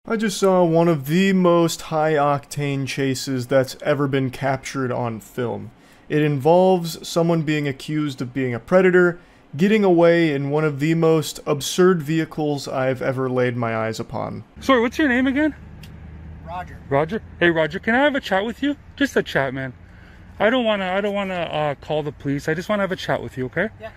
I just saw one of the most high-octane chases that's ever been captured on film. It involves someone being accused of being a predator, getting away in one of the most absurd vehicles I've ever laid my eyes upon. Sorry, what's your name again? Roger. Roger? Hey Roger, can I have a chat with you? Just a chat, man. I don't wanna call the police. I just wanna have a chat with you, okay? Yeah.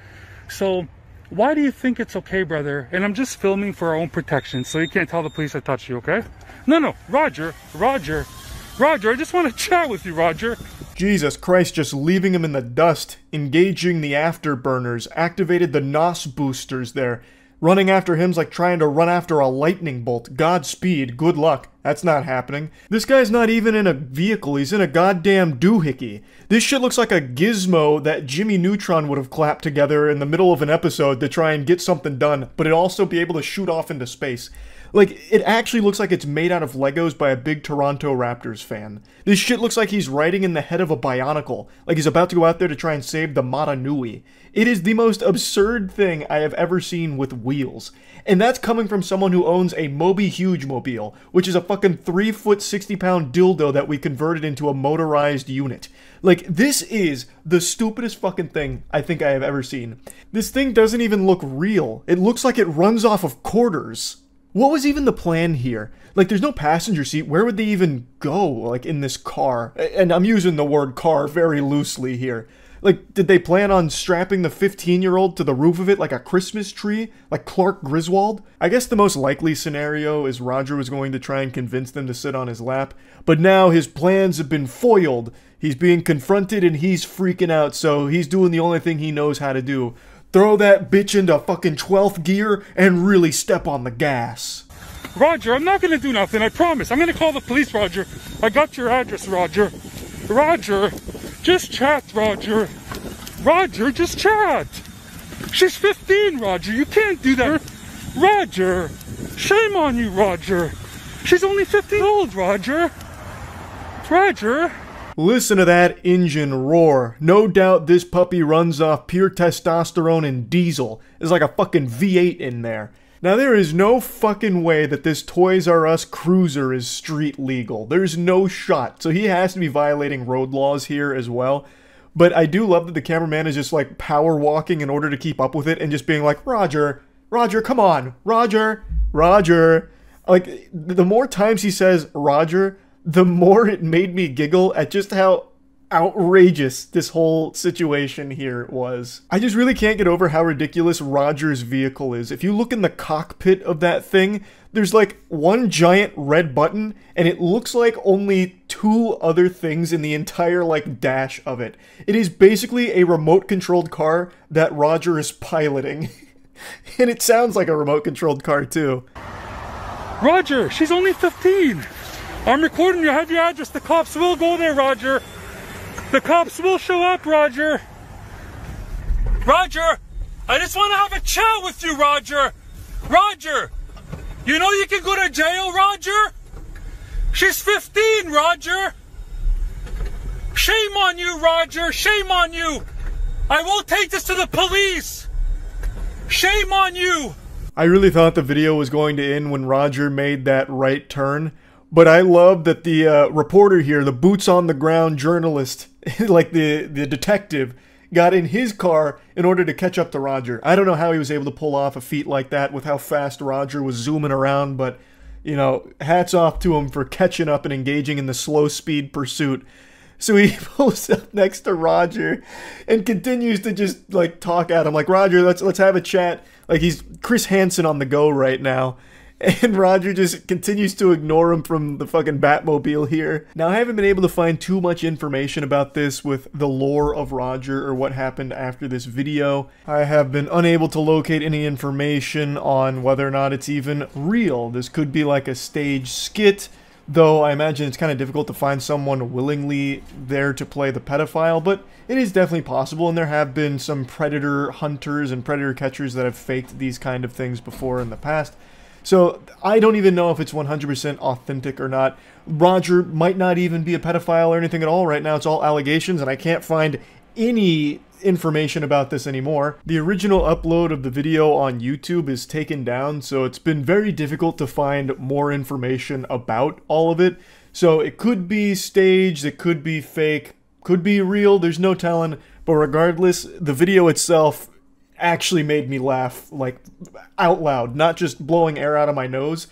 So, why do you think it's okay, brother? And I'm just filming for our own protection, so you can't tell the police I touched you, okay? No, Roger, I just want to chat with you, Roger. Jesus Christ, just leaving him in the dust, engaging the afterburners, activated the NOS boosters there. Running after him's like trying to run after a lightning bolt. Godspeed, good luck. That's not happening. This guy's not even in a vehicle, he's in a goddamn doohickey. This shit looks like a gizmo that Jimmy Neutron would have clapped together in the middle of an episode to try and get something done, but it'd also be able to shoot off into space. Like, it actually looks like it's made out of Legos by a big Toronto Raptors fan. This shit looks like he's riding in the head of a Bionicle, like he's about to go out there to try and save the Mata Nui. It is the most absurd thing I have ever seen with wheels. And that's coming from someone who owns a Moby Huge mobile, which is a fucking 3-foot 60-pound dildo that we converted into a motorized unit. Like, this is the stupidest fucking thing I think I have ever seen. This thing doesn't even look real. It looks like it runs off of quarters. What was even the plan here? Like, there's no passenger seat. Where would they even go, like, in this car? And I'm using the word car very loosely here. Like, did they plan on strapping the 15-year-old to the roof of it like a Christmas tree? Like Clark Griswold? I guess the most likely scenario is Roger was going to try and convince them to sit on his lap. But now his plans have been foiled. He's being confronted and he's freaking out, so he's doing the only thing he knows how to do. Throw that bitch into fucking 12th gear and really step on the gas. Roger, I'm not gonna do nothing, I promise. I'm gonna call the police, Roger. I got your address, Roger. Roger, just chat, Roger. Roger, just chat. She's 15, Roger, you can't do that. Roger, shame on you, Roger. She's only 15 old, Roger. Roger. Listen to that engine roar. No doubt this puppy runs off pure testosterone and diesel. There's like a fucking V8 in there. Now there is no fucking way that this Toys R Us cruiser is street legal. There's no shot. So he has to be violating road laws here as well. But I do love that the cameraman is just like power walking in order to keep up with it and just being like, Roger, come on, Roger. Like, the more times he says Roger, the more it made me giggle at just how outrageous this whole situation here was. I just really can't get over how ridiculous Roger's vehicle is. If you look in the cockpit of that thing, there's like one giant red button, and it looks like only 2 other things in the entire like dash of it. It is basically a remote-controlled car that Roger is piloting. And it sounds like a remote-controlled car too. Roger, she's only 15. I'm recording you, I have your address. The cops will go there, Roger. The cops will show up, Roger. Roger, I just want to have a chat with you, Roger. Roger, you know you can go to jail, Roger? She's 15, Roger. Shame on you, Roger. Shame on you. I will take this to the police. Shame on you. I really thought the video was going to end when Roger made that right turn. But I love that the reporter here, the boots-on-the-ground journalist, like the detective, got in his car in order to catch up to Roger. I don't know how he was able to pull off a feat like that with how fast Roger was zooming around, but, you know, hats off to him for catching up and engaging in the slow-speed pursuit. So he pulls up next to Roger and continues to just, like, talk at him. Like, Roger, let's have a chat. Like, he's Chris Hansen on the go right now. And Roger just continues to ignore him from the fucking Batmobile here. Now, I haven't been able to find too much information about this with the lore of Roger or what happened after this video. I have been unable to locate any information on whether or not it's even real. This could be like a stage skit, though I imagine it's kind of difficult to find someone willingly there to play the pedophile, but it is definitely possible, and there have been some predator hunters and predator catchers that have faked these kind of things before in the past. So I don't even know if it's 100% authentic or not. Roger might not even be a pedophile or anything at all right now. It's all allegations, and I can't find any information about this anymore. The original upload of the video on YouTube is taken down, so it's been very difficult to find more information about all of it. So it could be staged, it could be fake, could be real, there's no telling. But regardless, the video itself actually made me laugh, like, out loud, not just blowing air out of my nose.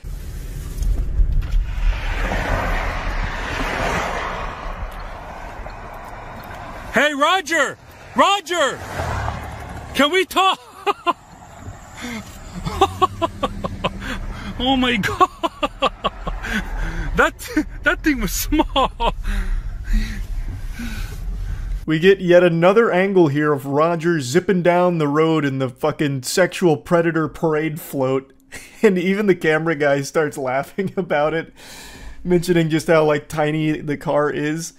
Hey, Roger! Roger! Can we talk? Oh my god! That thing was small! We get yet another angle here of Roger zipping down the road in the fucking sexual predator parade float. And even the camera guy starts laughing about it, mentioning just how, like, tiny the car is.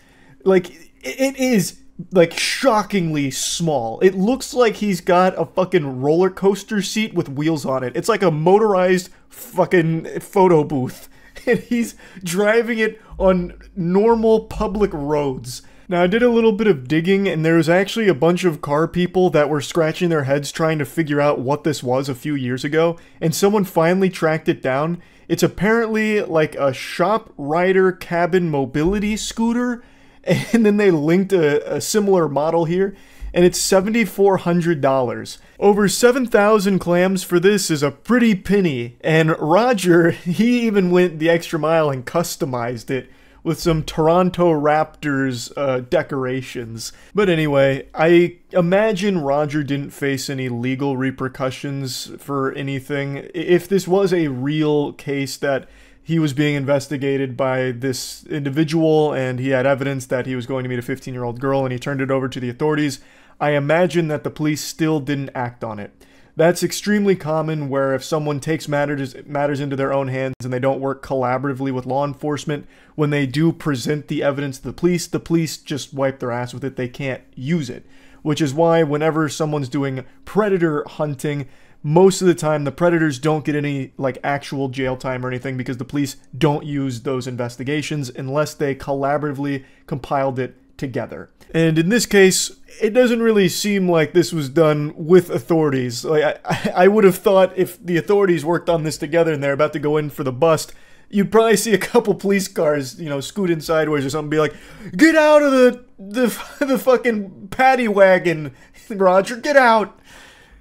Like, it is, like, shockingly small. It looks like he's got a fucking roller coaster seat with wheels on it. It's like a motorized fucking photo booth. And he's driving it on normal public roads. Now, I did a little bit of digging, and there was actually a bunch of car people that were scratching their heads trying to figure out what this was a few years ago, and someone finally tracked it down. It's apparently like a shop rider cabin mobility scooter, and then they linked a similar model here, and it's $7,400. Over 7,000 clams for this is a pretty penny, and Roger, he even went the extra mile and customized it with some Toronto Raptors decorations. But anyway, I imagine Roger didn't face any legal repercussions for anything. If this was a real case that he was being investigated by this individual and he had evidence that he was going to meet a 15-year-old girl and he turned it over to the authorities, I imagine that the police still didn't act on it. That's extremely common, where if someone takes matters into their own hands and they don't work collaboratively with law enforcement, when they do present the evidence to the police just wipe their ass with it. They can't use it. Which is why whenever someone's doing predator hunting, most of the time the predators don't get any, like, actual jail time or anything, because the police don't use those investigations unless they collaboratively compiled it together. And in this case, it doesn't really seem like this was done with authorities. Like, I would have thought if the authorities worked on this together and they're about to go in for the bust, you'd probably see a couple police cars, you know, scoot in sideways or something, be like, "Get out of the fucking paddy wagon, Roger, get out!"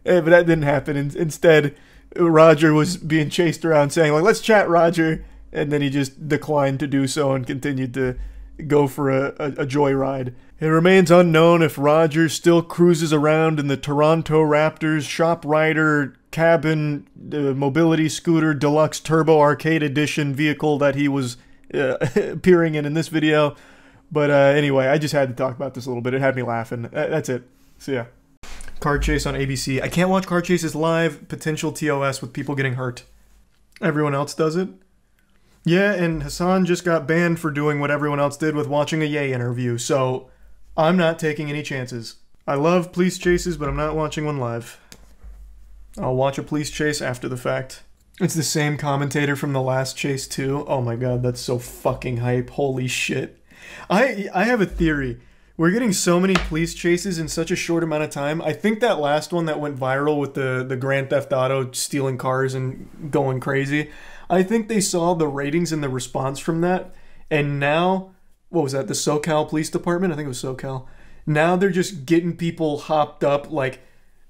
But that didn't happen. Instead, Roger was being chased around saying, like, "Let's chat, Roger," and then he just declined to do so and continued to go for a joyride. It remains unknown if Roger still cruises around in the Toronto Raptors Shop Rider cabin mobility scooter deluxe turbo arcade edition vehicle that he was appearing in this video. But anyway, I just had to talk about this a little bit. It had me laughing. That's it. So yeah. Car chase on ABC. I can't watch car chases live. Potential TOS with people getting hurt. Everyone else does it. Yeah, and Hassan just got banned for doing what everyone else did with watching a Ye interview, so I'm not taking any chances. I love police chases, but I'm not watching one live. I'll watch a police chase after the fact. It's the same commentator from the last chase too. Oh my god, that's so fucking hype. Holy shit. I have a theory. We're getting so many police chases in such a short amount of time. I think that last one that went viral with the Grand Theft Auto stealing cars and going crazy, I think they saw the ratings and the response from that, and now, what was that, the SoCal Police Department? I think it was SoCal. Now they're just getting people hopped up, like,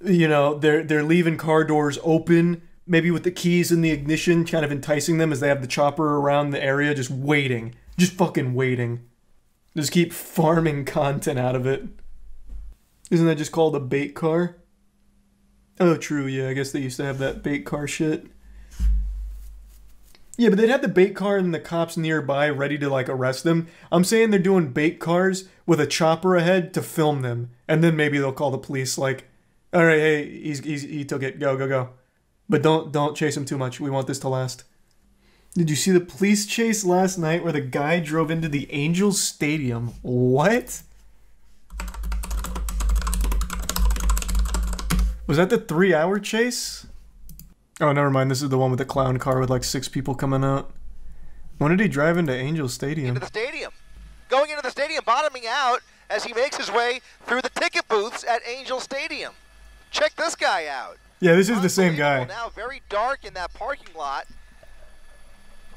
you know, they're leaving car doors open, maybe with the keys in the ignition, kind of enticing them as they have the chopper around the area, just waiting. Just fucking waiting. Just keep farming content out of it. Isn't that just called a bait car? Oh, true, yeah, I guess they used to have that bait car shit. Yeah, but they'd have the bait car and the cops nearby ready to, like, arrest them. I'm saying they're doing bait cars with a chopper ahead to film them. And then maybe they'll call the police, like, "Alright, hey, he took it, go. But don't chase him too much, we want this to last." Did you see the police chase last night where the guy drove into the Angels Stadium? What? Was that the 3-hour chase? Oh, never mind. This is the one with the clown car with like 6 people coming out. When did he drive into Angel Stadium? Into the stadium. Going into the stadium, bottoming out, as he makes his way through the ticket booths at Angel Stadium. Check this guy out. Yeah, this is the same guy. Now very dark in that parking lot.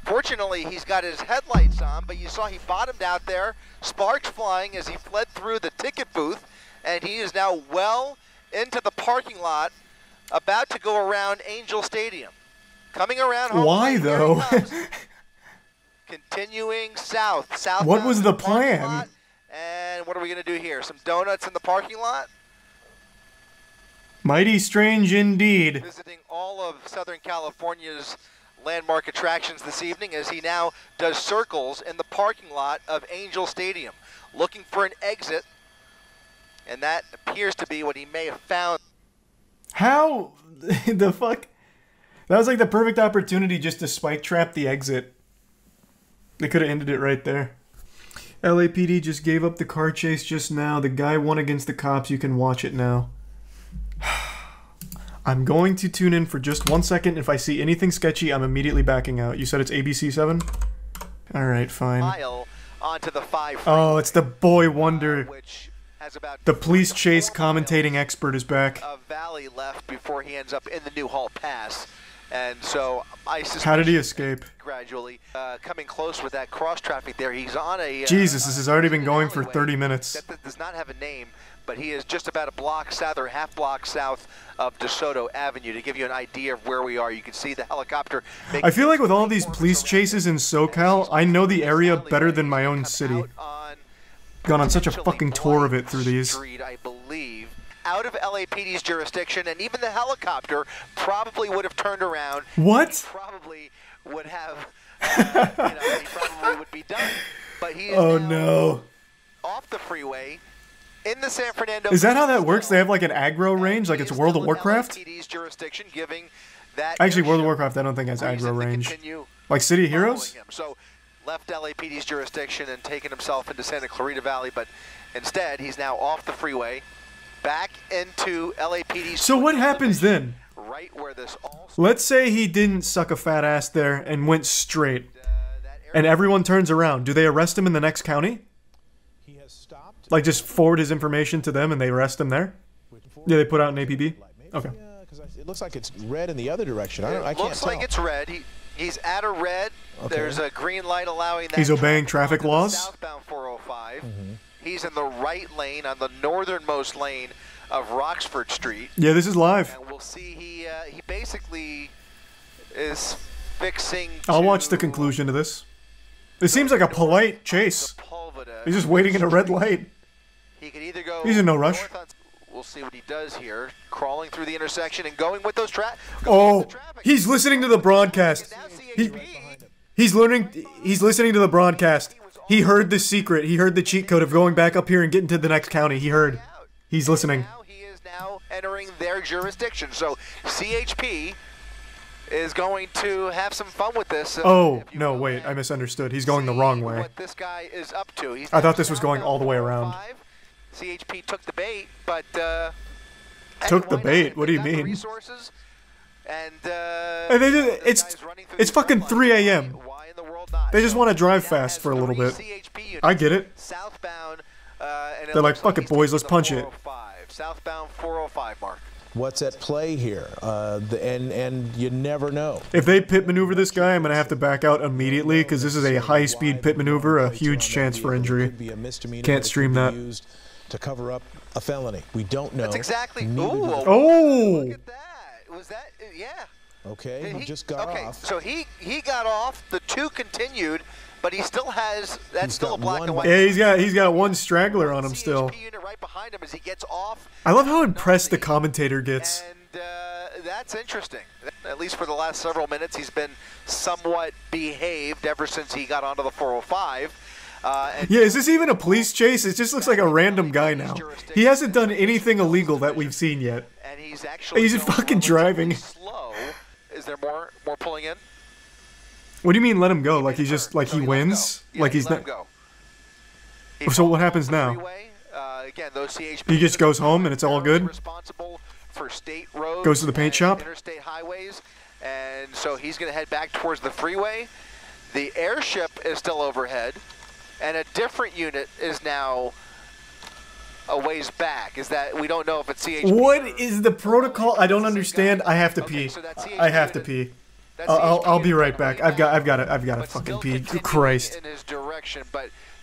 Fortunately, he's got his headlights on, but you saw he bottomed out there, sparks flying as he fled through the ticket booth, and he is now well into the parking lot, about to go around Angel Stadium. Coming around home. Why, though? Continuing south. What was the plan? And what are we going to do here? Some donuts in the parking lot? Mighty strange indeed. Visiting all of Southern California's landmark attractions this evening as he now does circles in the parking lot of Angel Stadium, looking for an exit, and that appears to be what he may have found. How the fuck? That was like the perfect opportunity just to spike trap the exit. They could have ended it right there. LAPD just gave up the car chase just now. The guy won against the cops. You can watch it now. I'm going to tune in for just 1 second. If I see anything sketchy, I'm immediately backing out. You said it's ABC 7? Alright, fine. Onto the 5 oh, it's the boy wonder. Which has about the police chase commentating expert is back. A valley left before he ends up in the Newhall Pass. And so I suspect how did he escape? Gradually coming close with that cross traffic there. He's on a Jesus, this has already been going for 30 minutes. That does not have a name, but he is just about a block south or half block south of DeSoto Avenue. To give you an idea of where we are, you can see the helicopter. I feel like with all these police chases in SoCal, I know the area better than my own city. Gone on such a fucking tour of it through these. I believe. Out of LAPD's jurisdiction, and even the helicopter probably would have turned around. What? Probably would have, he probably would be done. But he is no. Off the freeway in the San Fernando. Is that how that works? They have like an aggro range, like it's World of Warcraft? LAPD's jurisdiction, giving that actually, World of Warcraft I don't think has aggro range. Like City of Heroes? So left LAPD's jurisdiction and taken himself into Santa Clarita Valley, but instead he's now off the freeway. Back into LAPD. So what happens then? Right where this all let's say he didn't suck a fat ass there and went straight, and everyone turns around. Do they arrest him in the next county? He has stopped. Like just forward his information to them and they arrest him there? Yeah, they put out an APB? Okay. Because it looks like it's red in the other direction. I can't looks tell. like it's red. He's at a red. Okay. There's a green light allowing that. He's obeying traffic laws? Southbound 405. He's in the right lane on the northernmost lane of Roxford Street. Yeah, this is live. And we'll see he basically is fixing I'll watch the conclusion to this. It seems like a polite chase. He's just waiting in a red light. He could either go He's in no rush. We'll see what he does here, crawling through the intersection and going with those oh, he's listening to the broadcast. He's listening to the broadcast. He heard the secret. He heard the cheat code of going back up here and getting to the next county. He heard. He's listening. He is now entering their jurisdiction. So CHP is going to have some fun with this. Oh, no, wait. I misunderstood. He's going the wrong way. What this guy is up to. I thought this was going all the way around. CHP took the bait, but... took the bait? What do you mean? Resources, and they just, it's fucking 3 a.m. They just want to drive fast for a little bit. I get it. Southbound, they're like, fuck it, boys, let's punch it. Southbound 405, Mark. What's at play here? And you never know. If they pit maneuver this guy, I'm going to have to back out immediately because this is a high-speed pit maneuver, a huge chance for injury. Can't stream that. To cover up a felony. We don't know. That's exactly. Ooh. Look at that. Was that? Yeah. Okay, he just got off. So he got off. The two continued, but he still has. That's still a black and white. Yeah, he's got one straggler on him still. Unit right behind him as he gets off. I love how impressed the commentator gets. And that's interesting. At least for the last several minutes, he's been somewhat behaved ever since he got onto the 405. Yeah, is this even a police chase? It just looks like a random guy now. He hasn't done anything illegal that we've seen yet. And he's actually just fucking driving. Slow. Is there more pulling in? What do you mean let him go? Like he's just like he wins? Like he's not. So what happens now? Again, those CHP he just goes home and it's all good. Responsible for state roads, goes to the paint shop. Interstate highways, and so he's going to head back towards the freeway. The airship is still overhead. And a different unit is now a ways back. Is that we don't know if it's CHP. What is the protocol? I don't understand. I have to pee. I have to pee. I'll be right back. I've got to fucking pee. Christ.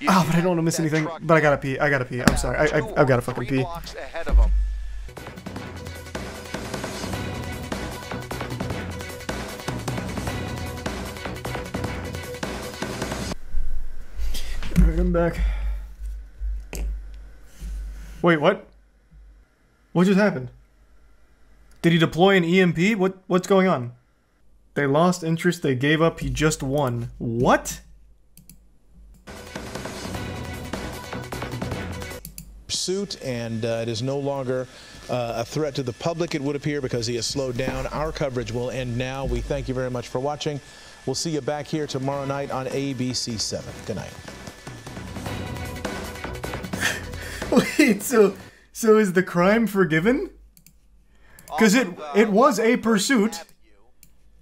Oh, but I don't want to miss anything. But I gotta pee. I gotta pee. I'm sorry. I've got to fucking pee. Alright, I'm back. Wait, what? What just happened? Did he deploy an EMP? What's going on? They lost interest, they gave up, he just won. What? Suit, and it is no longer a threat to the public, it would appear, because he has slowed down. Our coverage will end now. We thank you very much for watching. We'll see you back here tomorrow night on ABC 7. Good night. Wait, so is the crime forgiven? Because it was a pursuit.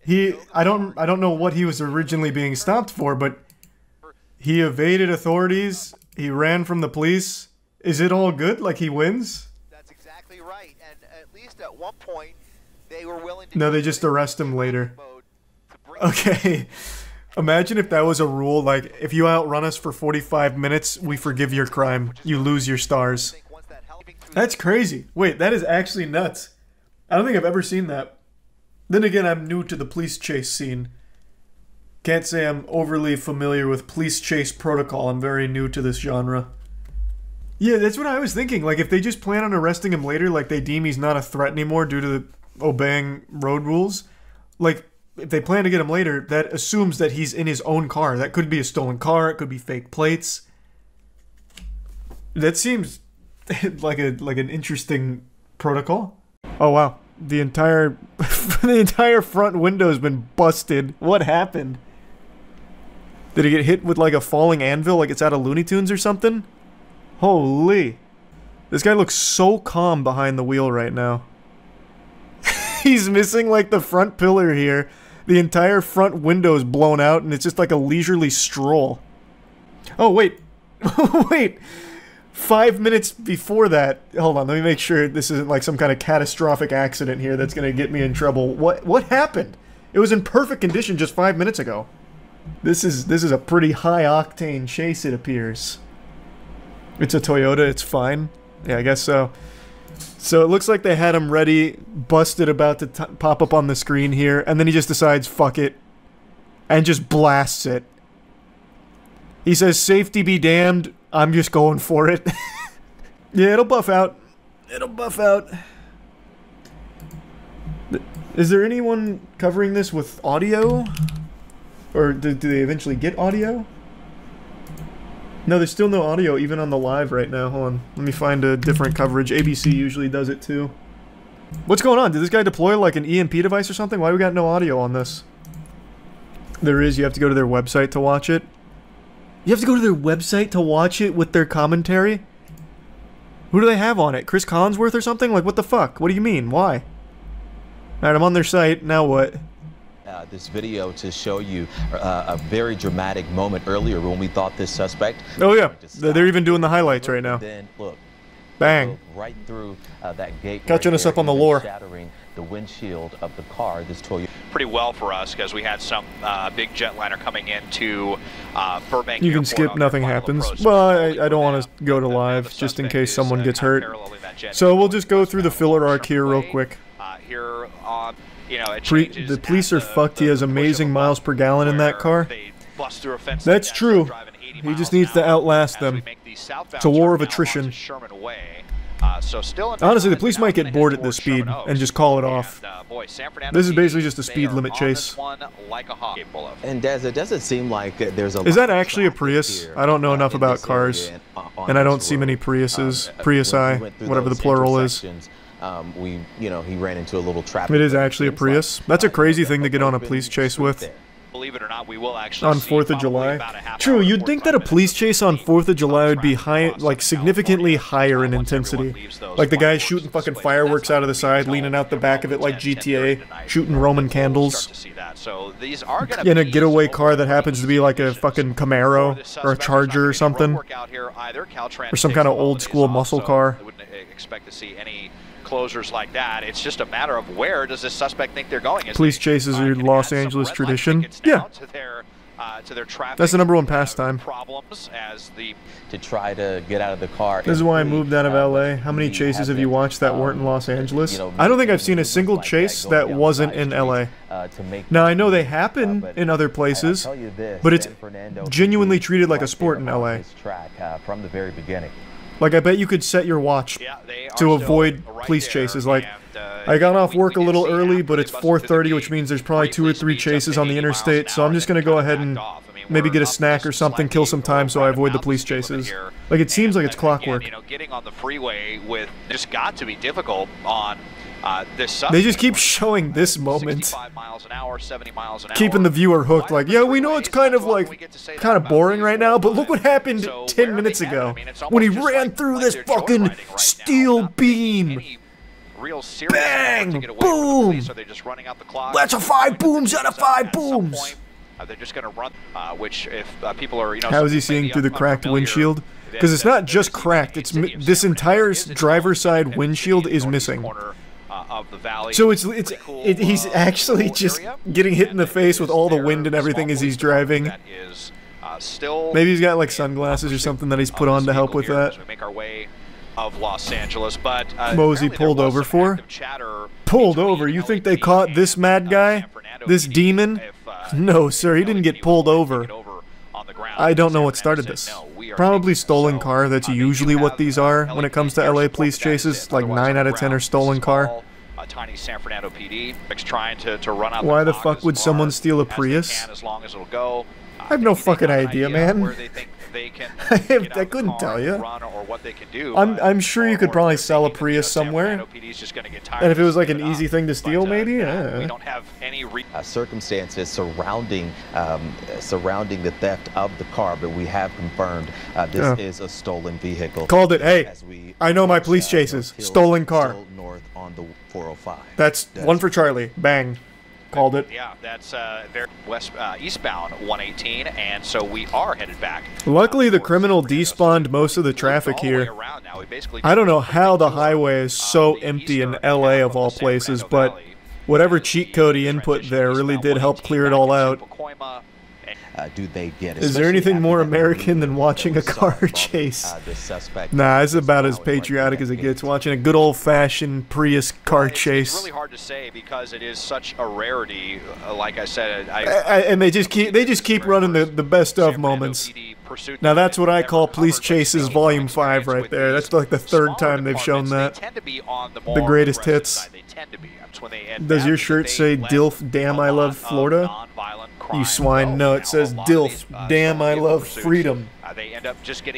I don't know what he was originally being stopped for, but he evaded authorities. He ran from the police. Is it all good? Like he wins? That's exactly right. And at least at one point, they were willing to. No, they just arrest him later. Okay. Imagine if that was a rule, like, if you outrun us for 45 minutes, we forgive your crime. You lose your stars. That's crazy. Wait, that is actually nuts. I don't think I've ever seen that. Then again, I'm new to the police chase scene. Can't say I'm overly familiar with police chase protocol. I'm very new to this genre. Yeah, that's what I was thinking. Like, if they just plan on arresting him later, like they deem he's not a threat anymore due to the obeying road rules, like, if they plan to get him later, that assumes that he's in his own car. That could be a stolen car, it could be fake plates. That seems like an interesting protocol. Oh wow. The entire front window's been busted. What happened? Did he get hit with like a falling anvil, like it's out of Looney Tunes or something? Holy. This guy looks so calm behind the wheel right now. He's missing like the front pillar here. The entire front window is blown out and it's just like a leisurely stroll. Oh wait. Wait. 5 minutes before that, hold on, let me make sure this isn't like some kind of catastrophic accident here that's gonna get me in trouble. What happened? It was in perfect condition just 5 minutes ago. This is a pretty high octane chase, it appears. It's a Toyota, it's fine. Yeah, I guess so. So it looks like they had him ready, busted, about to pop up on the screen here, and then he just decides, fuck it, and just blasts it. He says, safety be damned, I'm just going for it. Yeah, it'll buff out. It'll buff out. Is there anyone covering this with audio? Or do they eventually get audio? No, there's still no audio even on the live right now. Hold on. Let me find a different coverage. ABC usually does it too. What's going on? Did this guy deploy like an EMP device or something? Why we got no audio on this? There is. You have to go to their website to watch it. You have to go to their website to watch it with their commentary? Who do they have on it? Chris Collinsworth or something? Like, what the fuck? What do you mean? Why? Alright, I'm on their site. Now what? This video to show you a very dramatic moment earlier when we thought this suspect. Oh yeah, they're even doing the highlights right now. Then look, bang, right through that gate. Catching us up on the lore. Shattering the windshield of the car. This Toyota. Pretty well for us because we had some big jetliner coming into Burbank. You can skip, nothing happens. Well, I don't want to go to live just in case someone gets hurt. So we'll just go through the filler arc here real quick. Here on. You know, the police are fucked. He has amazing miles per gallon in that car. That's true. He just needs to outlast them. It's a war of attrition. Honestly, the police might get bored at this speed and just call it off. This is basically just a speed limit chase. And Daz, it doesn't seem like there's a. Is that actually a Prius? I don't know enough about cars, and I don't see many Priuses. Priusi, whatever the plural is. He ran into a little trap. It is actually a Prius. That's a crazy thing to get on a police chase with. Believe it or not, we will actually on 4th of July. True, you'd think that a police chase on 4th of July would be high, like significantly higher in intensity. Like the guy shooting fucking fireworks out of the side, leaning out the back of it like GTA, shooting Roman candles. In a getaway car that happens to be like a fucking Camaro or a Charger or something. Or some kind of old school muscle car. I wouldn't expect to see any closures like that. It's just a matter of where does this suspect think they're going. Police chases are Los Angeles tradition. Yeah. That's the #1 pastime. To try to get out of the car. This is why I moved out of LA. How many chases have you watched that weren't in Los Angeles? I don't think I've seen a single chase that wasn't in LA. Now, I know they happen in other places, but it's genuinely treated like a sport in LA. From the very beginning. Like, I bet you could set your watch to avoid police chases. Like, I got off work a little early, but it's 4:30, which means there's probably 2 or 3 chases on the interstate, so I'm just gonna go ahead and maybe get a snack or something, kill some time so I avoid the police chases. Like, it seems like it's clockwork. Getting on the freeway with just got to be difficult on this. They just keep showing this moment, 65 miles an hour, 70 miles an hour. keeping the viewer hooked. Like, yeah, we know it's kind of like, kind of boring right now, but look what happened 10 minutes ago when he ran through this fucking steel beam. Bang! Boom! That's a 5 booms out of 5 booms! They're just going to run, which if people are, how is he seeing through the cracked windshield? Because it's not just cracked, it's this entire driver's side windshield is missing. So he's actually just getting hit in the face with all the wind and everything as he's driving. Maybe he's got like sunglasses or something that he's put on to help with that. Of Los Angeles, but what was he pulled over for? Pulled over? You think they caught this mad guy? This demon? No, sir, he didn't get pulled over. I don't know what started this. Probably stolen car. That's usually what these are when it comes to LA police chases. Like 9 out of 10 are stolen car. Tiny San Fernando PD trying to run out. Why the fuck would someone steal a Prius? As long as it'll go. I have no fucking idea, man. I couldn't tell you. I'm sure you could probably sell a Prius somewhere. And if it was like an easy thing to steal, maybe? Yeah. We don't have any circumstances surrounding the theft of the car, but we have confirmed this is a stolen vehicle. Called it. Hey, I know my police chases. Stolen car. North on the 405. That's one for Charlie. Bang. Called it. Yeah, that's very eastbound 118, and so we are headed back. Luckily, the criminal despawned most of the traffic here. I don't know how the highway is so empty in LA of all places, but whatever cheat code he input there really did help clear it all out. Do they get? Is there anything more American than watching a car chase? Nah, it's about as patriotic as it gets. Watching a good old-fashioned Prius car chase. It's really hard to say because it is such a rarity. Like I said, and they just keep running the best of moments. Now that's what I call Police Chases Volume 5 right there. That's like the 3rd time they've shown that. The greatest hits. Does your shirt say DILF Damn I Love Florida? You swine. No, it says DILF Damn I Love Freedom.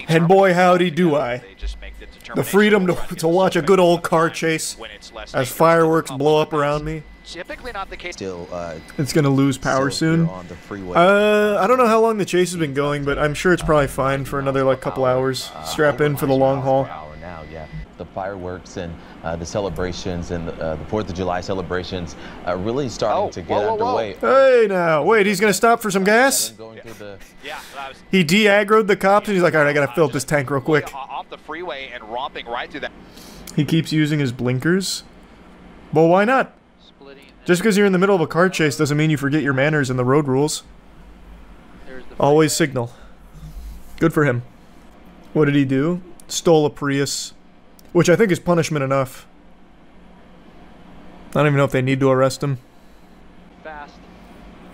And boy howdy do I. The freedom to watch a good old car chase as fireworks blow up around me. Typically not the case. It's gonna lose power soon. I don't know how long the chase has been going, but I'm sure it's probably fine for another like couple hours. Strap in for the long haul. The fireworks and the celebrations and the 4th of July celebrations really starting to get underway. Hey now, wait, he's gonna stop for some gas? He de-aggroed the cops and he's like, alright, I gotta fill up this tank real quick. Off the freeway and romping right through that. He keeps using his blinkers? Well, why not? Just because you're in the middle of a car chase doesn't mean you forget your manners and the road rules. Always signal. Good for him. What did he do? Stole a Prius. Which I think is punishment enough. I don't even know if they need to arrest him. Fast.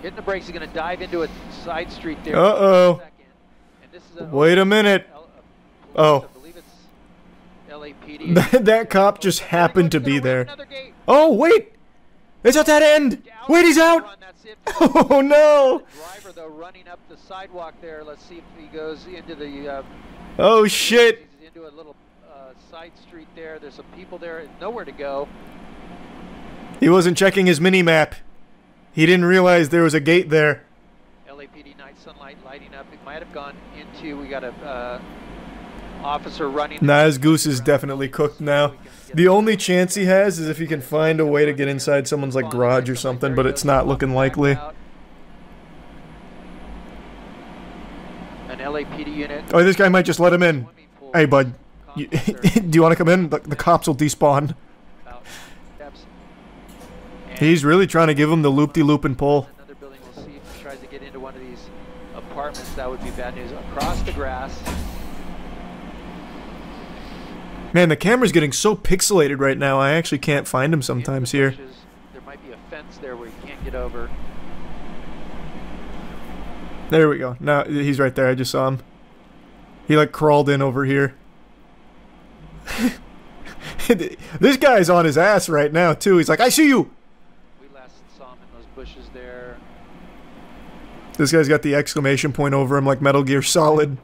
Hitting the brakes, he's going to dive into a side street there. Uh-oh. Wait a minute. Oh. That cop just happened to be there. Oh, wait! It's at that end! Wait, he's out! Oh, no! Driver, though, running up the sidewalk there. Let's see if he goes into the... oh, shit! Into a little side street there. There's some people there. Nowhere to go. He wasn't checking his mini-map. He didn't realize there was a gate there. sunlight lighting up. It might have gone into. We got a officer running. Nah, his goose is definitely cooked now. The only chance he has is if he can find a way to get inside someone's like garage or something, but it's not looking likely. An LAPD unit. Oh, this guy might just let him in. Hey, bud. Do you want to come in? The cops will despawn. He's really trying to give him the loop-de-loop and pull. Another building. We'll see if he tries to get into one of these apartments. That would be bad news. Across the grass. Man, the camera's getting so pixelated right now, I actually can't find him sometimes here. There might be a fence there where you can't get over. There we go. Now, he's right there. I just saw him. He, like, crawled in over here. This guy's on his ass right now, too. He's like, I see you! We last saw him in those bushes there. This guy's got the exclamation point over him like Metal Gear Solid.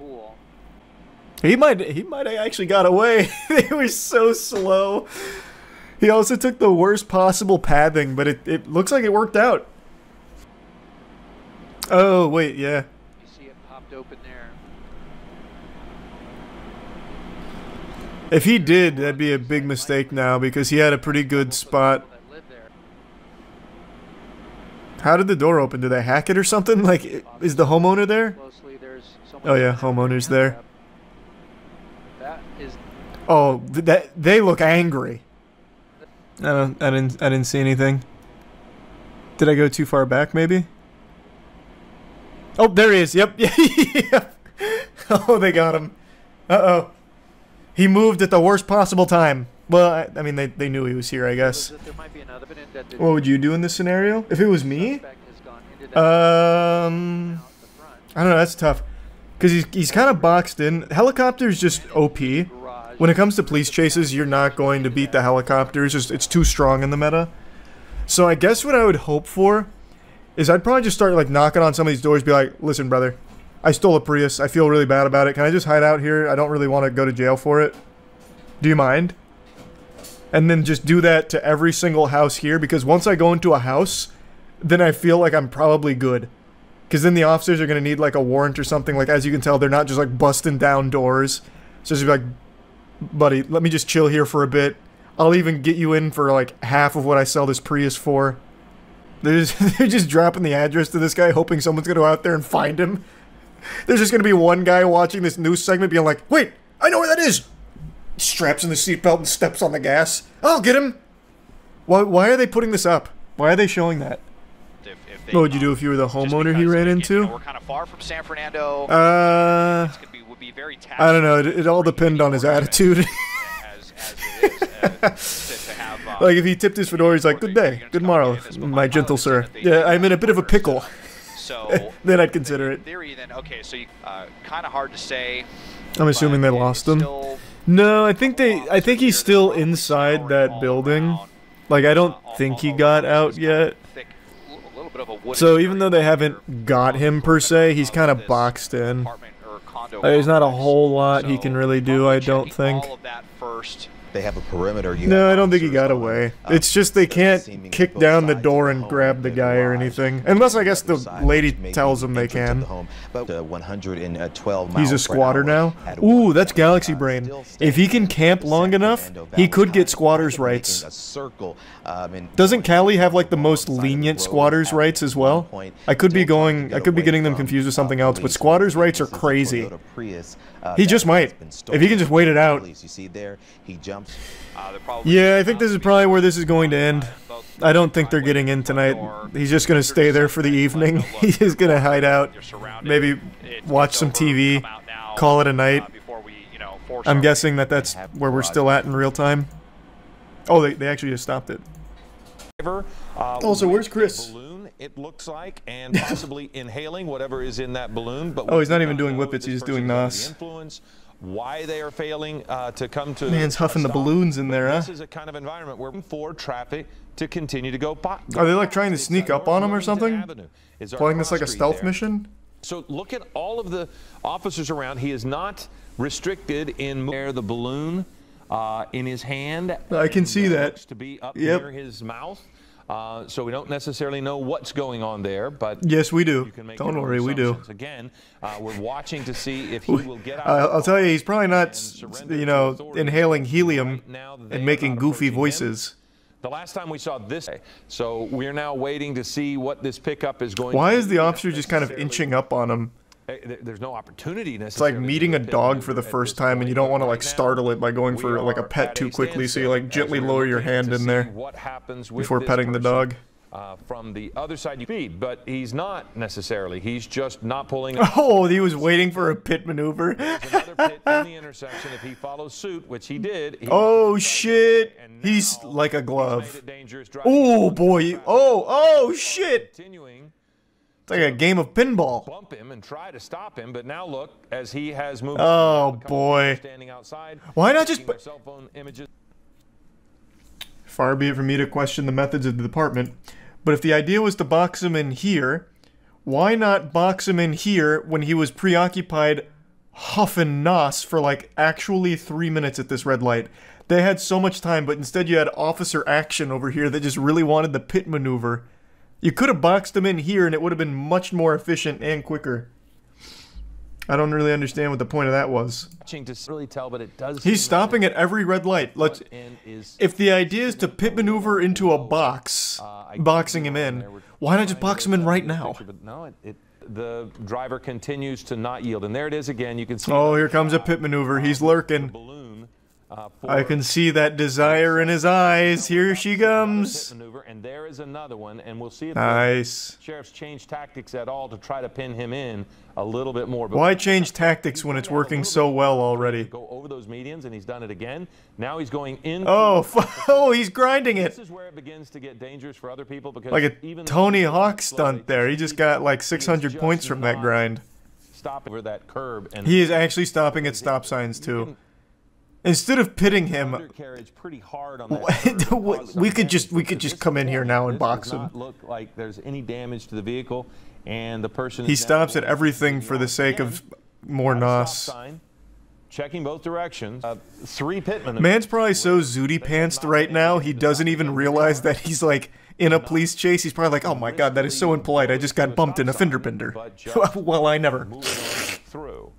He might have actually got away. They were so slow. He also took the worst possible pathing, but it looks like it worked out. Oh, wait, yeah. You see it popped open there. If he did, that'd be a big mistake now because he had a pretty good spot. How did the door open? Did they hack it or something? Like, is the homeowner there? Oh yeah, homeowner's there. Oh, they look angry. I didn't see anything. Did I go too far back, maybe? Oh, there he is. Yep. Yep. Oh, they got him. Uh-oh. He moved at the worst possible time. Well, I mean, they knew he was here, I guess. What would you do in this scenario? If it was me? I don't know, that's tough. Because he's kind of boxed in. Helicopter's just OP. When it comes to police chases, you're not going to beat the helicopters. It's too strong in the meta. So I guess what I would hope for is I'd probably just start like knocking on some of these doors, be like, listen, brother, I stole a Prius. I feel really bad about it. Can I just hide out here? I don't really want to go to jail for it. Do you mind? And then just do that to every single house here, because once I go into a house, then I feel like I'm probably good. Because then the officers are going to need like a warrant or something. Like, as you can tell, they're not just like busting down doors. So just be like, buddy, let me just chill here for a bit. I'll even get you in for like half of what I sell this Prius for. They're just dropping the address to this guy, hoping someone's going to go out there and find him. There's just going to be one guy watching this news segment being like, wait, I know where that is. Straps in the seatbelt and steps on the gas. I'll get him. Why are they putting this up? Why are they showing that? What would you do if you were the homeowner he ran into? We're kind of far from San Fernando. Would be very I don't know. It all depended on his attitude. Like if he tipped his fedora, he's like, "Good day, good morrow, my gentle sir. Yeah, I'm in a bit of a pickle." So then I'd consider it. In theory, then okay. So kind of hard to say. I'm assuming they lost him. No, I think he's still inside that building. Like I don't think he got out yet. So even though they haven't got him per se, he's kind of boxed in. There's not a whole lot he can really do, I don't think. They have a perimeter unit. No, I don't think he got away. It's just they can't kick down the door and grab the guy or anything. Unless I guess the lady tells them they can. He's a squatter now? Ooh, that's Galaxy Brain. If he can camp long enough, he could get squatters' rights. Doesn't Cali have like the most lenient squatters' rights as well? I could be getting them confused with something else, but squatters' rights are crazy. He just might. If he can just wait it out. Yeah, I think this is probably where this is going to end. I don't think they're getting in tonight. He's just going to stay there for the evening. He's just going to hide out. Maybe watch some TV. Call it a night. I'm guessing that's where we're still at in real time. Oh, they actually just stopped it. Also, where's Chris? It looks like, and possibly inhaling whatever is in that balloon. But oh, he's not even doing whippets, he's just doing NOS. Why they are failing to come to... Man's huffing the balloons in there, huh? This is a kind of environment where for traffic to continue to go by. Are they like trying to sneak up on him or something? Playing this like a stealth mission? So look at all of the officers around. He is not restricted in the balloon in his hand. I can see that. To be up near his mouth. so we don't necessarily know what's going on there. But yes, we do. You can make Don't worry, we do. Again, we're watching to see if he will get out. I'll tell you, he's probably not, you know, inhaling helium and making goofy voices. The last time we saw this, so we're now waiting to see what this pickup is going to be. Why is the officer just kind of inching up on him? There's no opportunity necessarily. It's like meeting a dog for the first time and you don't want to like startle it by going for like a pet too quickly, so you like gently lower your hand in there before petting the dog. From the other side you feed, but he's not necessarily. He's just not pulling. Oh, he was waiting for a pit maneuver. There's another pit in the intersection. If he follows suit, which he did. Oh shit! He's like a glove. Oh boy! Oh shit! It's like a game of pinball. Bump him and try to stop him, but now look as he has moved. Oh boy! Standing outside. Why not just their cell phone images? Far be it from me to question the methods of the department, but if the idea was to box him in here, why not box him in here when he was preoccupied huffing nos for like actually 3 minutes at this red light? They had so much time, but instead you had officer action over here that just really wanted the pit maneuver. You could have boxed him in here and it would have been much more efficient and quicker. I don't really understand what the point of that was. Really tell, but it does. He's stopping at every red light. If the idea is to pit maneuver into a box, boxing him in, why not just box him in right now? No, the driver continues to not yield, and there it is again. You can see. Oh, here comes a pit maneuver. He's lurking. I can see that desire in his eyes. Here she comes. And there is another one, and we'll see if nice. The sheriff's changed tactics at all to try to pin him in a little bit more. Why change tactics when it's working so well already? Go over those medians, and he's done it again. Now he's going in. Oh, he's grinding it. This is where it begins to get dangerous for other people because like a Tony Hawk stunt there. He just got like 600 points from that grind. Stopping over that curb, and he is actually stopping at stop signs too. Instead of pitting him, we could just come in here now and box him. Look like there's any damage to the vehicle, and the person. He stops at everything for the sake of more nos. Checking both directions. 3 pitmen. Man's probably so zooty pantsed right now he doesn't even realize that he's like in a police chase. He's probably like, "Oh my god, that is so impolite. I just got bumped in a fender bender." Well, I never. Through.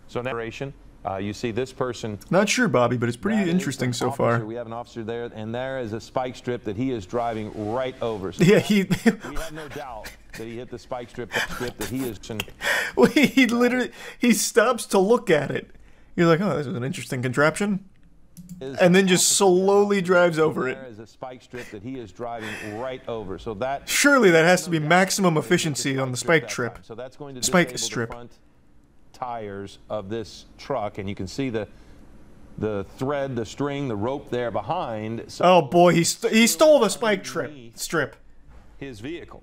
So narration. You see this person. Not sure, Bobby, but it's pretty interesting so far. We have an officer there, and there is a spike strip that he is driving right over. So yeah, we have no doubt that he hit the spike strip that he is. Well, he literally stops to look at it. You're like, oh, this is an interesting contraption, and then just slowly drives over it. There is a spike strip that he is driving right over. So that surely that has to be maximum efficiency on the spike strip. So that's going to spike strip. Tires of this truck, and you can see the thread, the string, the rope there behind. So oh boy, he stole the spike strip. His vehicle,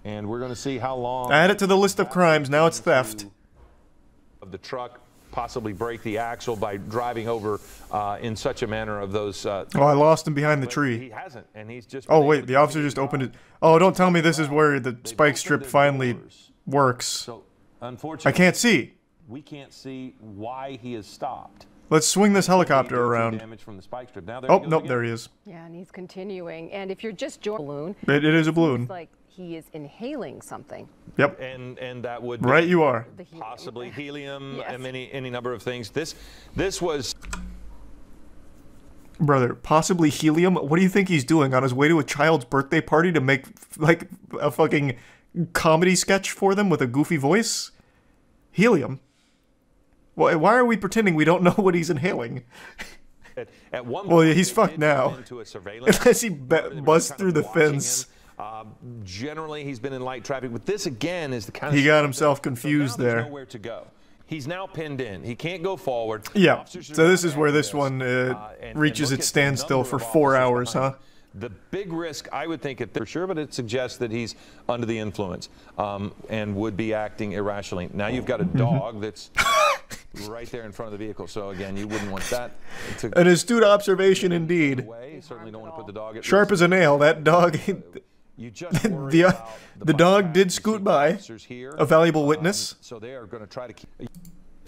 and we're going to see how long. Add it to the list of crimes. Now it's theft. Of the truck, possibly break the axle by driving over in such a manner of those. Oh, I lost him behind the tree. He hasn't, and he's just. Oh wait, the officer just opened it. Oh, don't tell me this is where the spike strip finally works. So, unfortunately, I can't see. We can't see why he has stopped. Let's swing this helicopter around. Damage from the spike strip. Now oh, nope, there he is. Yeah, and he's continuing. And if you're just joining balloon, it is a balloon. It's like he is inhaling something. Yep. And that would right. You are possibly helium yes. and any number of things. This was. Brother, possibly helium. What do you think he's doing on his way to a child's birthday party to make like a fucking comedy sketch for them with a goofy voice? Helium? Well, why are we pretending we don't know what he's inhaling? At one point, well, yeah, he's fucked now. Unless he busts through the fence. Generally, he's been in light traffic, but this again is the kind of. He got himself confused so there. Nowhere to go. He's now pinned in. He can't go forward. Yeah. So this is where this one reaches its standstill for 4 hours, huh? The big risk, I would think, for sure, but it suggests that he's under the influence and would be acting irrationally. Now you've got a dog that's right there in front of the vehicle. So again, you wouldn't want that. An astute observation indeed. You certainly don't want to put the dog at sharp as a nail. That dog. You just the dog did scoot by. A valuable witness. So they are going to try to keep.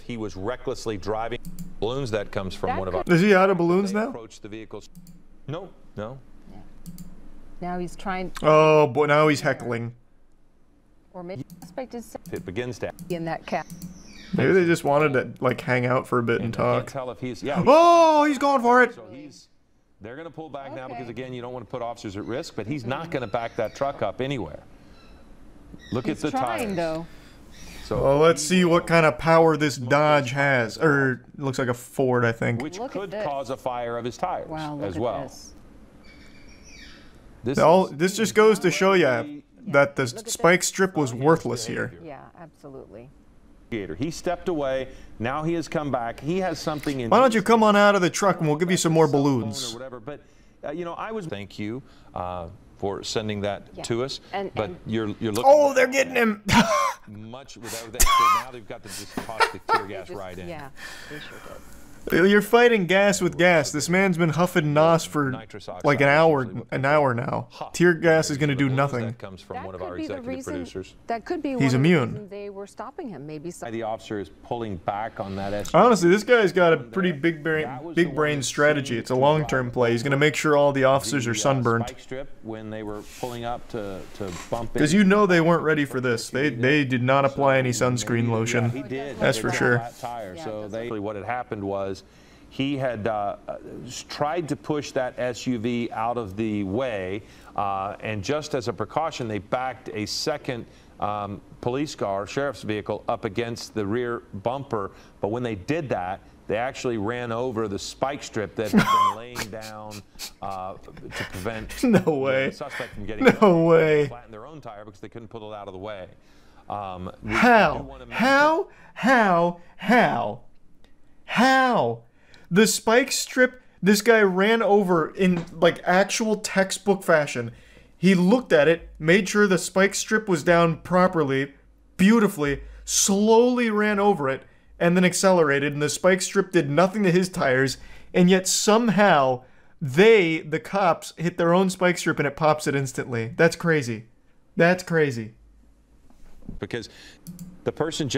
He was recklessly driving balloons. That comes from one of our. Is he out of balloons now? Approach the vehicles. No. Now he's trying. Oh boy, now he's heckling. Or maybe the suspect is It begins to. in that cat. Maybe they just wanted to like hang out for a bit and I can't talk. tell if he's. Yeah. Oh, he's going for it. So they're going to pull back now because again, you don't want to put officers at risk, but he's not going to back that truck up anywhere. Look at the trying, tires. though. So Well, let's see what kind of power this Dodge has. Or it looks like a Ford, I think. which Look at could this. cause a fire of his tires Wow, look as at well. this. This just goes to show you that the spike strip was worthless here. Yeah, absolutely. He stepped away. Now he has come back. He has something in. Why don't you come on out of the truck and we'll give you some more cell phone balloons? or whatever. But you know, I was. Thank you for sending that to us. But you're looking. Oh, they're getting him. Much without that. So now they've got to just toss the tear gas right in. Yeah, they sure did. You're fighting gas with gas. This man's been huffing NOS for like an hour now. Tear gas is going to do nothing. That comes from one of our executive producers. That could be He's one of the immune. reasons they were stopping him. Maybe some. The officer is pulling back on that SUV. Honestly, this guy's got a pretty big brain strategy. It's a long-term play. He's going to make sure all the officers are sunburned. Spike strip when they were pulling up to bump Because you know they weren't ready for this. They did not apply any sunscreen lotion. He did. That's for sure. Flat tire. So what had happened was he had tried to push that SUV out of the way, and just as a precaution, they backed a second police car, sheriff's vehicle, up against the rear bumper. But when they did that, they actually ran over the spike strip that had been laying down to prevent the suspect from getting flatten their own tire because they couldn't pull it out of the way. How? The spike strip, this guy ran over in like actual textbook fashion. He looked at it, made sure the spike strip was down properly, beautifully, slowly ran over it, and then accelerated, and the spike strip did nothing to his tires, and yet somehow the cops, hit their own spike strip and it pops it instantly. That's crazy. That's crazy. Because the person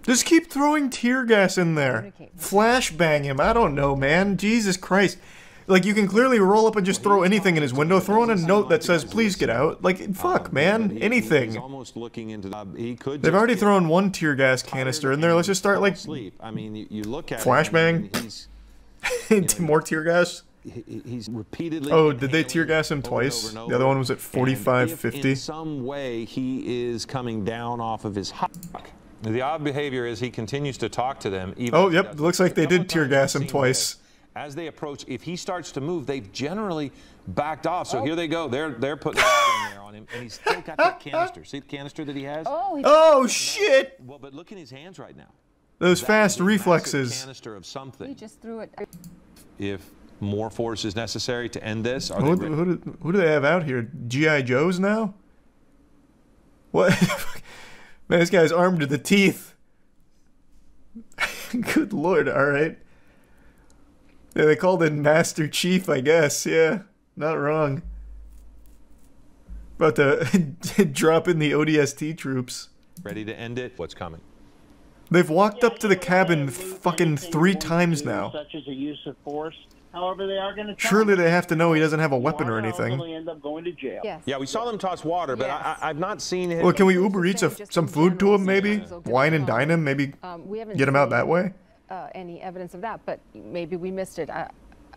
just keep throwing tear gas in there. Flashbang him. I don't know, man. Jesus Christ. Like, you can clearly roll up and just throw anything in his window. Throw in a note that says, please get out. Like, fuck, man. Anything. He's almost looking into he could. They've already thrown one tear gas canister in there. Let's just start, like, I mean, you look at flashbang. More tear gas. He's repeatedly. Oh, did they tear gas him twice? The other one was at 45, 50. In some way, he is coming down off of his hot. The odd behavior is he continues to talk to them. Even oh, yep. Looks like they did tear gas him twice. As they approach, if he starts to move, they've generally backed off. So here they go. They're putting that in there on him, and he's still got that canister. See the canister that he has? Oh shit! Well, but look in his hands right now. Those fast reflexes. Canister of something. He just threw it. If more force is necessary to end this, Who do they have out here? G.I. Joes now? What? Man, this guy's armed to the teeth. Good lord, alright. Yeah, they called him Master Chief, I guess. Yeah, not wrong. About to drop in the ODST troops. Ready to end it? What's coming? They've walked up to the cabin fucking 3 times now. Such as a use of force. However, they are going to. Surely they have to know he doesn't have a weapon or anything. End up going to jail. Yes. Yeah, we saw them toss water, but I've not seen him. Well, can we Uber Eats some food to him, maybe? Wine and dine him, maybe? Get him out that way? Any evidence of that, but maybe we missed it.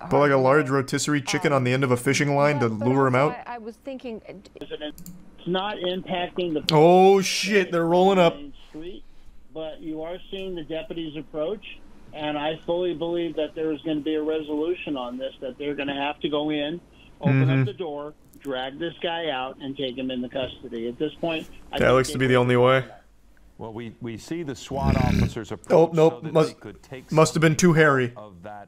Put like a large rotisserie chicken on the end of a fishing line to lure him out? I was thinking. It's not impacting the. Oh shit, they're rolling up. Street, but you are seeing the deputies approach. And I fully believe that there is going to be a resolution on this, that they're going to have to go in, open up the door, drag this guy out, and take him into custody. At this point, that looks to be the only way. Well, we see the SWAT officers approach. Oh, nope. Must have been too hairy. Of that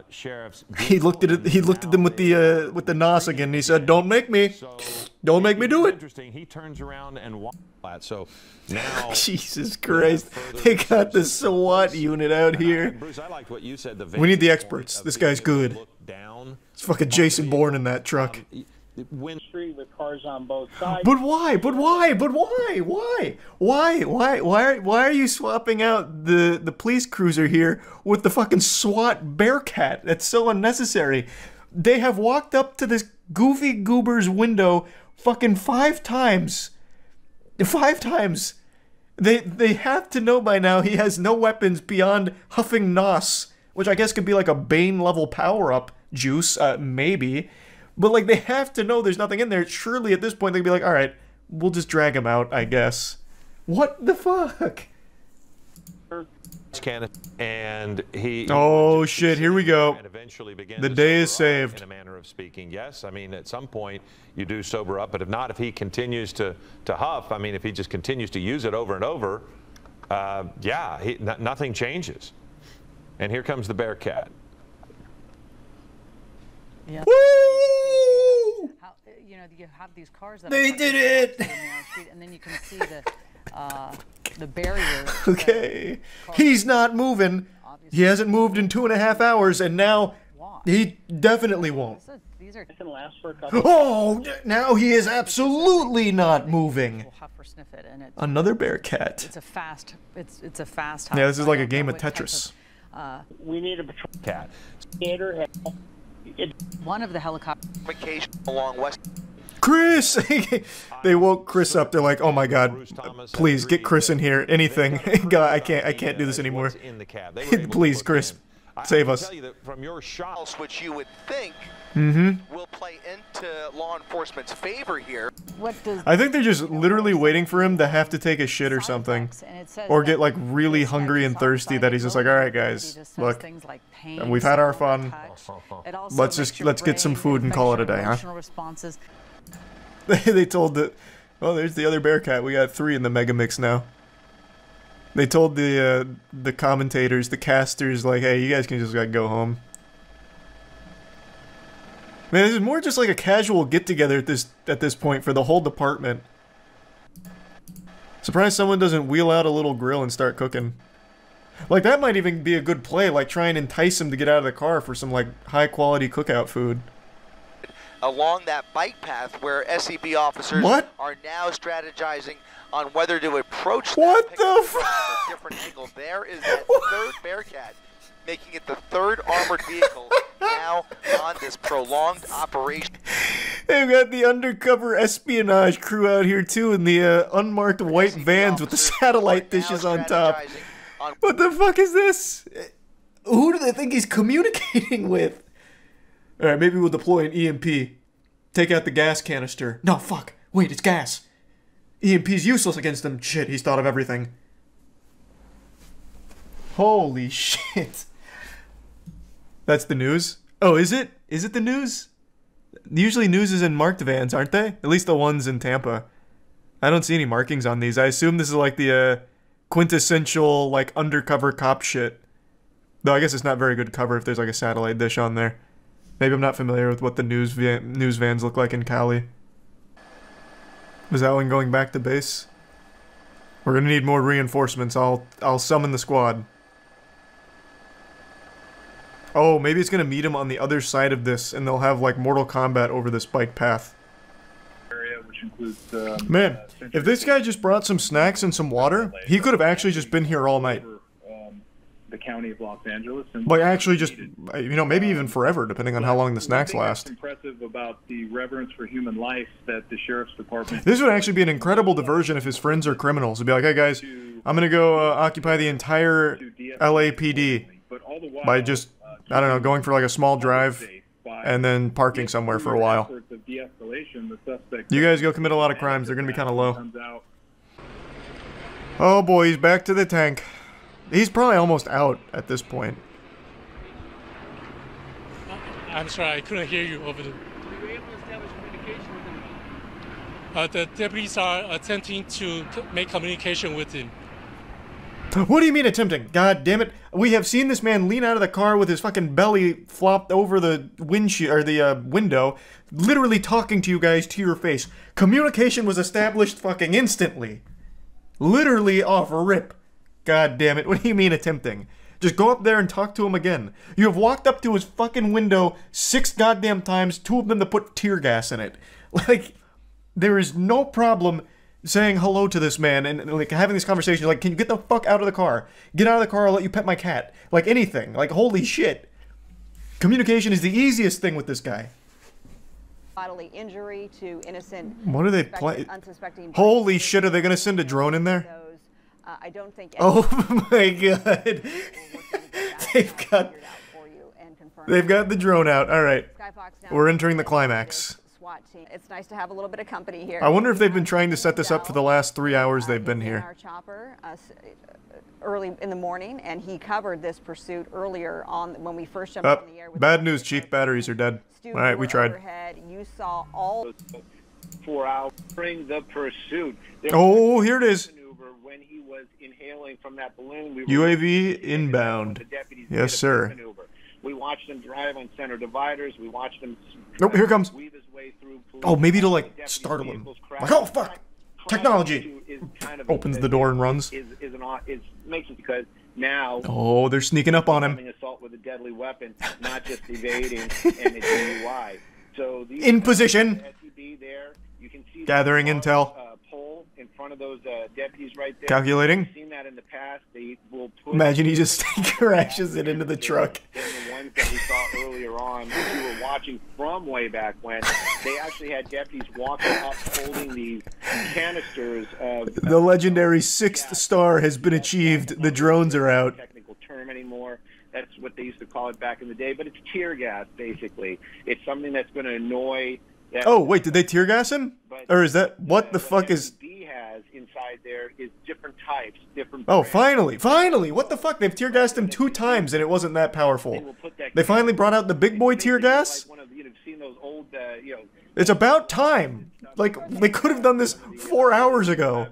sheriff's. He looked at it. He looked at them with the nos again. And he said, "Don't make me. Don't make me do it." Interesting. He turns around and walks flat. So now. Jesus Christ! They got the SWAT unit out here. Bruce, I liked what you said. We need the experts. This guy's good. It's fucking Jason Bourne in that truck. Street with cars on both sides. But why? But why? But why? Why are you swapping out the police cruiser here with the fucking SWAT Bearcat? That's so unnecessary. They have walked up to this goofy goober's window fucking 5 times. 5 times. They have to know by now he has no weapons beyond huffing nos, which I guess could be like a Bane level power-up juice, maybe. But like they have to know there's nothing in there. Surely at this point they'd be like, alright, we'll just drag him out, I guess. What the fuck? And he. Oh shit! Here we go. The day is saved. In a manner of speaking, yes. I mean, at some point you do sober up, but if not, if he continues to huff, I mean, if he just continues to use it over and over, yeah, nothing changes. And here comes the Bearcat. Yeah. Woo! How, you know, you have these cars that they did it, and then you can see the barrier. Okay, he's not moving. He hasn't moved in 2.5 hours, and now he definitely won't. These are can last for a couple. Oh, now he is absolutely not moving. Another Bearcat. It's a fast. It's a fast. Yeah, this is like a game of Tetris. We need a patrol cat. One of the helicopters along West. Chris! They woke Chris up. They're like, "Oh my God, please get Chris in here. Anything. God, I can't do this anymore. Please, Chris, save us." From your shot, which you would think will play into law enforcement's favor here. I think they're just literally waiting for him to have to take a shit or something, or get like really hungry and thirsty that he's just like, "All right, guys, look, we've had our fun. Let's get some food and call it a day, huh?" They told the, oh, there's the other Bearcat. We got 3 in the mega mix now. They told the commentators, the casters, like, hey, you guys can just like go home. Man, this is more just like a casual get together at this point for the whole department. Surprised someone doesn't wheel out a little grill and start cooking. Like that might even be a good play. Like try and entice him to get out of the car for some like high quality cookout food. Along that bike path where SEB officers are now strategizing on whether to approach what that the from a different angle. There is that 3rd Bearcat, making it the 3rd armored vehicle now on this prolonged operation. They've got the undercover espionage crew out here too in the unmarked white vans with the satellite dishes on top. What the fuck is this? Who do they think he's communicating with? Alright, maybe we'll deploy an EMP. Take out the gas canister. No, fuck. Wait, it's gas. EMP's useless against him. Shit, he's thought of everything. Holy shit. That's the news? Oh, is it? Is it the news? Usually news is in marked vans, aren't they? At least the ones in Tampa. I don't see any markings on these. I assume this is like the quintessential, like, undercover cop shit. Though I guess it's not very good cover if there's like a satellite dish on there. Maybe I'm not familiar with what the news vans look like in Cali. Is that one going back to base? We're gonna need more reinforcements. I'll summon the squad. Oh, maybe it's gonna meet him on the other side of this, and they'll have like Mortal Kombat over this bike path. Which includes, man, if this guy just brought some snacks and some water, he could have actually just been here all night. The county of Los Angeles, and like actually just, you know, maybe even forever, depending on how long the snacks last. Impressive about the reverence for human life that the sheriff's department. This would actually be an incredible diversion if his friends are criminals. It'd be like, hey guys, I'm gonna go occupy the entire LAPD by just, I don't know, going for like a small drive and then parking somewhere for a while. You guys go commit a lot of crimes. They're gonna be kind of low. Oh boy, he's back to the tank. He's probably almost out at this point. I'm sorry, I couldn't hear you over there. Were you able to establish communication with him? The deputies are attempting to make communication with him. What do you mean attempting? God damn it. We have seen this man lean out of the car with his fucking belly flopped over the windshield, or the window, literally talking to you guys to your face. Communication was established fucking instantly. Literally off rip. God damn it, what do you mean attempting? Just go up there and talk to him again. You have walked up to his fucking window 6 goddamn times, 2 of them to put tear gas in it. Like, there is no problem saying hello to this man and like having this conversation. Like, can you get the fuck out of the car? Get out of the car, I'll let you pet my cat. Like, anything. Like, holy shit. Communication is the easiest thing with this guy. Bodily injury to innocent. What are they playing? Holy shit! Are they gonna send a drone in there? I don't think. Oh my god! They've got the drone out. All right, we're entering the climax. It's nice to have a little bit of company here. I wonder if they've been trying to set this up for the last 3 hours they've been here. Our chopper early in the morning, and he covered this pursuit earlier on when we first jumped on the air. Bad news, Chief. Batteries are dead. All right, we tried. You saw all 4 hours during the pursuit. Oh, here it is. When he was inhaling from that balloon, UAV inbound. Yes, sir. We watched him drive on center dividers. We watched him. Nope, here comes. Weave his way through Oh, maybe to like startle him. Like, oh fuck! Technology. Opens the door and runs. Makes it because now. Oh, they're sneaking up on him. Assault with a deadly weapon, not just evading and a DUI. So these in position. SEB there, you can see gathering intel. Pole in front of those deputies right there. Calculating. We've seen that in the past. They will put. Imagine he just crashes it into the truck. And the ones that we saw earlier on, which we were watching from way back when, they actually had deputies walking up holding these canisters of. The legendary 6th star has been achieved. The drones are out. Technical term anymore. That's what they used to call it back in the day, but it's tear gas basically. It's something that's going to annoy. Oh wait, did they tear gas him? Or is that what the fuck is? Has inside there is different types, different. Oh, finally! What the fuck? They've tear gassed him 2 times and it wasn't that powerful. They finally brought out the big boy tear gas. It's about time. Like they could have done this 4 hours ago.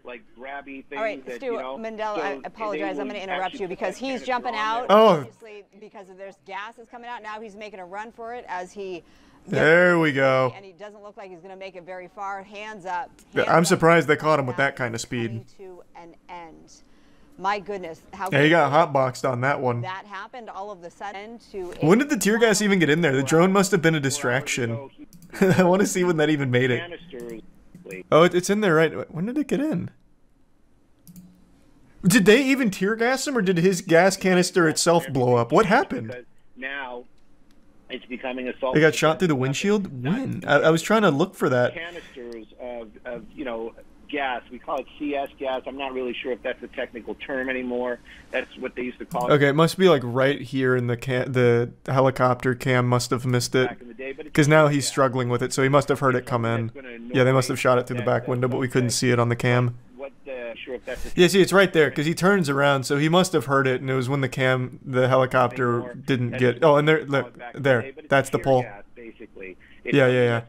All right, Stu, Mandela, I apologize. I'm going to interrupt you because he's jumping out. Oh. Obviously, because there's gas is coming out. Now he's making a run for it as he. There we go. And he doesn't look like he's going to make it very far. Hands up. I'm surprised they caught him with that kind of speed. To an end. My goodness, how. Yeah, he got hotboxed on that one. That happened all of the sudden to. When did the tear gas even get in there? The drone must have been a distraction. I want to see when that even made it. Oh, it's in there, right? When did it get in? Did they even tear gas him, or did his gas canister itself blow up? What happened? Now, it's becoming assault. They got shot through the windshield? When? I was trying to look for that. Canisters of gas. We call it CS gas. I'm not really sure if that's a technical term anymore. That's what they used to call it. Okay, it must be like right here in the helicopter cam must have missed it. Because now he's struggling with it, so he must have heard it come in. Yeah, they must have shot it through the back window, but we couldn't see it on the cam. Yeah, see, it's right there, because he turns around, so he must have heard it, and it was when the helicopter didn't get... Oh, and there, that's the pole. Yeah.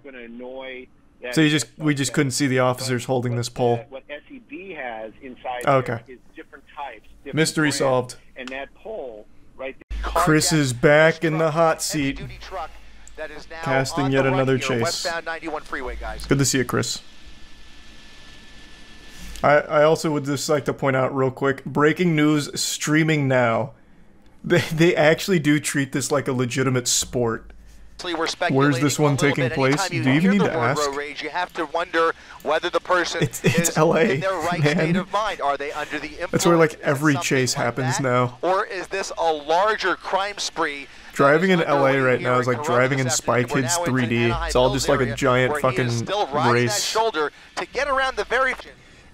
So we just couldn't see the officers holding this pole. What SEB has inside okay. is different types. Mystery solved. And that pole right there. Chris is back in the hot seat, casting yet another chase. Westbound 91 freeway, guys. Good to see you, Chris. I also would just like to point out real quick, breaking news streaming now. They actually do treat this like a legitimate sport. Where's this one taking place? Do you even need to ask? Road rage, you have to wonder whether the person it's LA, in their right man. state of mind. Are they under the influence? That's where like every chase happens now. Or is this a larger crime spree? Driving in LA right now is like driving in Spy Kids 3D. It's all just like a giant fucking race. Shoulder to get around the very.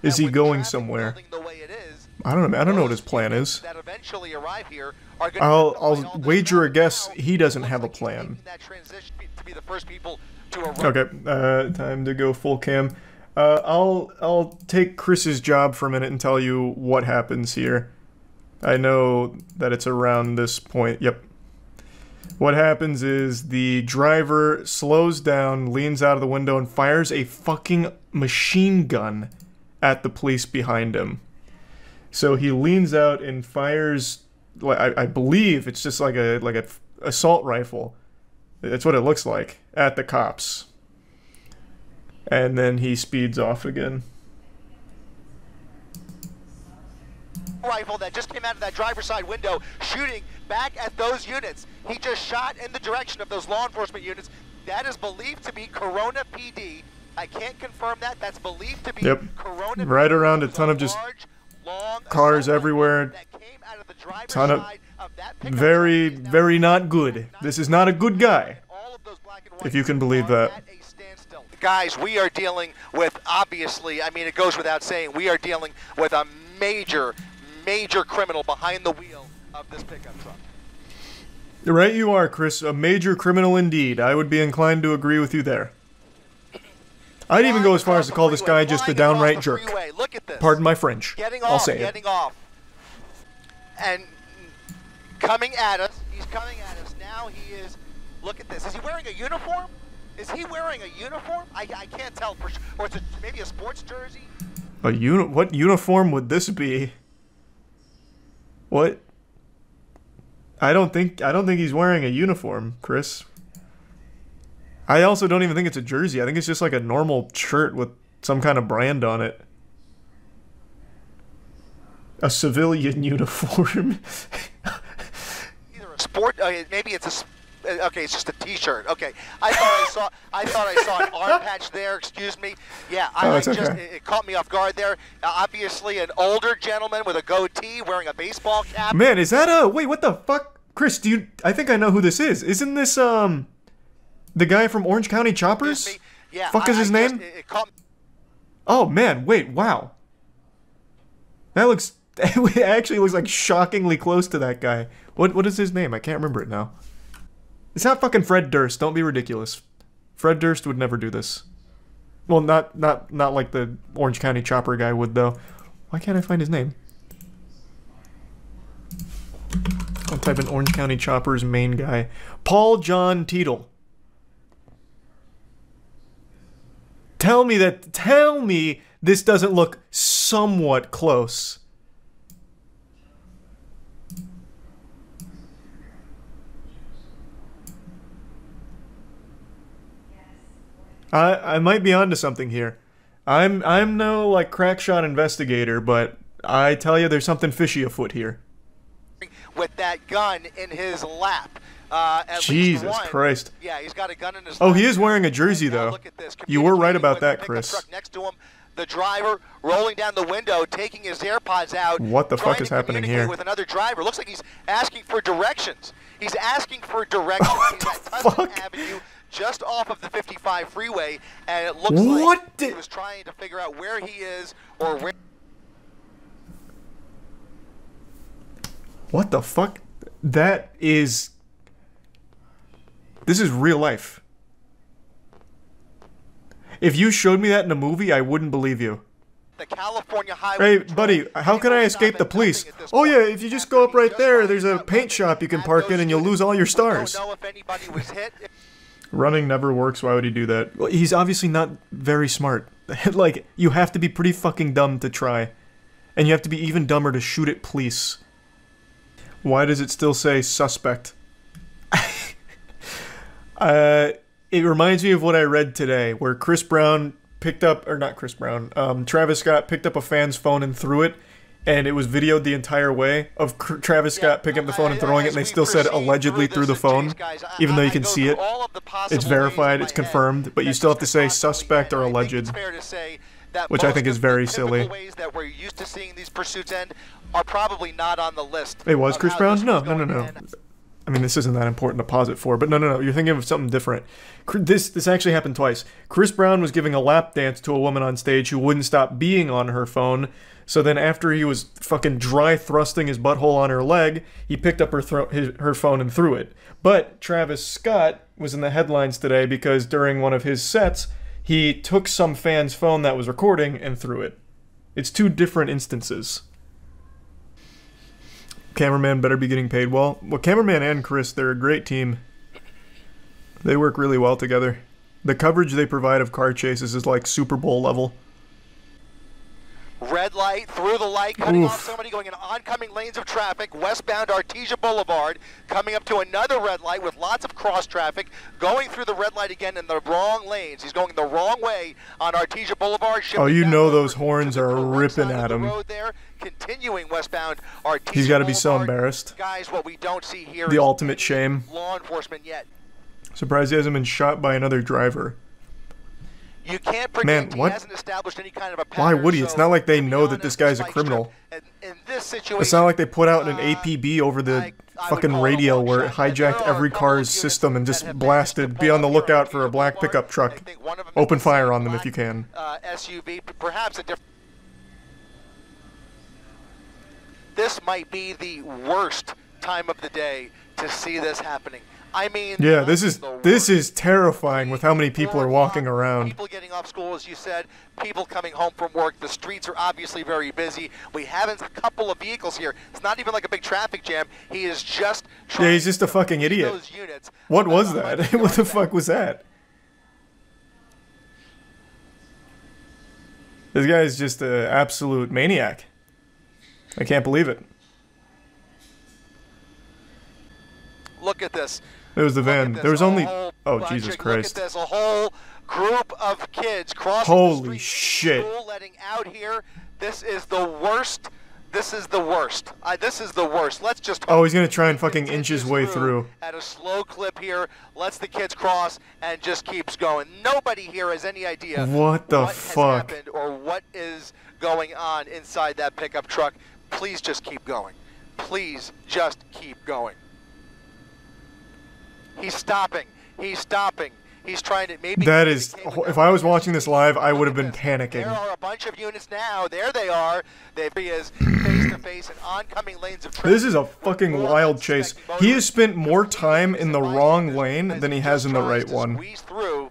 Is he going somewhere? I don't know. I don't know what his plan is. I'll wager a guess he doesn't have a plan. Okay, time to go full cam. I'll take Chris's job for a minute and tell you what happens here. I know that it's around this point. Yep. What happens is the driver slows down, leans out of the window, and fires a fucking machine gun at the police behind him. So he leans out and fires, I believe it's just like a assault rifle. That's what it looks like, at the cops. And then he speeds off again. Rifle that just came out of that driver's side window, shooting back at those units. He just shot in the direction of those law enforcement units. That is believed to be Corona PD. I can't confirm that. That's believed to be Corona. Right around a ton of just cars everywhere. Ton of Very, very not good. This is not a good guy, if you can believe that. Guys, we are dealing with, obviously, I mean, it goes without saying, we are dealing with a major, major criminal behind the wheel of this pickup truck. Right you are, Chris. A major criminal indeed. I would be inclined to agree with you there. I'd even go as far as to call this guy just a downright jerk. Look at this. Pardon my French. I'll say it. Getting off. And coming at us. He's coming at us. Now he is, look at this. Is he wearing a uniform? Is he wearing a uniform? I can't tell for sure. Or is it maybe a sports jersey? What uniform would this be? What? I don't think he's wearing a uniform, Chris. I also don't even think it's a jersey. I think it's just like a normal shirt with some kind of brand on it. A civilian uniform. Either a sport, maybe it's okay, it's just a T-shirt. Okay, I thought I saw an arm patch there. Excuse me. Yeah, it caught me off guard there. Obviously, an older gentleman with a goatee wearing a baseball cap. Man, is that wait? What the fuck, Chris? I think I know who this is. Isn't this the guy from Orange County Choppers? Yeah. Fuck is his name? Oh man, wait, wow. That looks. It actually looks like shockingly close to that guy. What is his name? I can't remember it now. It's not fucking Fred Durst. Don't be ridiculous. Fred Durst would never do this. Well, not like the Orange County Chopper guy would, though. Why can't I find his name? I'll type in Orange County Chopper's main guy. Paul John Teetle. Tell me this doesn't look somewhat close. I might be onto something here. I'm no like crackshot investigator, but I tell you there's something fishy afoot here. With that gun in his lap. Jesus Christ. Yeah, he's got a gun in his lap. Oh, he is wearing a jersey though. You were right about that, Chris. Next to him, the driver rolling down the window, taking his AirPods out. What the fuck is happening here? With another driver. Looks like he's asking for directions. He's asking for directions. What he's the at fuck? Avenue, just off of the 55 freeway, and it looks like he was trying to figure out where he is or where. What the fuck? This is real life. If you showed me that in a movie, I wouldn't believe you. The California Highway. Hey, buddy, how can I escape the police? Oh yeah, if you just go up right there, there's a paint shop you can park in and you'll lose all your stars. Don't know if anybody was hit. Running never works, why would he do that? Well, he's obviously not very smart. Like, you have to be pretty fucking dumb to try. And you have to be even dumber to shoot at police. Why does it still say suspect? It reminds me of what I read today, where Chris Brown picked up, or not Chris Brown, Travis Scott picked up a fan's phone and threw it, and it was videoed the entire way of Travis Scott picking up the phone and throwing it, and they still said allegedly through the phone, even though you can see it. It's verified, it's confirmed, but you still have to say suspect or alleged, which I think is very silly. Ways that we're used to seeing these pursuits end are probably not on the list. It was Chris Brown? No. I mean, this isn't that important to pause it for, but no, you're thinking of something different. This actually happened twice. Chris Brown was giving a lap dance to a woman on stage who wouldn't stop being on her phone, so then after he was fucking dry thrusting his butthole on her leg, he picked up her phone and threw it. But Travis Scott was in the headlines today because during one of his sets, he took some fan's phone that was recording and threw it. It's two different instances. Cameraman better be getting paid well. Well, cameraman and Chris, they're a great team. They work really well together. The coverage they provide of car chases is like Super Bowl level. Red light, through the light, cutting off somebody going in oncoming lanes of traffic, westbound Artesia Boulevard, coming up to another red light with lots of cross traffic, going through the red light again in the wrong lanes. He's going the wrong way on Artesia Boulevard. Oh, you know those horns are ripping at him. Continuing westbound Artesia He's got to be so embarrassed. Guys, what we don't see here the ultimate shame. Law enforcement yet. Surprised he hasn't been shot by another driver. You can't Man, predict. what? He hasn't established any kind of a Why pattern. would he? It's So, not like they to be know that honest, this guy's a Spike criminal. Strip, in this situation, It's not like they put out an APB over the fucking radio where it hijacked every car's system and just blasted, be on the lookout for a black pickup truck. Open fire on them if you can. SUV, perhaps a different. This might be the worst time of the day to see this happening. I mean, yeah, this is terrifying with how many people are walking around. People getting off school, as you said, people coming home from work. The streets are obviously very busy. We have a couple of vehicles here. It's not even like a big traffic jam. He is just Yeah, he's just a fucking idiot. What was that? What the fuck was that? This guy is just an absolute maniac. I can't believe it. Look at this. There was the van. There was only... Oh, Jesus Christ. Look at this. A whole group of kids crossing Holy the street, shit. school letting out here. This is the worst. This is the worst. This is the worst. Let's just... Oh, he's gonna try and fucking inch his way through. At a slow clip here, lets the kids cross, and just keeps going. Nobody here has any idea What the has fuck? happened or what is going on inside that pickup truck. Please just keep going. Please just keep going. He's stopping. He's stopping. He's trying to maybe... That is... If I was watching this live, I would have been There panicking. are a bunch of units now. There they are. He is face to face in oncoming lanes of traffic. This is a fucking wild chase. He has spent more time in the wrong lane than he has in the right one. Squeeze through.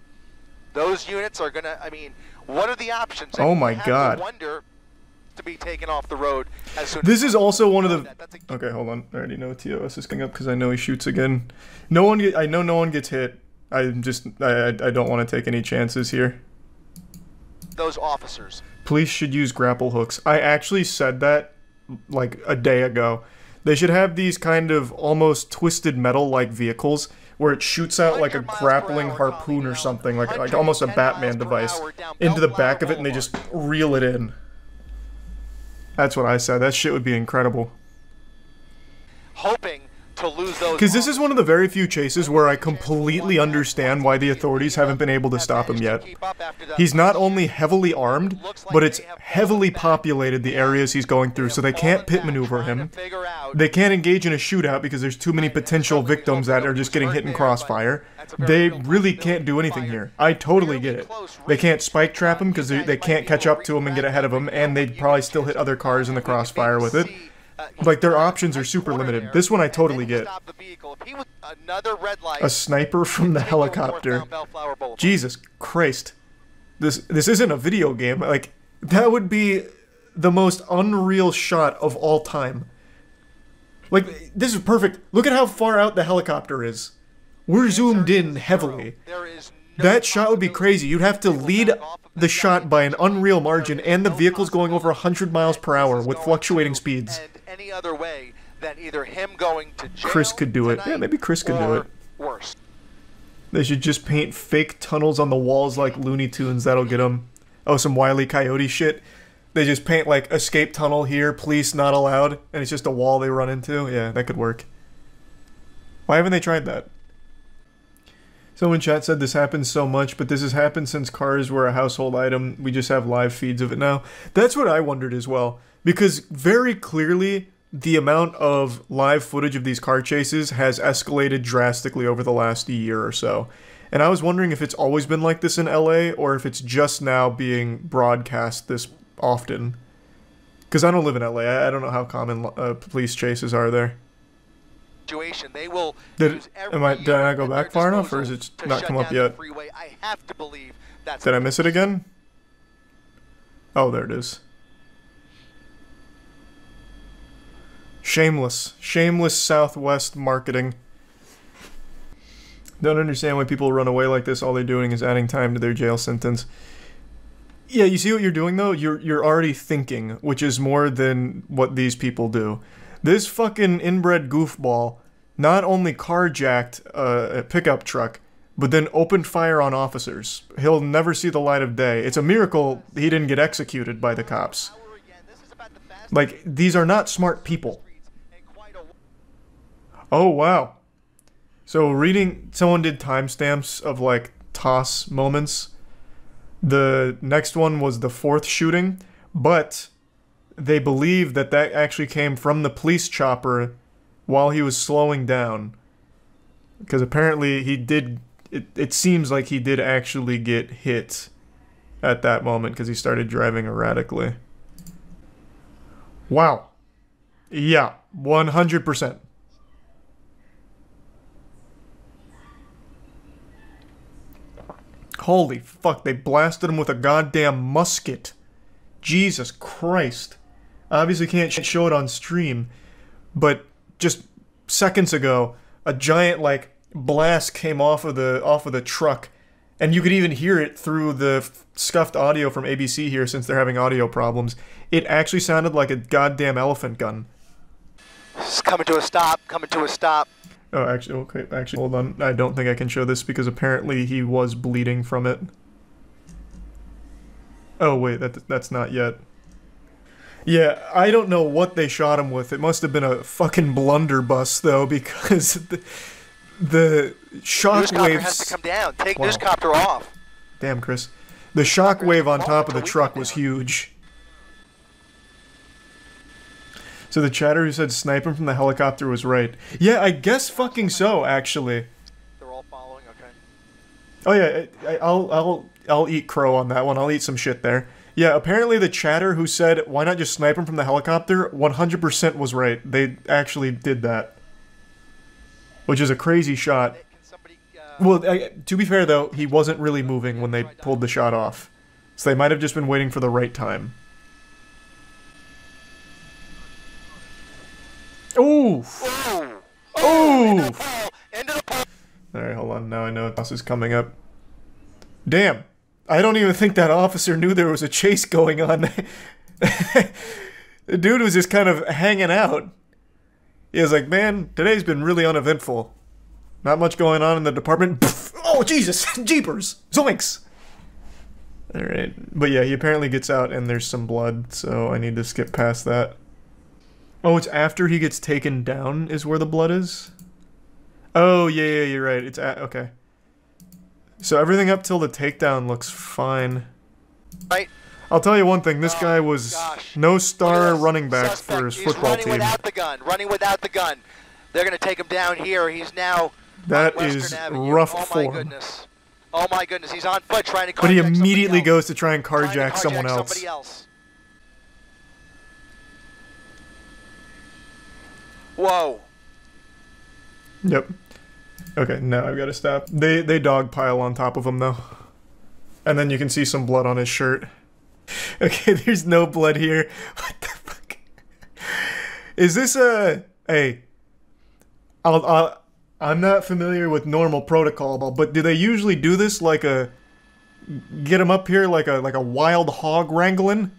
Those units are gonna... I mean, what are the options? Oh my You have to God. wonder to be taken off the road as soon This as is also one of the... Okay, hold on. I already know TOS is coming up because I know he shoots again. No one... I know no one gets hit. I just... I don't want to take any chances here. those officers. Police should use grapple hooks. I actually said that like a day ago. They should have these kind of almost twisted metal-like vehicles where it shoots out like a grappling harpoon or something, like almost a Batman device, into the back of it and they just reel it in. That's what I said. That shit would be incredible. Hoping to lose those. Because this is one of the very few chases where I completely understand why the authorities haven't been able to stop him yet. He's not only heavily armed, but it's heavily populated, the areas he's going through, so they can't pit maneuver him. They can't engage in a shootout because there's too many potential victims that are just getting hit in crossfire. They really can't do anything here. I totally get it. They can't spike trap him because they can't catch up to him and get ahead of him, and they'd probably still hit other cars in the crossfire with it. Like, their options are super limited. This one I totally get. A sniper from the helicopter. Jesus Christ. This isn't a video game. Like, that would be the most unreal shot of all time. Like, this is perfect. Look at how far out the helicopter is. We're zoomed in heavily. That shot would be crazy. You'd have to lead the shot by an unreal margin, and the vehicle's going over 100 miles per hour with fluctuating speeds. Any other way than either him going to jail Chris could do it. Yeah, maybe Chris could do it. Worse. They should just paint fake tunnels on the walls like Looney Tunes. That'll get them. Oh, some Wile E. Coyote shit. They just paint like escape tunnel here, police not allowed, and it's just a wall they run into. Yeah, that could work. Why haven't they tried that? Someone in chat said this happens so much, but this has happened since cars were a household item. We just have live feeds of it now. That's what I wondered as well. Because very clearly, the amount of live footage of these car chases has escalated drastically over the last year or so. And I was wondering if it's always been like this in LA, or if it's just now being broadcast this often. Because I don't live in LA. I don't know how common police chases are there. They will did I not go back far enough, or is it not come up yet? I have to believe that's Did I miss it again? Oh, there it is. Shameless Southwest marketing. Don't understand why people run away like this. All they're doing is adding time to their jail sentence. Yeah, you see what you're doing though? You're already thinking, which is more than what these people do. This fucking inbred goofball not only carjacked a pickup truck, but then opened fire on officers. He'll never see the light of day. It's a miracle he didn't get executed by the cops. Like, these are not smart people. Oh, wow. So someone did timestamps of, like, toss moments. The next one was the 4th shooting, but they believe that that actually came from the police chopper while he was slowing down. Because apparently he did, it seems like he did actually get hit at that moment because he started driving erratically. Wow. Yeah, 100%. Holy fuck, they blasted him with a goddamn musket. Jesus Christ. Obviously can't show it on stream, but just seconds ago, a giant, like, blast came off of the truck, and you could even hear it through the scuffed audio from ABC here since they're having audio problems. It actually sounded like a goddamn elephant gun. It's coming to a stop, coming to a stop. Oh, actually, okay, actually, hold on. I don't think I can show this because apparently he was bleeding from it. Oh, wait, that's not yet. Yeah, I don't know what they shot him with. It must have been a fucking blunderbuss, though, because the shockwaves... Newscopter has to come down. Take Newscopter off. Damn, Chris. The shockwave on top of the truck was huge. So the chatter who said snipe him from the helicopter was right. Yeah, I guess fucking so, actually. They're all following, okay. Oh yeah, I'll eat crow on that one. I'll eat some shit there. Yeah, apparently the chatter who said why not just snipe him from the helicopter 100% was right. They actually did that. Which is a crazy shot. Well, to be fair though, he wasn't really moving when they pulled the shot off. So they might have just been waiting for the right time. Oof! Oof! Alright, hold on. Now I know this is coming up. Damn! I don't even think that officer knew there was a chase going on. The dude was just kind of hanging out. He was like, man, today's been really uneventful. Not much going on in the department. Oh, Jesus! Jeepers! Zoinks! Alright. But yeah, he apparently gets out and there's some blood, so I need to skip past that. Oh, it's after he gets taken down is where the blood is? Oh, yeah, you're right. It's okay. So everything up till the takedown looks fine. Right. I'll tell you one thing. This guy was no star running back for his football team. Running without the gun. They're going to take him down here. He's now that is rough form. Goodness. Oh my goodness. He's on foot trying to carjack But he immediately goes to try and carjack someone else. Whoa. Yep. Okay, now I've got to stop. They dogpile on top of him, though. And then you can see some blood on his shirt. Okay, there's no blood here. What the fuck? Is this a... Hey. I'm not familiar with normal protocol, but do they usually do this like a... Get him up here like a wild hog wrangling?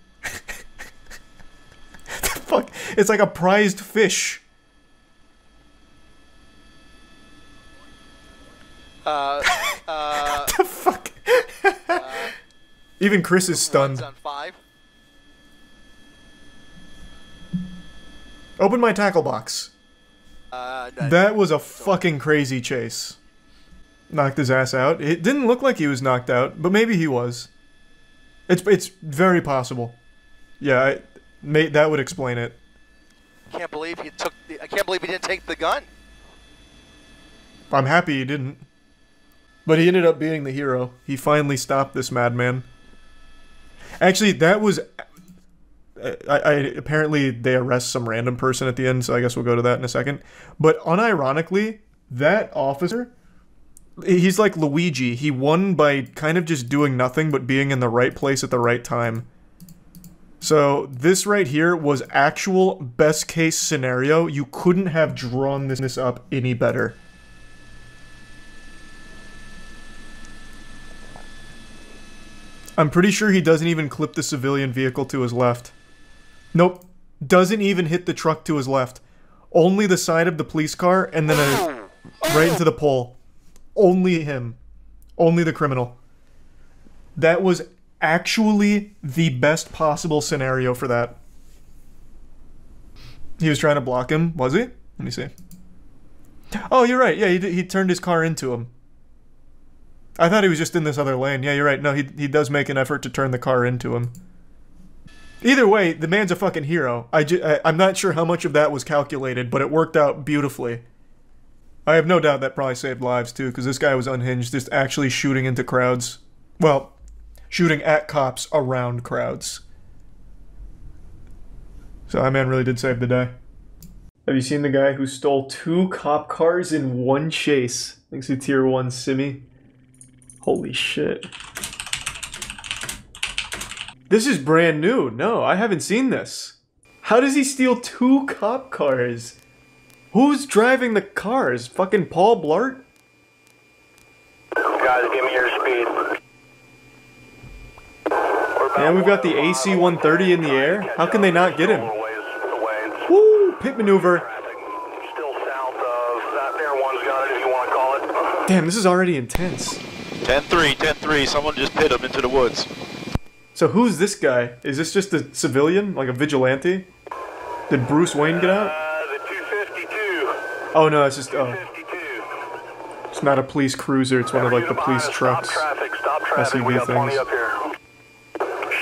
The fuck? It's like a prized fish. What the fuck? Even Chris is stunned. Open my tackle box. That was a fucking crazy chase. Knocked his ass out. It didn't look like he was knocked out, but maybe he was. It's very possible. Yeah, that would explain it. I can't believe he didn't take the gun. I'm happy he didn't. But he ended up being the hero. He finally stopped this madman. Actually, that was... apparently they arrest some random person at the end, so I guess we'll go to that in a second. But unironically, that officer, he's like Luigi. He won by kind of just doing nothing but being in the right place at the right time. So this right here was actual best case scenario. You couldn't have drawn this up any better. I'm pretty sure he doesn't even clip the civilian vehicle to his left. Nope. Doesn't even hit the truck to his left. Only the side of the police car and then right into the pole. Only him. Only the criminal. That was actually the best possible scenario for that. He was trying to block him, was he? Let me see. Oh, you're right. Yeah, he turned his car into him. I thought he was just in this other lane. Yeah, you're right. No, he does make an effort to turn the car into him. Either way, the man's a fucking hero. I'm not sure how much of that was calculated, but it worked out beautifully. I have no doubt that probably saved lives, too, because this guy was unhinged, just actually shooting into crowds. Well, shooting at cops around crowds. So that man really did save the day. Have you seen the guy who stole 2 cop cars in one chase? Thanks to Tier 1 Simi. Holy shit. This is brand new. No, I haven't seen this. How does he steal 2 cop cars? Who's driving the cars? Fucking Paul Blart? Guys, give me your speed. And we've got the AC-130 in the air. How can they not get him? Woo! Pit maneuver. Still south of that there one's got it if you want to call it. Damn, this is already intense. 10-3, 10-3. Someone just pit him into the woods. So who's this guy? Is this just a civilian? Like a vigilante? Did Bruce Wayne get out? The 252. Oh no, it's just, oh. It's not a police cruiser, it's one of like the police trucks. Stop traffic. We SUV got plenty things. up here.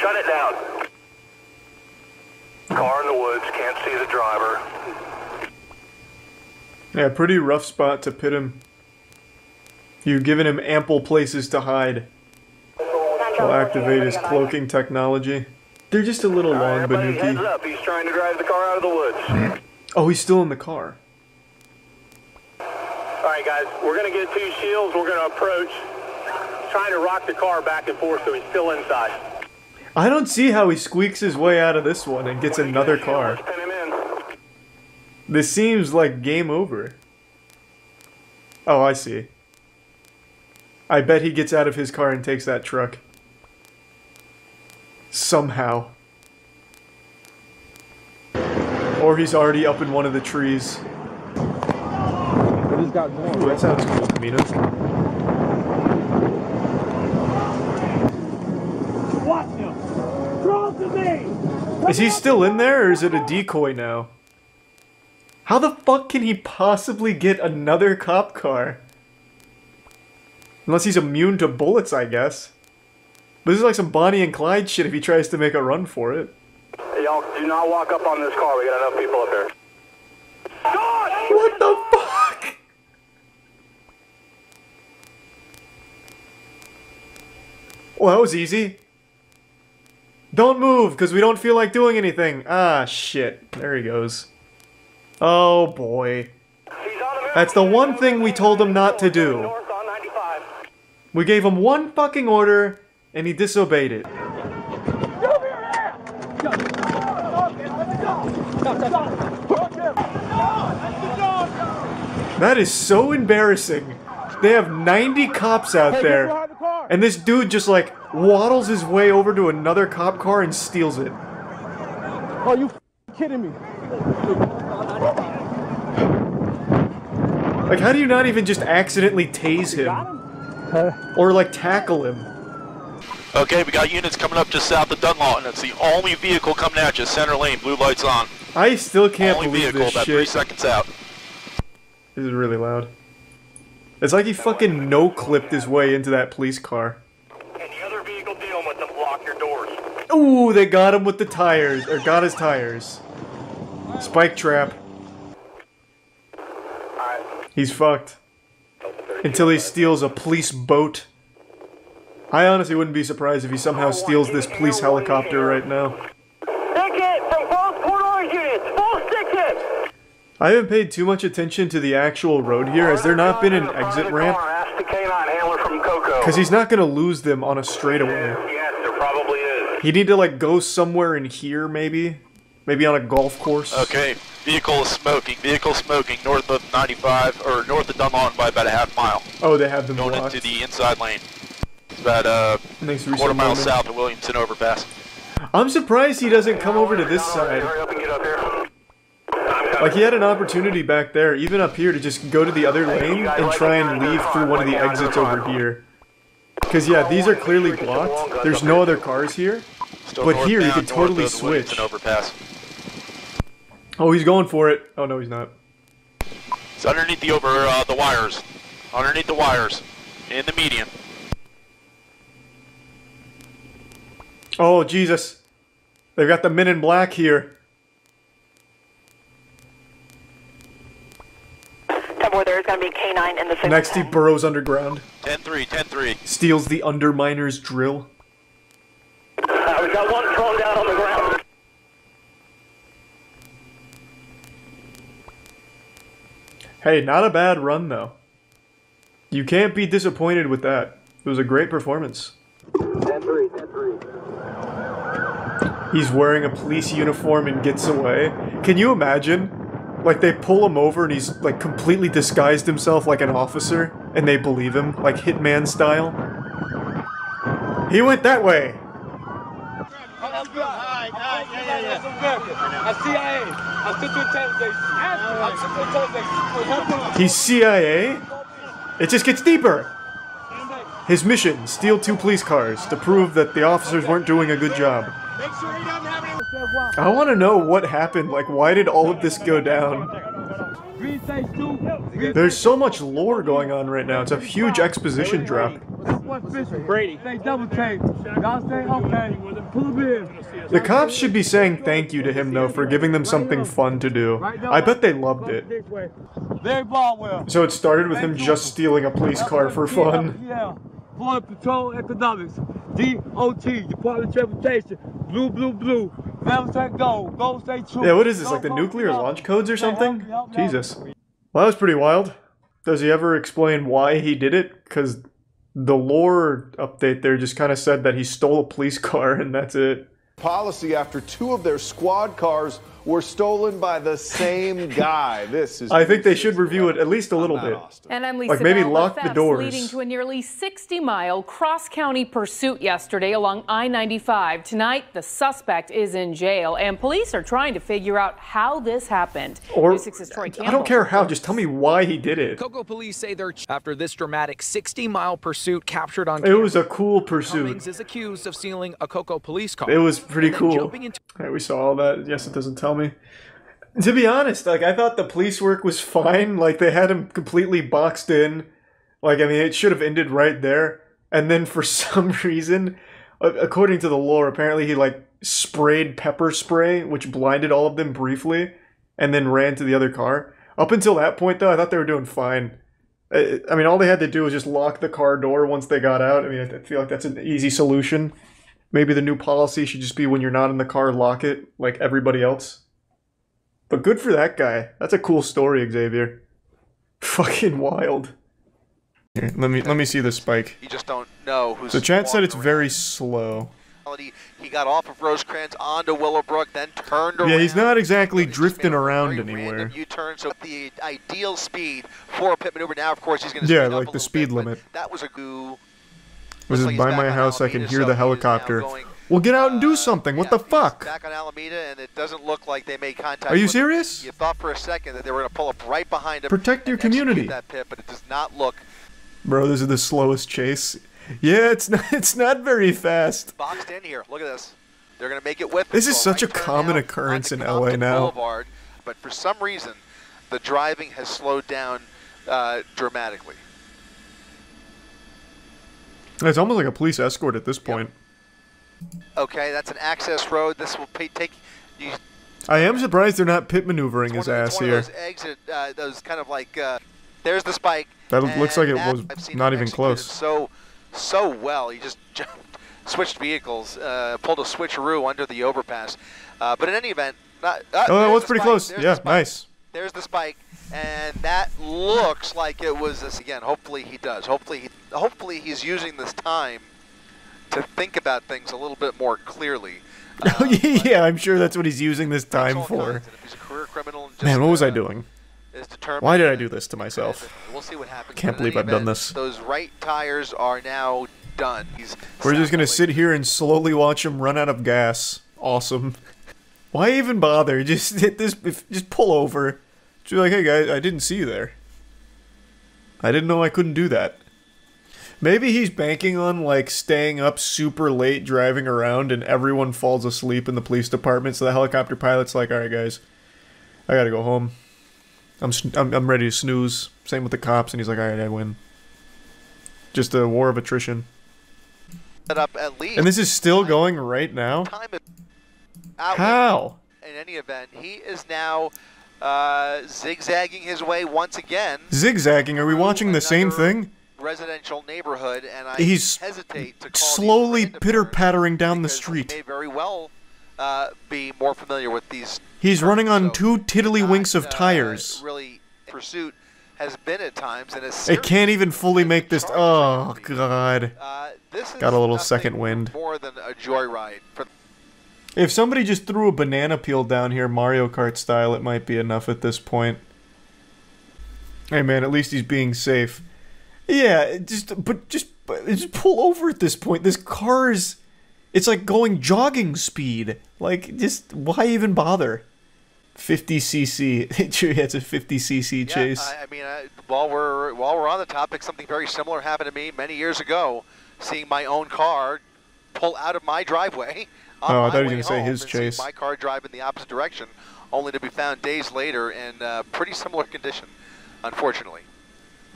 Shut it down. Car in the woods, can't see the driver. Yeah, pretty rough spot to pit him. You've given him ample places to hide. He'll activate his cloaking technology. They're just a little long, Everybody heads Banuki. up. He's trying to drive the car out of the woods. Oh, he's still in the car. Alright guys, we're going to get 2 shields. We're going to approach. Trying to rock the car back and forth so he's still inside. I don't see how he squeaks his way out of this one and gets another car. Pin him in. This seems like game over. Oh, I see. I bet he gets out of his car and takes that truck. Somehow. Or he's already up in one of the trees. Ooh, that sounds cool, Kamina. Watch him! Throw it to me! Is he still in there, or is it a decoy now? How the fuck can he possibly get another cop car? Unless he's immune to bullets, I guess. But this is like some Bonnie and Clyde shit if he tries to make a run for it. Y'all do not walk up on this car. We got enough people up here. What the fuck? Well, that was easy. Don't move, because we don't feel like doing anything. Ah, shit. There he goes. Oh, boy. That's the one thing we told him not to do. We gave him one fucking order, and he disobeyed it. That is so embarrassing. They have 90 cops out there, and this dude just like waddles his way over to another cop car and steals it. Are you kidding me? Like, how do you not even just accidentally tase him? Or like tackle him? Okay, we got units coming up just south of Dunlawton. It's the only vehicle coming at you. Center lane, blue lights on. I still can't only believe vehicle, this about shit. 3 seconds out. This is really loud. It's like he fucking no-clipped his way into that police car. Any other vehicle dealing with them, block your doors. Ooh, they got him with the tires, or got his tires. Spike trap. He's fucked. Until he steals a police boat. I honestly wouldn't be surprised if he somehow steals this police helicopter right now. Ticket from both corridor units. Full ticket. I haven't paid too much attention to the actual road here. Has there not been an exit ramp? Ask the K9 handler from Coco. Because he's not going to lose them on a straightaway. Yes, there probably is. He'd need to like go somewhere in here maybe. Maybe on a golf course. Okay, vehicle is smoking. Vehicle smoking north of 95, or north of Dunlawton by about a half mile. Oh, they have them going blocked. into the inside lane. It's about a quarter mile south of Williamson overpass. I'm surprised he doesn't come over to this side. Like, he had an opportunity back there, even up here, to just go to the other lane and try and leave through one of the exits over here. Because, yeah, these are clearly blocked. There's no other cars here. But here, you could totally switch. Oh, he's going for it. Oh, no, he's not. It's underneath the wires. Underneath the wires. In the median. Oh, Jesus. They've got the Men in Black here. There's going to be a canine in the signal. Next, he burrows underground. 10-3, 10-3. Steals the Underminer's drill. We've got one thrown down on the ground. Hey, not a bad run, though. You can't be disappointed with that. It was a great performance. 10-3, 10-3. He's wearing a police uniform and gets away. Can you imagine? Like, they pull him over and he's, like, completely disguised himself like an officer, and they believe him, like Hitman style. He went that way! He's CIA? It just gets deeper! His mission, steal 2 police cars to prove that the officers weren't doing a good job. I want to know what happened, like why did all of this go down? There's so much lore going on right now, it's a huge exposition drop. Brady. The cops should be saying thank you to him though for giving them something fun to do. I bet they loved it. So it started with him just stealing a police car for fun. Border Patrol Economics, DOT, Department of Transportation, blue, blue, blue, never say go, go stay true. Yeah, what is this, like the nuclear launch codes or something? Jesus. Well, that was pretty wild. Does he ever explain why he did it? Because the lore update there just kind of said that he stole a police car and that's it. Policy after 2 of their squad cars were stolen by the same guy. This is. I think they should review it at least a little bit. And I'm Lisa. Like maybe Bell. lock the doors. Leading to a nearly 60-mile cross-county pursuit yesterday along I-95. Tonight, the suspect is in jail, and police are trying to figure out how this happened. Or News 6's Troy I Campbell. don't care how. Just tell me why he did it. Cocoa police say they're after this dramatic 60-mile pursuit captured on camera. It was a cool pursuit. Cummings is accused of stealing a Cocoa police car. It was pretty cool. Right, we saw all that. Yes, it doesn't tell me. To be honest, like, I thought the police work was fine. Like, they had him completely boxed in. Like, I mean, it should have ended right there. And then for some reason, according to the lore, apparently he, like, sprayed pepper spray, which blinded all of them briefly, and then ran to the other car. Up until that point, though, I thought they were doing fine. I mean, all they had to do was just lock the car door once they got out. I mean, I feel like that's an easy solution. Maybe the new policy should just be when you're not in the car, lock it, like everybody else. But good for that guy. That's a cool story, Xavier. Fucking wild. Here, let me see the spike. You just don't know who's. So chat said it's very slow. He got off of Rosecrans onto Willowbrook, then turned around. Yeah, he's not exactly drifting around anywhere. U-turn, so the ideal speed for a pit maneuver. Now, of course, he's going to yeah, like the speed limit. That was a goo. This is by my house. I can hear the helicopter. Well, get out and do something. What the fuck? Back on Alameda, and it doesn't look like they made contact. Are you serious? You thought for a second that they were going to pull up right behind him. Protect your community. That pit, but it does not look. Bro, this is the slowest chase. Yeah, it's not very fast. Boxed in here. Look at this. They're going to make it with. This is such a common occurrence in LA now. Boulevard, but for some reason, the driving has slowed down dramatically. It's almost like a police escort at this point. Okay, that's an access road. This will take you. I am surprised they're not pit maneuvering his ass here. Those exit, those kind of like. There's the spike. That looks like it was not even close. So well. He just jumped, switched vehicles, pulled a switcheroo under the overpass. But in any event, oh, that was pretty close. Yeah, nice. There's the spike, and that looks like it was this again. Hopefully he does. Hopefully he's using this time to think about things a little bit more clearly. Yeah, I'm sure that's what he's using this time for. Man, what was I doing? Why did I do this to myself? We'll see what happens. Can't believe I've done this. Those right tires are now done. We're just gonna sit here and slowly watch him run out of gas. Awesome. Why even bother? Just hit this. Just pull over. Just be like, hey guys, I didn't see you there. I didn't know I couldn't do that. Maybe he's banking on like staying up super late driving around and everyone falls asleep in the police department, so the helicopter pilot's like, all right guys, I gotta go home. I'm ready to snooze. Same with the cops, and he's like, all right, I win. Just a war of attrition. Set up at least. And this is still going right now? How? In any event, he is now zigzagging his way once again. Zigzagging? Are we watching the same thing? Residential neighborhood, and I He's hesitate to call slowly pitter-pattering down the street. may very well be more familiar with these. He's running on two tiddlywinks of tires. Really, pursuit has been at times, and It can't even fully make this. Oh God! Got a little second wind. More than a joyride. If somebody just threw a banana peel down here, Mario Kart style, it might be enough at this point. Hey man, at least he's being safe. Yeah, just pull over at this point. This car is, it's like going jogging speed. Like, just why even bother? 50cc. It's a 50cc chase. I mean, while we're on the topic, something very similar happened to me many years ago. Seeing my own car pull out of my driveway. Oh, I thought you were going to say his chase. My car drive in the opposite direction, only to be found days later in pretty similar condition, unfortunately.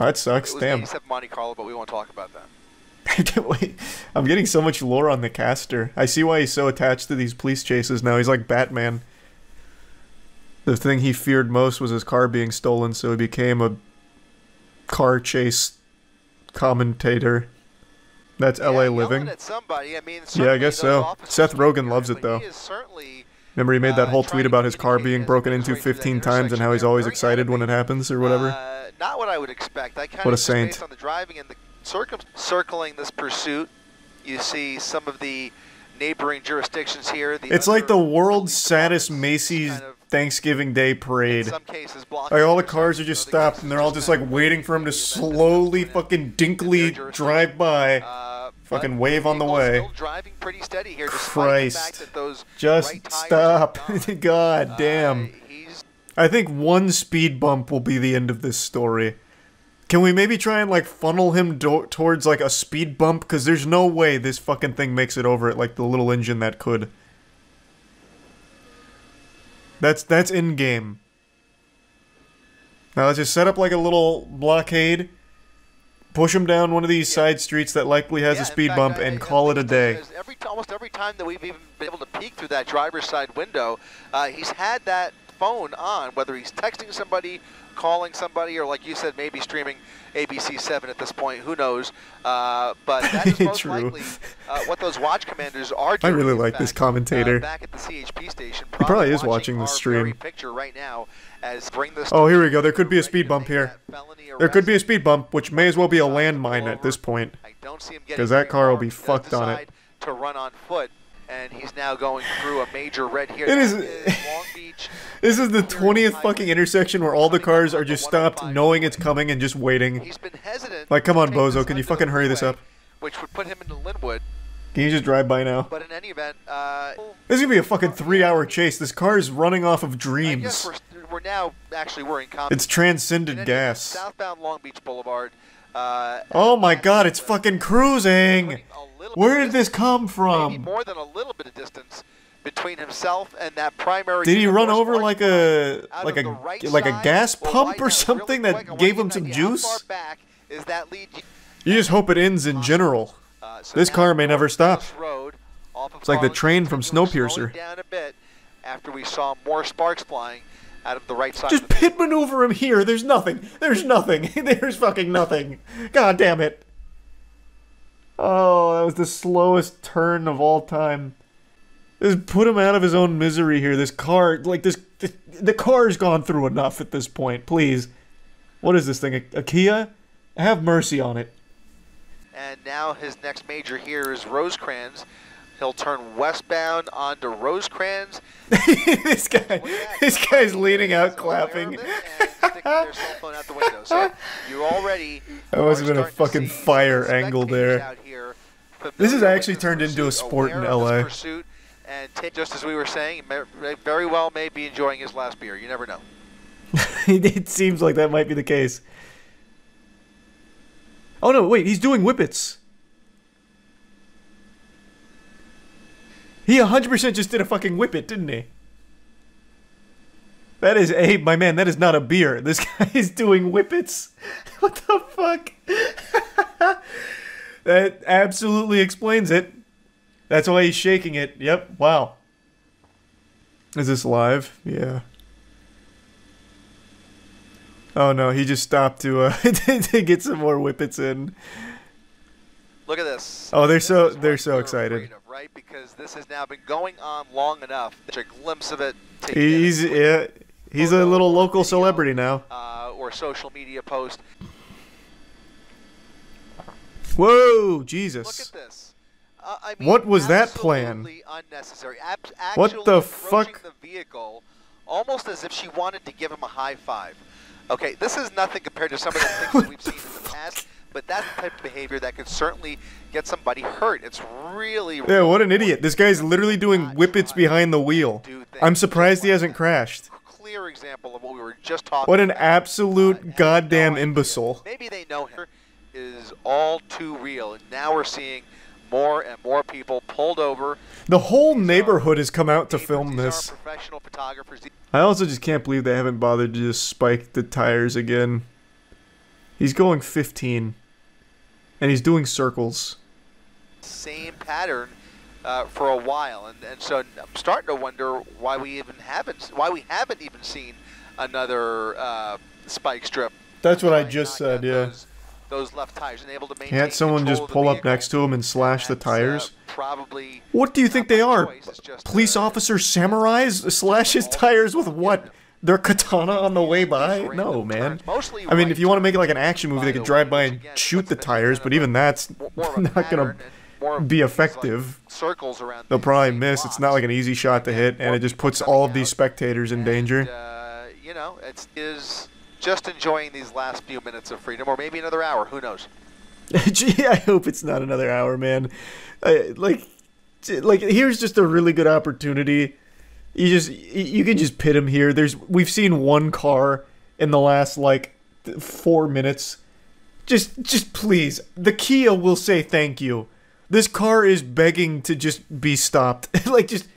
Oh, that sucks. It was Damn. 87 Monte Carlo, but we won't talk about that. Wait, I'm getting so much lore on the caster. I see why he's so attached to these police chases now. He's like Batman. The thing he feared most was his car being stolen, so he became a car chase commentator. That's LA living. At somebody. I mean, yeah, I guess so. Seth Rogen loves it, though. Remember he made that whole tweet about his car being broken into 15 times and how he's always excited when it happens or whatever? Not what I would expect. I kind what a of saint. based on the driving and the circling this pursuit, you see some of the neighboring jurisdictions here. It's like the world's saddest Macy's Thanksgiving Day parade. Like all the cars are just stopped and they're all just like waiting for him to slowly fucking dinkily drive by. Fucking wave on the way. Still driving pretty steady here, Christ. The fact that those just stop. God damn. I think one speed bump will be the end of this story. Can we maybe try and like funnel him towards like a speed bump? Because there's no way this fucking thing makes it over it like the little engine that could. That's in game. Now let's just set up like a little blockade. Push him down one of these side streets that likely has a speed bump and call it a day. Almost every time that we've even been able to peek through that driver's side window, he's had that phone on, whether he's texting somebody, calling somebody, or like you said, maybe streaming ABC7 at this point. Who knows? But that is most likely what those watch commanders are doing. I really like this commentator. Back at the CHP station, he probably is watching the stream. Picture right now as bring this oh, here we go. There could be a speed bump here. There could be a speed bump, which may as well be a landmine at this point. Because that car will be fucked on it. To run on foot, and he's now going through a major red here. It is. Long Beach. This is the 20th fucking intersection where all the cars are just stopped, knowing it's coming and just waiting. He's been hesitant. Like, come on, Bozo, can you fucking hurry this up? Which would put him into Linwood. Can you just drive by now? But in any event, this is gonna be a fucking 3-hour chase. This car is running off of dreams. I guess we're now actually we're in It's transcended gas. Southbound Long Beach Boulevard. Oh my God! It's fucking cruising. Where did this come from? Maybe more than a little bit of distance between himself and that primary. Did he run over like a gas pump or something that gave him some juice? You just hope it ends in general. This car may never stop. It's like the train from Snowpiercer. Down a bit after we saw more sparks flying out of the right side. Just pit maneuver him here. There's nothing. There's nothing. There's fucking nothing. God damn it. Oh, that was the slowest turn of all time. Just put him out of his own misery here. This car, like the car's gone through enough at this point. Please. What is this thing? A Kia? Have mercy on it. And now his next major here is Rosecrans. He'll turn westbound onto Rosecrans. this guy's leaning out clapping. Their cell phone out the window. So you already that must have been a fucking fire angle there. This has actually turned into a sport in LA. And just as we were saying, very well may be enjoying his last beer. You never know. It seems like that might be the case. Oh no, wait, he's doing whippets. He 100% just did a fucking whippet, didn't he? That is my man, that is not a beer. This guy is doing whippets. What the fuck? That absolutely explains it. That's why he's shaking it. Yep. Wow. Is this live? Yeah. Oh no, he just stopped to to get some more whippets in. Look at this. Oh, they're so excited. Right? Because this has now been going on long enough. There's a glimpse of it. He's a little local celebrity now. Or social media post. Whoa, Jesus. Look at this. I mean, what was that plan? Unnecessary. What the fuck? The vehicle, almost as if she wanted to give him a high five. Okay, this is nothing compared to some of the things that we've seen in the past, but that's the type of behavior that could certainly get somebody hurt. It's really... Yeah, what an idiot. This guy's literally doing whippets behind the wheel. I'm surprised he hasn't crashed. Clear example of what we were just talking What an about. absolute goddamn imbecile. Maybe they know him is all too real, and now we're seeing more and more people pulled over. The whole neighborhood has come out to film this. Professional photographers. I also just can't believe they haven't bothered to just spike the tires again. He's going 15. And he's doing circles. Same pattern for a while, and so I'm starting to wonder why we haven't even seen another spike strip. That's what I just said, yeah. Those left tires and able to maintain Can't someone control just of the pull up vehicle. next to him and slash the tires? Probably. What do you think they are? Police officer samurais? Slash his tires with what? Their katana on the way by? No, man. I mean, if you want to make it like an action movie, they could drive by and shoot the tires, but even that's not going to be effective. Circles around. They'll probably miss. It's not like an easy shot to hit, and it just puts all of these spectators in danger. You know, it is just enjoying these last few minutes of freedom, or maybe another hour. Who knows? Gee, I hope it's not another hour, man. Like, here's just a really good opportunity. You can just pit him here. We've seen one car in the last like 4 minutes. Just please, the Kia will say thank you. This car is begging to just be stopped. Like just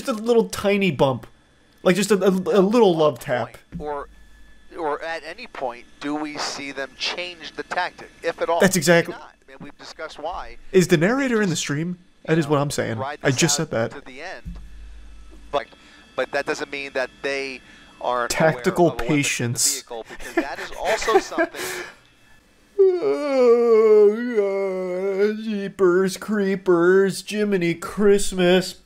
a little tiny bump, like just a little love tap. Or at any point, do we see them change the tactic, if at all? That's exactly. I mean, we've discussed why. Is the narrator in the stream? That is what I'm saying. I just said that. To the end. But that doesn't mean that they aren't tactical aware of patience. vehicle, because that is also something. Oh, God. Jeepers creepers, Jiminy Christmas.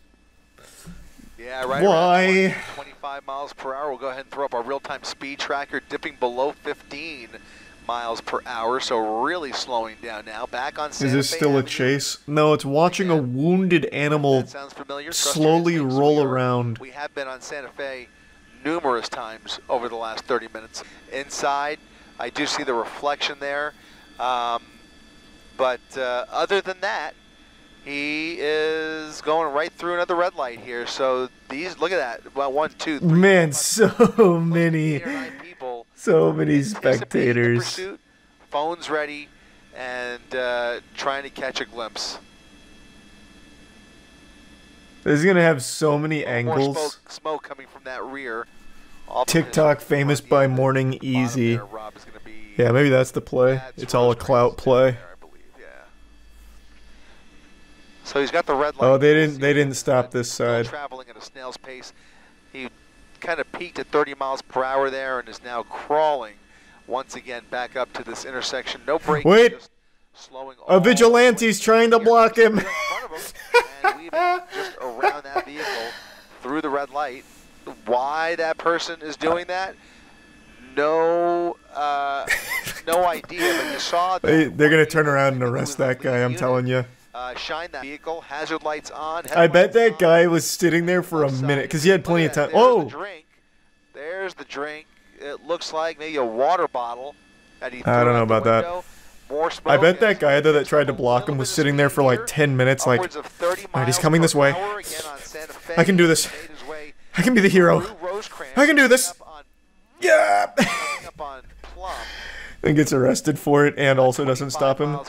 Yeah, right. Why? 25 miles per hour. We'll go ahead and throw up our real-time speed tracker, dipping below 15 miles per hour, so really slowing down now. Back on Santa Fe Is this still a chase? No, it's watching a wounded animal slowly roll around. We have been on Santa Fe numerous times over the last 30 minutes. Inside, I do see the reflection there, but other than that, he is going right through another red light here. So these, look at that. Well, 1, 2, 3. Man, so many spectators. Pursuit, phones ready, and trying to catch a glimpse. This is gonna have so many angles. More smoke coming from that rear. TikTok famous by Morning Easy. Yeah, maybe that's the play. It's all a clout play. So he's got the red light. Oh, they didn't stop this side. Traveling at a snail's pace. He kind of peaked at 30 miles per hour there and is now crawling once again back up to this intersection. No braking. Wait! Just slowing A vigilante's trying to block him. and weaving just around that vehicle through the red light. Why that person is doing that? No idea. But you saw that They're gonna turn around and arrest that guy. I'm telling you. Shine that vehicle, hazard lights on. I bet that guy was sitting there for a minute because he had plenty of time. Oh! There's the drink. It looks like maybe a water bottle that he threw I don't know out the about that. window. More smoke. I bet that guy though that tried to block him was sitting there for like 10 minutes. Like, alright, he's coming this way. I can do this. I can be the hero. I can do this. Yeah. And gets arrested for it, and also doesn't stop him.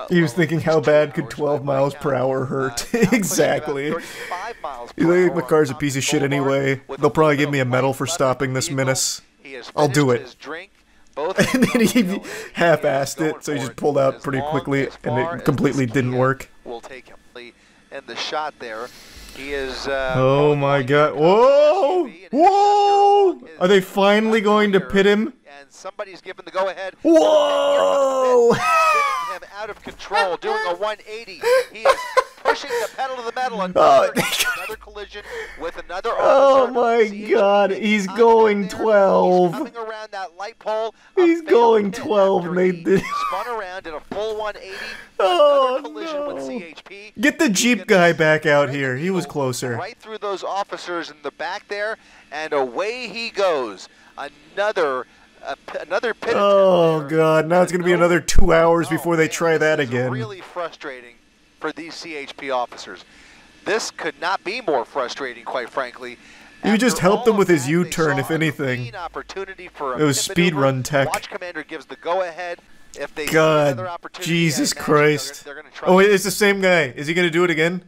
He was thinking, how bad could 12 miles per hour hurt? Exactly. He's like, my car's a piece of shit anyway. They'll probably give me a medal for stopping this menace. I'll do it. And then he half-assed it, so he just pulled out pretty quickly, and it completely didn't work. We'll take him in the shot there. He is. Oh my God! Whoa! Whoa! Are they finally going to pit him? And somebody's given the go-ahead. Whoa! Spinning him out of control, doing a 180. He is pushing the pedal to the metal. Another collision with another officer. Oh my God! He's going 12. Coming around that light pole. He's going 12, and they did. Spun around in a full 180. Oh collision with CHP. Get the Jeep guy back out here. He was closer. Right through those officers in the back there, and away he goes. Another pit. Oh God! Now it's going to be another 2 hours before they try that again. Really frustrating for these CHP officers. This could not be more frustrating, quite frankly. You just helped him with his U-turn, if anything. It was speed run tech. Watch Commander gives the go-ahead. If they God, Jesus Christ. Oh, wait, it's the same guy. Is he going to do it again?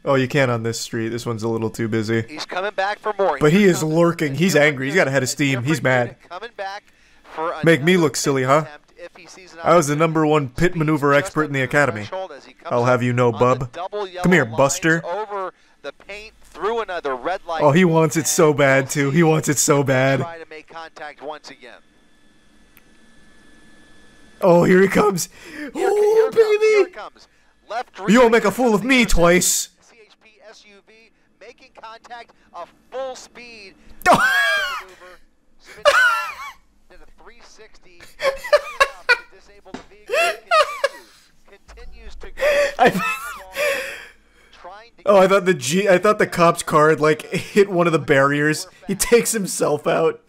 Oh, you can't on this street. This one's a little too busy. He's coming back for more. But he is lurking. He's angry. He's got a head of steam. He's mad. Make me look silly, huh? I was the #1 pit maneuver expert in the academy. I'll have you know, bub. Come here, Buster. Over the paint, through another red light. Oh, he wants it so bad, too. He wants it so bad. Try to make contact once again. Oh, here he comes. Oh, baby. You won't make a fool of me twice. CHP SUV making contact of full speed. Did a 360. To disable the vehicle. Continues to go. Oh, I thought the cop's car had, like, hit one of the barriers. He takes himself out.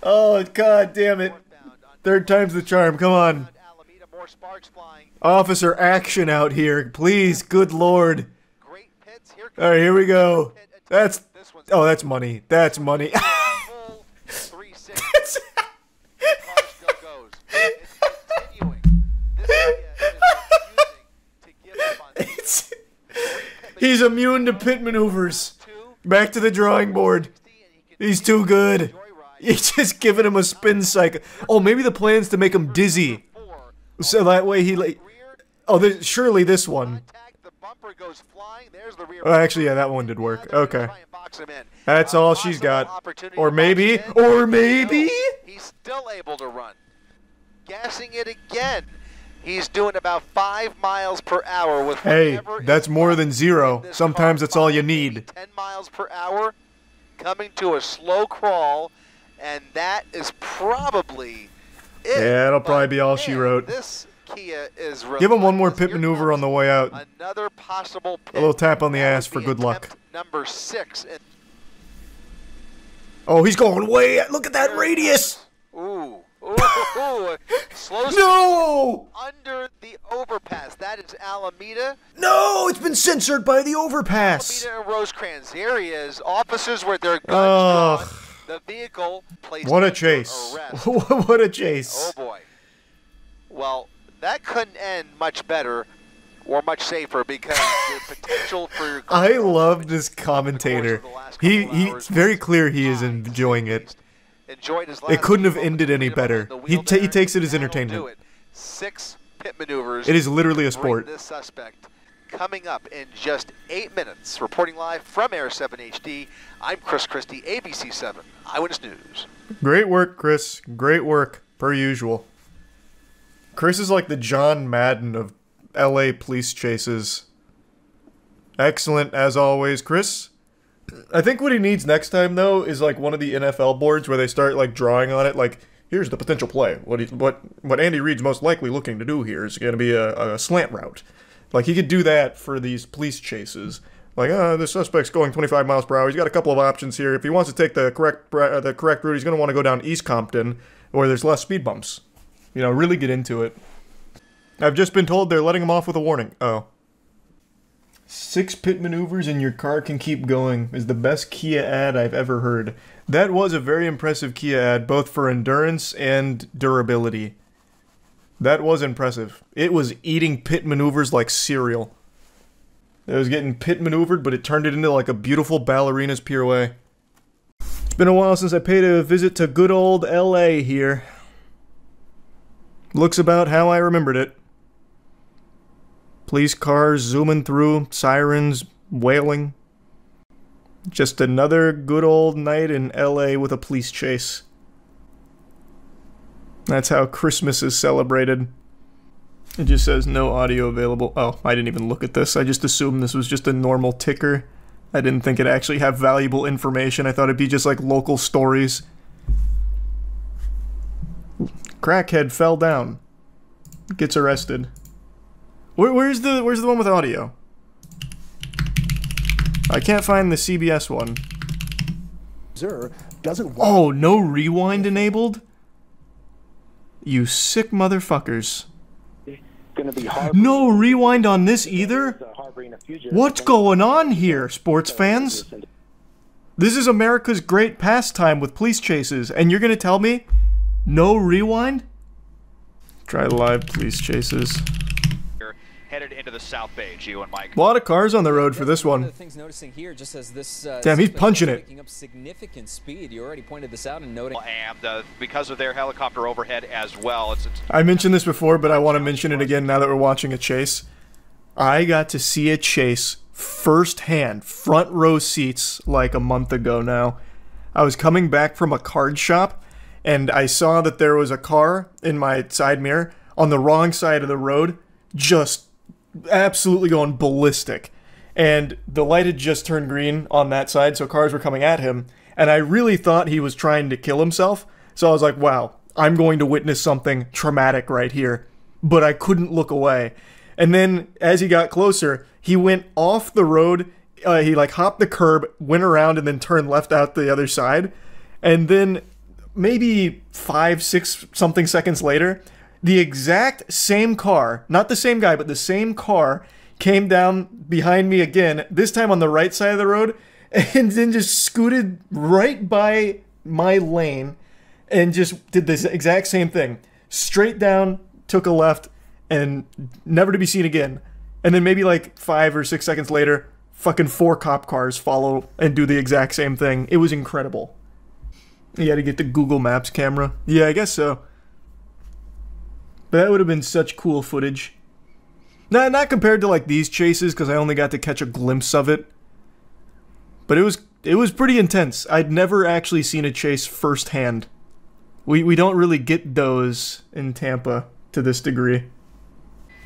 Oh, God damn it. Third time's the charm. Come on. Officer action out here. Please, good Lord. Alright, here we go. Oh, that's money. That's money. He's immune to pit maneuvers. Back to the drawing board. He's too good. You're just giving him a spin cycle. Oh, maybe the plan's to make him dizzy. So that way he like... Oh, surely this one. Oh, actually, yeah, that one did work. Okay. That's all she's got. Or maybe... Or maybe... He's still able to run. Gassing it again. He's doing about 5 miles per hour with... Hey, that's more than 0. Sometimes that's all you need. 10 miles per hour. Coming to a slow crawl. And that is probably it. Yeah, it'll probably be all she wrote. This Kia is give him one more pit maneuver on the way out. Another possible pit. A little tap on the ass for good luck. Number 6. Oh, he's going way. Look at that radius. Ooh. Slow no! Under the overpass. That is Alameda. No, it's been censored by the overpass. Alameda and Rosecrans. There he is. Officers with their guns drawn. The vehicle placed what a chase. What a chase. Oh boy. Well, that couldn't end much better or much safer because the potential for... I love this commentator. It's very clear he is enjoying it. It couldn't have ended any better. He takes it as entertainment. 6 pit maneuvers. It is literally a sport. This suspect coming up in just 8 minutes. Reporting live from Air 7 HD, I'm Chris Christie, ABC 7 Eyewitness News. Great work, Chris. Great work, per usual. Chris is like the John Madden of LA police chases. Excellent, as always, Chris. I think what he needs next time, though, is like one of the NFL boards where they start like drawing on it, like, here's the potential play. What Andy Reid's most likely looking to do here is going to be a slant route. Like, he could do that for these police chases. Like, the suspect's going 25 miles per hour. He's got a couple of options here. If he wants to take the correct route, he's going to want to go down East Compton, where there's less speed bumps. You know, really get into it. I've just been told they're letting him off with a warning. Oh. 6 pit maneuvers and your car can keep going is the best Kia ad I've ever heard. That was a very impressive Kia ad, both for endurance and durability. That was impressive. It was eating pit maneuvers like cereal. It was getting pit maneuvered, but it turned it into like a beautiful ballerina's pirouette. It's been a while since I paid a visit to good old LA here. Looks about how I remembered it. Police cars zooming through, sirens wailing. Just another good old night in LA with a police chase. That's how Christmas is celebrated. It just says no audio available. Oh, I didn't even look at this. I just assumed this was just a normal ticker. I didn't think it'd actually have valuable information. I thought it'd be just like local stories. Crackhead fell down. Gets arrested. Where's the one with audio? I can't find the CBS one. Oh, no rewind enabled? You sick motherfuckers. No rewind on this either? What's going on here, sports fans? This is America's great pastime with police chases, and you're gonna tell me no rewind? Try live police chases. Headed into the South Bay, Gio and Mike. A lot of cars on the road for this one. Of the things noticing here, just as this damn, he's punching it. Picking up significant speed. You already pointed this out and noting. And because of their helicopter overhead as well, it's I mentioned this before, but I want to mention it again now that we're watching a chase. I got to see a chase firsthand, front row seats, like a month ago now. I was coming back from a card shop, and I saw that there was a car in my side mirror on the wrong side of the road, just absolutely going ballistic. And the light had just turned green on that side, so cars were coming at him, and I really thought he was trying to kill himself. So I was like, wow, I'm going to witness something traumatic right here. But I couldn't look away. And then as he got closer, he went off the road. He like hopped the curb, went around, and then turned left out the other side. And then maybe 5-6 something seconds later, the exact same car, not the same guy, but the same car came down behind me again, this time on the right side of the road, and then just scooted right by my lane and just did this exact same thing. Straight down, took a left, and never to be seen again. And then maybe like 5 or 6 seconds later, fucking 4 cop cars follow and do the exact same thing. It was incredible. You had to get the Google Maps camera. Yeah, I guess so. But that would have been such cool footage. Not compared to like these chases, because I only got to catch a glimpse of it. But it was pretty intense. I'd never actually seen a chase firsthand. We don't really get those in Tampa to this degree.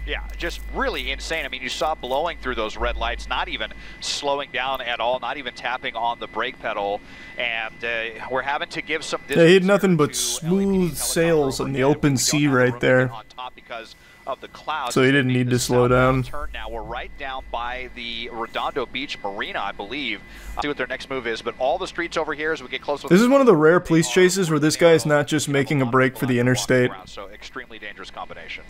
Yeah, just really insane. I mean, you saw blowing through those red lights, not even slowing down at all, not even tapping on the brake pedal, and we're having to give some distance. They had nothing but smooth sails on the open sea right there. Of the clouds. So he didn't need to slow down. Turn now. We're right down by the Redondo Beach Marina, I believe. See what their next move is, but all the streets over here as we get closer. This is one of the rare police chases where this guy is not just making a break for the interstate. So extremely dangerous combination.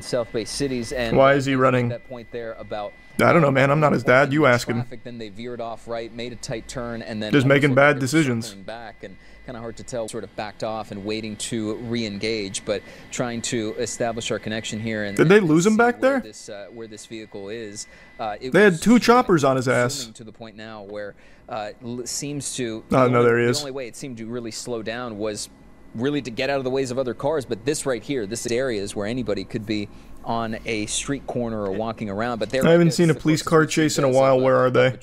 South Bay cities, and why is he running? That point there about. I don't know, man. I'm not his dad. You ask him. Then they veered off right, made a tight turn, and then just making bad decisions. Back and kind of hard to tell. Sort of backed off and waiting to re-engage, but trying to establish our connection here. And did they lose him back there? Where this vehicle is. They had 2 choppers on his ass. To the point now where seems to. Oh no, there he is. The only way it seemed to really slow down was really to get out of the ways of other cars. But this right here, this area is where anybody could be on a street corner or walking around. But I haven't seen a police car chase in a while. Where are they?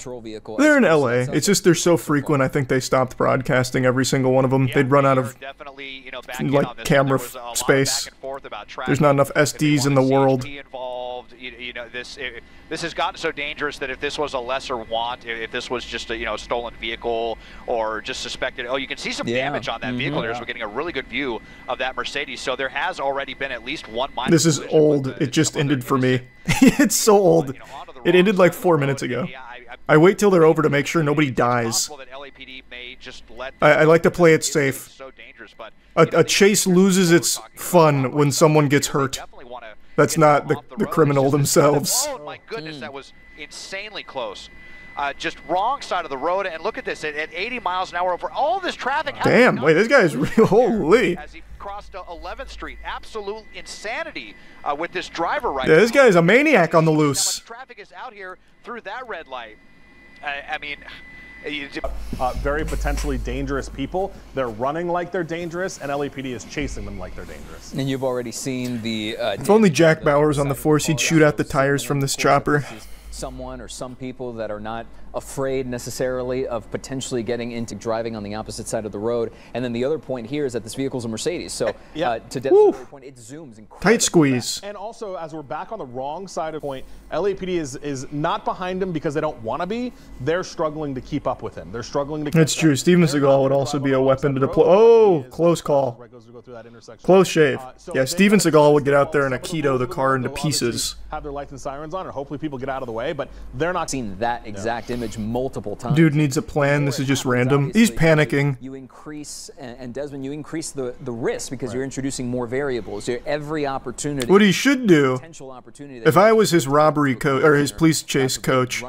They're in LA. It's just they're so frequent. I think they stopped broadcasting every single one of them. They'd run out of like camera space. There's not enough SDs in the world. This has gotten so dangerous that if this was a lesser want, if this was just a stolen vehicle or just suspected, you can see some damage on that vehicle there. So we're getting a really good view of that Mercedes. So there has already been at least one minor. This is old. It just ended for me. It's so old. It ended like 4 minutes ago. I wait till they're over to make sure nobody dies. I like to play it safe. A chase loses its fun when someone gets hurt. That's not the criminal themselves. Oh my goodness, that was insanely close. Just wrong side of the road, and look at this, at 80 miles an hour over all this traffic. Damn, wait, this guy's real, holy. As he crossed 11th Street, absolute insanity with this driver right now. Yeah, this guy's a maniac on the loose. Traffic is out here through that red light. I mean, Very potentially dangerous people. They're running like they're dangerous, and LAPD is chasing them like they're dangerous. And you've already seen the... if only Jack Bauer was on the force, he'd shoot out the tires from this chopper. Someone or some people that are not afraid necessarily of potentially getting into driving on the opposite side of the road. And then the other point here is that this vehicle's a Mercedes. So to Des's point, it zooms incredibly tight squeeze. And also, as we're back on the wrong side of the point, LAPD is not behind him because they don't want to be. They're struggling to keep up with him. They're struggling to keep That's true. Steven Seagal would also be a weapon to deploy. Oh, close call. Close shave. Yeah, Steven Seagal would get out there and Aikido the car into pieces. Have their lights and sirens on, and hopefully people get out of the way, but they're not seen that exact image multiple times. Dude needs a plan. This is just random. He's panicking. You increase, and Desmond, you increase the risk because you're introducing more variables. Every opportunity. What he should do, if I was his robbery coach or his police chase coach,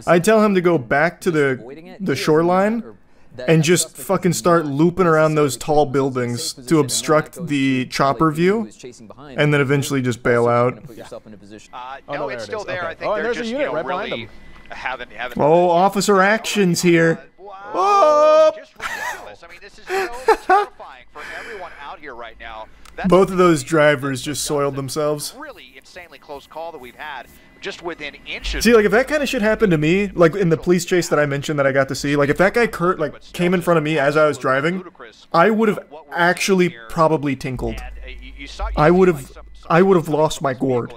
I'd tell him to go back to the shoreline and just fucking start looping around those tall buildings to obstruct the chopper view, and then eventually just bail out. No, it's still there. I think they're just, you know, really haven't. Oh, officer actions here. Oh! Just ridiculous. I mean, this is so terrifying for everyone out here right now. Both of those drivers just soiled themselves. Really insanely close call that we've had. Just within inches. See, like, if that kind of shit happened to me, like in the police chase that I mentioned that I got to see, like if that guy came in front of me as I was driving, I would have actually probably tinkled. I would have lost my gourd.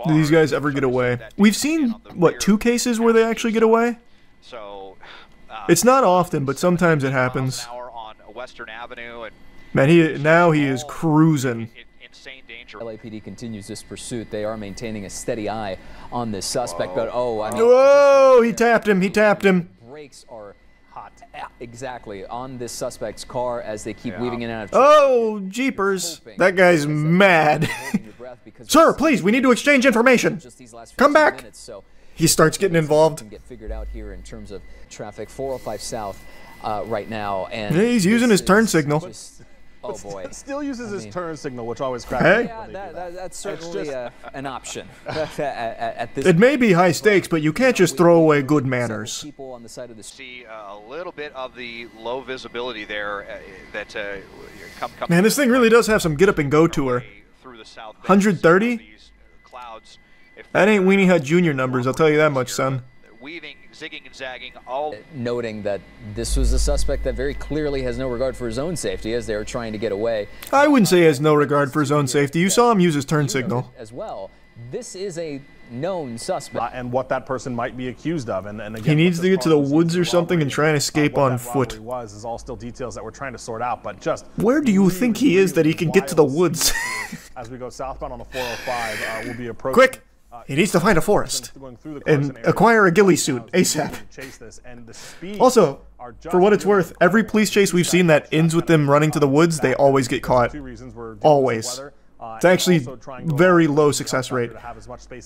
Do these guys ever get away? We've seen, what, 2 cases where they actually get away? It's not often, but sometimes it happens. Man, now he is cruising. LAPD continues this pursuit. They are maintaining a steady eye on this suspect, but whoa, he tapped him. He tapped him. Brakes are hot. Exactly, on this suspect's car as they keep weaving in and out of oh, jeepers. That guy's mad. Sir, please, we need to exchange information. Come back. He starts getting involved. Get figured out here in terms of traffic 405 south right now, and yeah, he's using his turn signal. Oh boy! Still uses his turn signal, which always cracks me up. Yeah, that's certainly an option. at this it may be high stakes, but you can't just throw away good manners. People on the side of the see a little bit of the low visibility there that man, this thing really does have some get up and go to her. 130? That ain't Weenie Hut Jr. numbers, I'll tell you that much, son. Weaving, zigging and zagging, all noting that this was a suspect that very clearly has no regard for his own safety as they were trying to get away. I wouldn't say he has no regard for his own safety. You saw him use his turn signal. As well, this is a known suspect. And what that person might be accused of. And again, he needs to get to the woods or something and try and escape on foot. Is all still details that we're trying to sort out, but just where do you think he is that he can get to the woods? As we go southbound on the 405, we'll be approaching. Quick! He needs to find a forest and acquire a ghillie suit ASAP. Also, for what it's worth, every police chase we've seen that ends with them running to the woods, they always get caught. Always. It's actually very low success rate.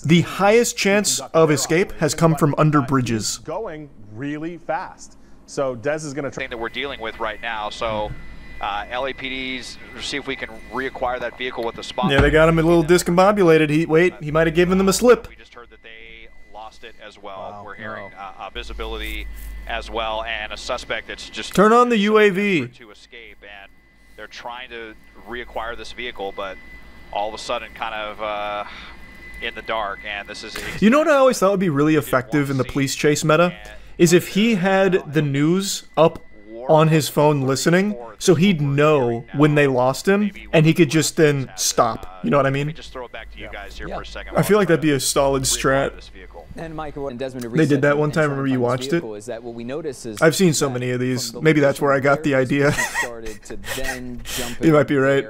The highest chance of escape has come from under bridges. Going really fast. So Des is going to try that we're dealing with right now. So LAPD's see if we can reacquire that vehicle with the spot. Yeah, they got him a little discombobulated. He might have given them a slip. We just heard that they lost it as well. Wow, we're hearing visibility as well, and a suspect that's just turn on the UAV to escape, and they're trying to reacquire this vehicle, but all of a sudden, kind of in the dark. And this is you know what I always thought would be really effective in the police chase meta is if he had the news up on his phone listening, so he'd know when they lost him, and he could just then stop. You know what I mean? Just throw it back to you guys here for a second. I feel like that'd be a solid strat. And Michael and Desmond, they did that one time. Remember you watched it? Is that what we notice is I've seen so many of these. Maybe that's where I got the idea. You might be right.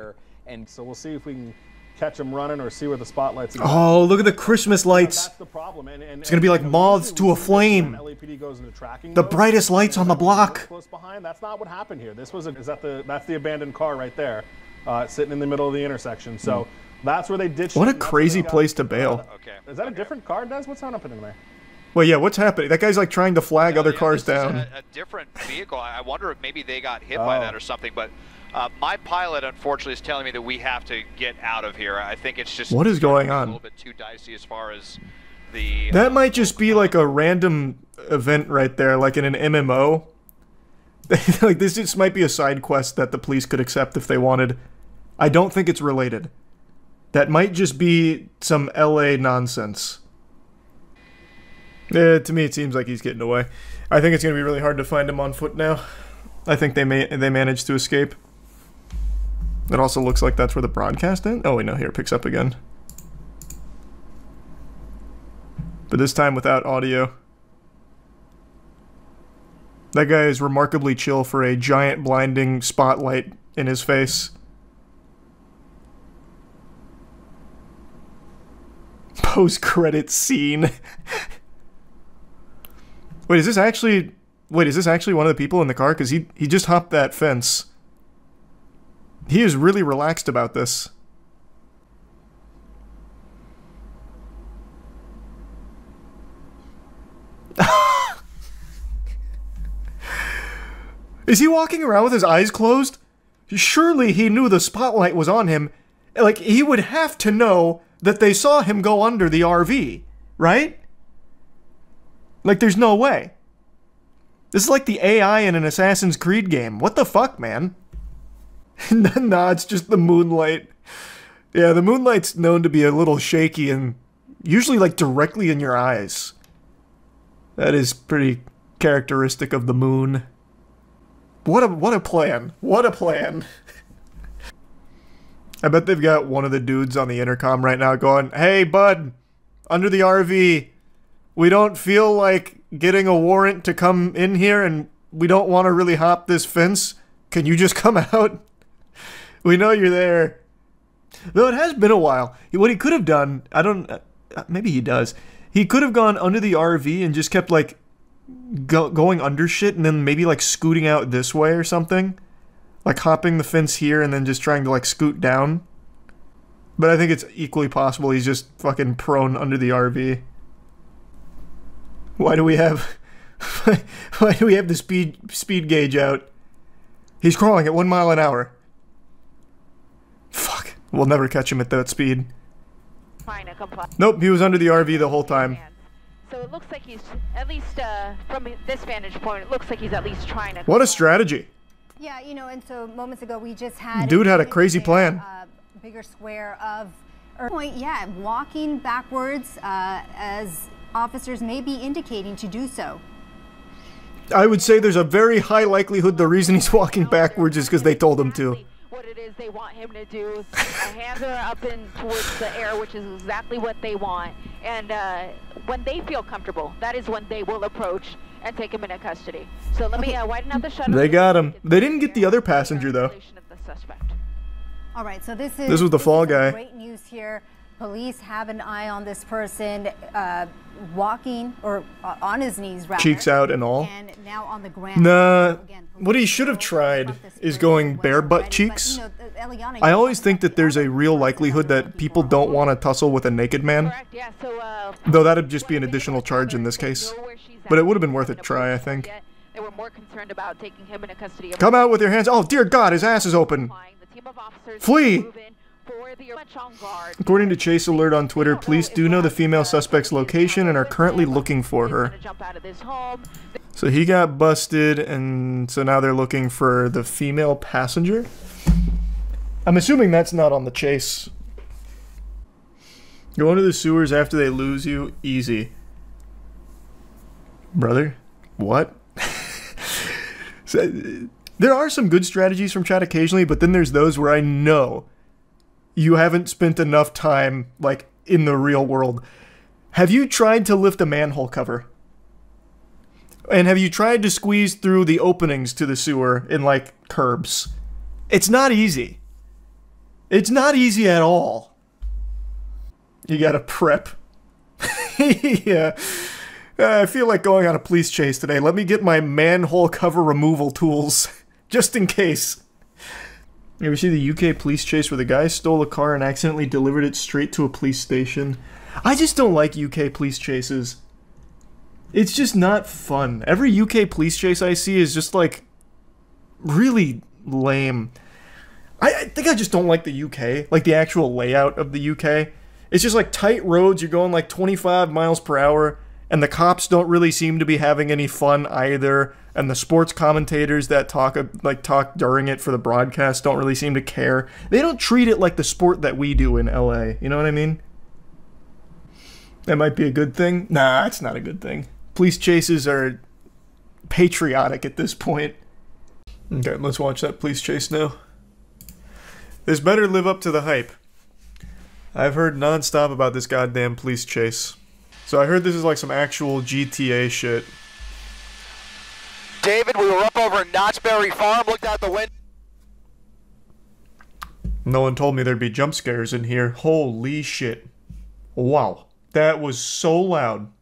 And so we'll see if we can catch him running or see where the spotlights are. Oh, look at the Christmas lights. That's the problem. It's going to be like moths to a flame. LAPD goes into tracking the brightest lights on the block. Close behind. That's not what happened here. This was that's the abandoned car right there, sitting in the middle of the intersection. So that's where they ditched. What a crazy place to bail. Is that a different car, Des? What's happening there? Well, yeah, what's happening? That guy's like trying to flag other cars down. A different vehicle. I wonder if maybe they got hit by that or something, but my pilot, unfortunately, is telling me that we have to get out of here. I think it's just what is going on? A little bit too dicey as far as the. That might just be like a random event right there, like in an MMO. Like, this just might be a side quest that the police could accept if they wanted. I don't think it's related. That might just be some LA nonsense. To me, it seems like he's getting away. I think it's going to be really hard to find him on foot now. I think they managed to escape. It also looks like that's where the broadcast ends. Oh, wait, no, here, it picks up again. But this time without audio. That guy is remarkably chill for a giant blinding spotlight in his face. Post-credit scene. Wait, is this actually one of the people in the car? Because he just hopped that fence. He is really relaxed about this. Is he walking around with his eyes closed? Surely he knew the spotlight was on him. Like, he would have to know that they saw him go under the RV, right? Like, there's no way. This is like the AI in an Assassin's Creed game. What the fuck, man? Nah, it's just the moonlight. Yeah, the moonlight's known to be a little shaky and usually, like, directly in your eyes. That is pretty characteristic of the moon. What a plan. What a plan. I bet they've got one of the dudes on the intercom right now going, "Hey, bud, under the RV, we don't feel like getting a warrant to come in here and we don't want to really hop this fence. Can you just come out? We know you're there." Though it has been a while. What he could have done, I don't... maybe he does. He could have gone under the RV and just kept, like, going under shit and then maybe, like, scooting out this way or something. Like, hopping the fence here and then just trying to, like, scoot down. But I think it's equally possible he's just fucking prone under the RV. Why do we have... why do we have the speed gauge out? He's crawling at 1 mile an hour. Fuck. We'll never catch him at that speed. Nope, he was under the RV the whole time. So it looks like he's, at least from this vantage point, it looks like he's at least trying to... What a strategy. Yeah, you know, and so moments ago we just had... Dude had a crazy plan. Bigger square of... point, yeah, walking backwards as officers may be indicating to do so. I would say there's a very high likelihood the reason he's walking backwards is because they told him to. What it is they want him to do. The hands are up in towards the air, which is exactly what they want. And when they feel comfortable, that is when they will approach and take him into custody. So let me widen out the shutter. They got him. They didn't get the other passenger though. All right, so this was the fall guy. Great news here. Police have an eye on this person, walking or on his knees, rather. Cheeks out and all. And now on the ground. Nah, what he should have tried is going bare butt cheeks. I always think that there's a real likelihood that people don't want to tussle with a naked man. Though that'd just be an additional charge in this case. But it would have been worth a try, I think. They were more concerned about taking him into custody. Come out with your hands. Oh, dear God, his ass is open. Flee! According to Chase Alert on Twitter, police do know the female suspect's location and are currently looking for her. So he got busted, and so now they're looking for the female passenger? I'm assuming that's not on the chase. Go into the sewers after they lose you? Easy. Brother? What? So, there are some good strategies from chat occasionally, but then there's those where I know you haven't spent enough time, like, in the real world. Have you tried to lift a manhole cover? And have you tried to squeeze through the openings to the sewer in, like, curbs? It's not easy. It's not easy at all. You gotta prep. Yeah. I feel like going on a police chase today. Let me get my manhole cover removal tools. Just in case. You ever see the UK police chase where the guy stole a car and accidentally delivered it straight to a police station? I just don't like UK police chases. It's just not fun. Every UK police chase I see is just like really lame. I think I just don't like the UK, like the actual layout of the UK. It's just like tight roads, you're going like 25 miles per hour, And the cops don't really seem to be having any fun either. And the sports commentators that talk during it for the broadcast don't really seem to care. They don't treat it like the sport that we do in LA. You know what I mean? That might be a good thing. Nah, it's not a good thing. Police chases are patriotic at this point. Okay, let's watch that police chase now. This better live up to the hype. I've heard nonstop about this goddamn police chase. So I heard this is like some actual GTA shit. David, we were up over in Knott's Berry Farm, looked out the window. No one told me there'd be jump scares in here. Holy shit. Wow. That was so loud.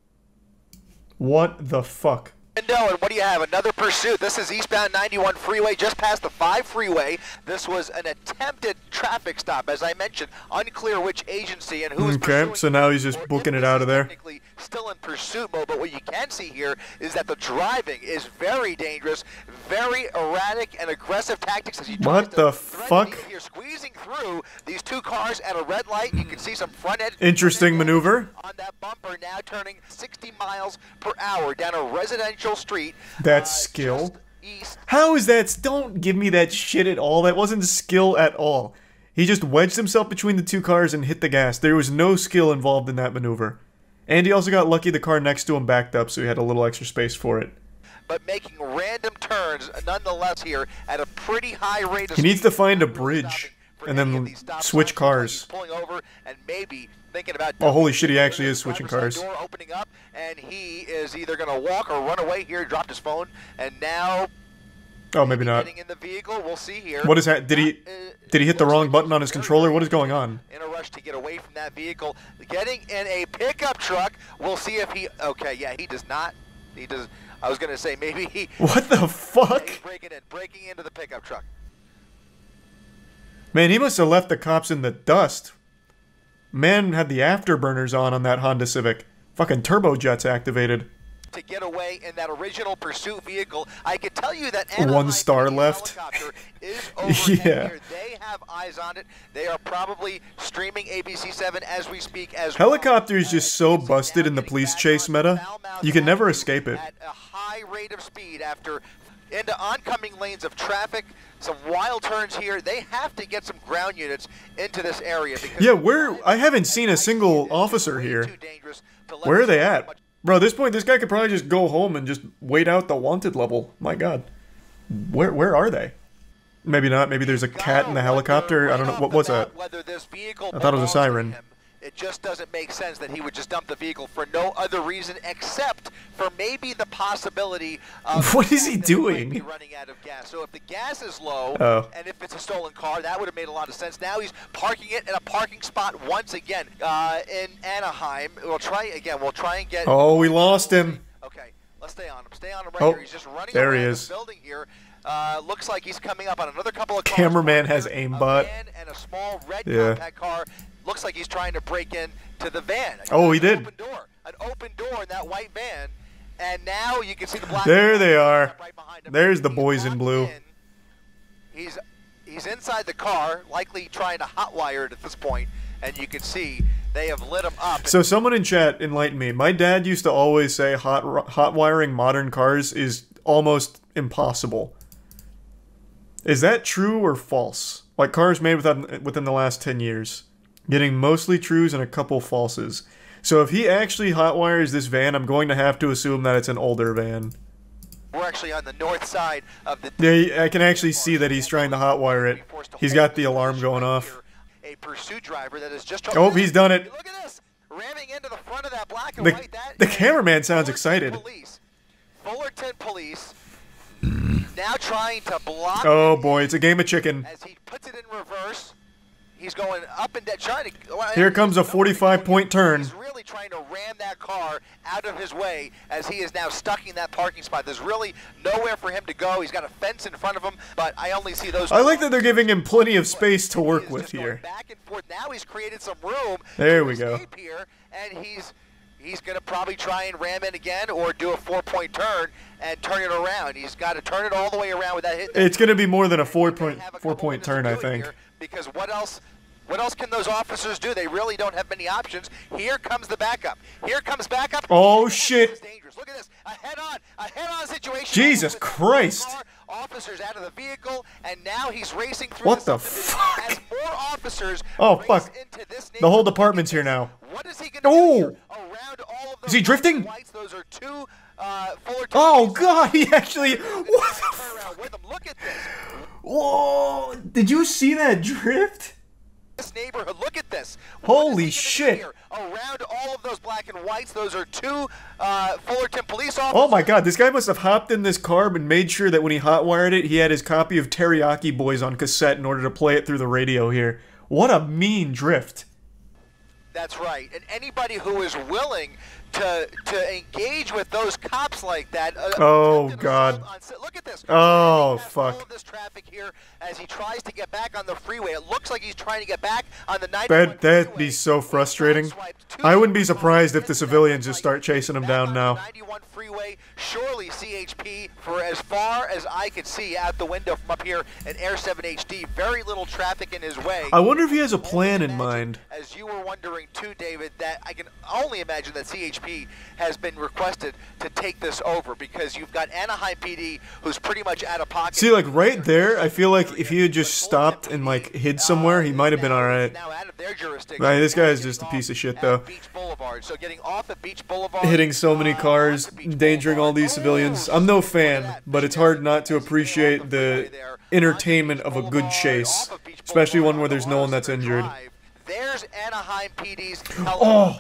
What the fuck? And what do you have? Another pursuit. This is eastbound 91 freeway, just past the 5 freeway. This was an attempted traffic stop, as I mentioned. Unclear which agency and who is pursuing. Okay, so now he's just booking it out of there. Technically still in pursuit mode, but what you can see here is that the driving is very dangerous, very erratic and aggressive tactics as he tries What the fuck? You're squeezing through these two cars at a red light. You can see some front end. Interesting maneuver. On that bumper, now turning 60 miles per hour down a residential street. That's skill. How is that? Don't give me that shit at all. That wasn't skill at all. He just wedged himself between the two cars and hit the gas. There was no skill involved in that maneuver. And he also got lucky the car next to him backed up, so he had a little extra space for it. But making random turns nonetheless here at a pretty high rate of He needs to find a bridge and then switch cars. Pulling over and maybe thinking about oh, holy shit, he actually is switching cars. Door opening up, and he is either going to walk or run away here. He dropped his phone, and now... Oh, maybe not. Getting in the vehicle. We'll see here. What is that? Did he hit the wrong button on his controller? What is going on? In a rush to get away from that vehicle. Getting in a pickup truck. We'll see if he... Okay, yeah, he does not. He does... I was going to say maybe he... What the fuck? Breaking into the pickup truck. Man, he must have left the cops in the dust. Man had the afterburners on that Honda Civic. Fucking turbojets activated. To get away in that original pursuit vehicle, I can tell you that 1 star left. Is over yeah. Here. They have eyes on it. They are probably streaming ABC7 as we speak. Helicopter is just so busted in the police chase meta. You can never escape it. At a high rate of speed after into oncoming lanes of traffic. Some wild turns here. They have to get some ground units into this area. Yeah, I haven't seen a single officer here. Where are they at? Bro, at this point, this guy could probably just go home and just wait out the wanted level. My god. Where are they? Maybe not. Maybe there's a cat in the helicopter. I don't know. What was that? I thought it was a siren. It just doesn't make sense that he would just dump the vehicle for no other reason except for maybe the possibility of... What is he doing? Be running out of gas. So if the gas is low, and if it's a stolen car, that would have made a lot of sense. Now he's parking it in a parking spot once again in Anaheim. We'll try again. We'll try and get... Oh, we lost him. Okay, let's stay on him. Stay on him right here. He's just running there around he is. the building here. Looks like he's coming up on another couple of cars. Cameraman has aimbot. And a small red compact car. Looks like he's trying to break in to the van. Oh, he did. An open door in that white van. And now you can see the black... There they are. There's the boys in blue. He's inside the car, likely trying to hotwire it at this point. And you can see they have lit him up. So someone in chat enlightened me. My dad used to always say hot wiring modern cars is almost impossible. Is that true or false? Like cars made within the last 10 years. Getting mostly trues and a couple falses. So if he actually hotwires this van, I'm going to have to assume that it's an older van. We're actually on the north side of the... Yeah, I can actually see that he's trying to hotwire it. He's got the alarm going off. A pursuit driver that is just... Oh, he's done it. Look at this. Ramming into the front of that black and white. The cameraman sounds excited. Fullerton Police now trying to block... Oh boy, it's a game of chicken. As he puts it in reverse. He's going up and down, trying to... Here comes a 45-point turn. He's really trying to ram that car out of his way as he is now stuck in that parking spot. There's really nowhere for him to go. He's got a fence in front of him, but I only see those... I like that they're giving him plenty of space to work with here. Back and forth. Now he's created some room. There we go. Here, and he's going to probably try and ram in again or do a 4-point turn and turn it around. He's got to turn it all the way around with that hit. It's going to be more than a 4-point turn, I think. Because what else What else can those officers do? They really don't have many options. Here comes the backup. Here comes backup. Oh shit! Look at this. A head-on situation. Jesus Christ! Officers out of the vehicle, and now he's racing through. What the fuck? As more officers oh fuck! The whole department's here now. What is he gonna do? Around all of those is he drifting? Lights, those are two, Fullerton oh god! He actually. What the fuck? Look at this. Whoa! Did you see that drift? This neighborhood, look at this. Holy shit! Around all of those black and whites, those are two Fullerton police officers. Oh my god, this guy must have hopped in this car and made sure that when he hotwired it, he had his copy of Teriyaki Boys on cassette in order to play it through the radio here. What a mean drift. That's right, and anybody who is willing to engage with those cops like that. Oh god. Look at this. Oh fuck. All of this traffic here as he tries to get back on the freeway. It looks like he's trying to get back on the 91 That'd be so frustrating. I wouldn't be surprised if the civilians just start chasing him down now. 91 freeway, surely CHP, for as far as I could see out the window from up here in Air 7 HD, very little traffic in his way. I wonder if he has a plan in mind. As you were wondering too, David, that I can only imagine that CHP has been requested to take this over, because you've got Anaheim PD who's pretty much out of pocket. See, like right there, I feel like if he had just stopped and like hid somewhere, he might have been alright. Right, this guy is just a piece of shit though. So getting off at Beach Boulevard, hitting so many cars, endangering all these civilians. I'm no fan, but it's hard not to appreciate the entertainment of a good chase, especially one where there's no one that's injured. There's Anaheim PD's oh!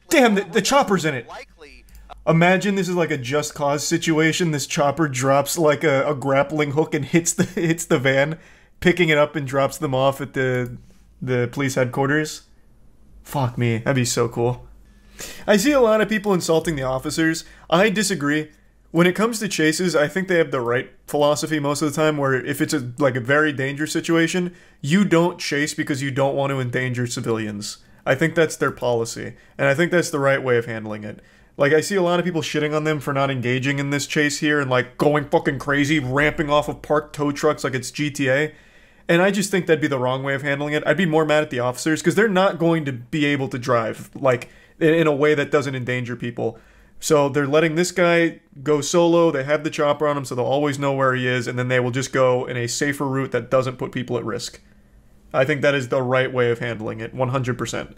Damn, the chopper's in it. Imagine this is like a Just Cause situation. This chopper drops like a grappling hook and hits the van, picking it up and drops them off at the police headquarters. Fuck me, that'd be so cool. I see a lot of people insulting the officers. I disagree. When it comes to chases, I think they have the right philosophy most of the time, where if it's a very dangerous situation, you don't chase because you don't want to endanger civilians. I think that's their policy, and I think that's the right way of handling it. Like, I see a lot of people shitting on them for not engaging in this chase here and, like, going fucking crazy, ramping off of parked tow trucks like it's GTA. And I just think that'd be the wrong way of handling it. I'd be more mad at the officers, because they're not going to be able to drive, like, in a way that doesn't endanger people. So they're letting this guy go solo, they have the chopper on him so they'll always know where he is, and then they will just go in a safer route that doesn't put people at risk. I think that is the right way of handling it, 100%.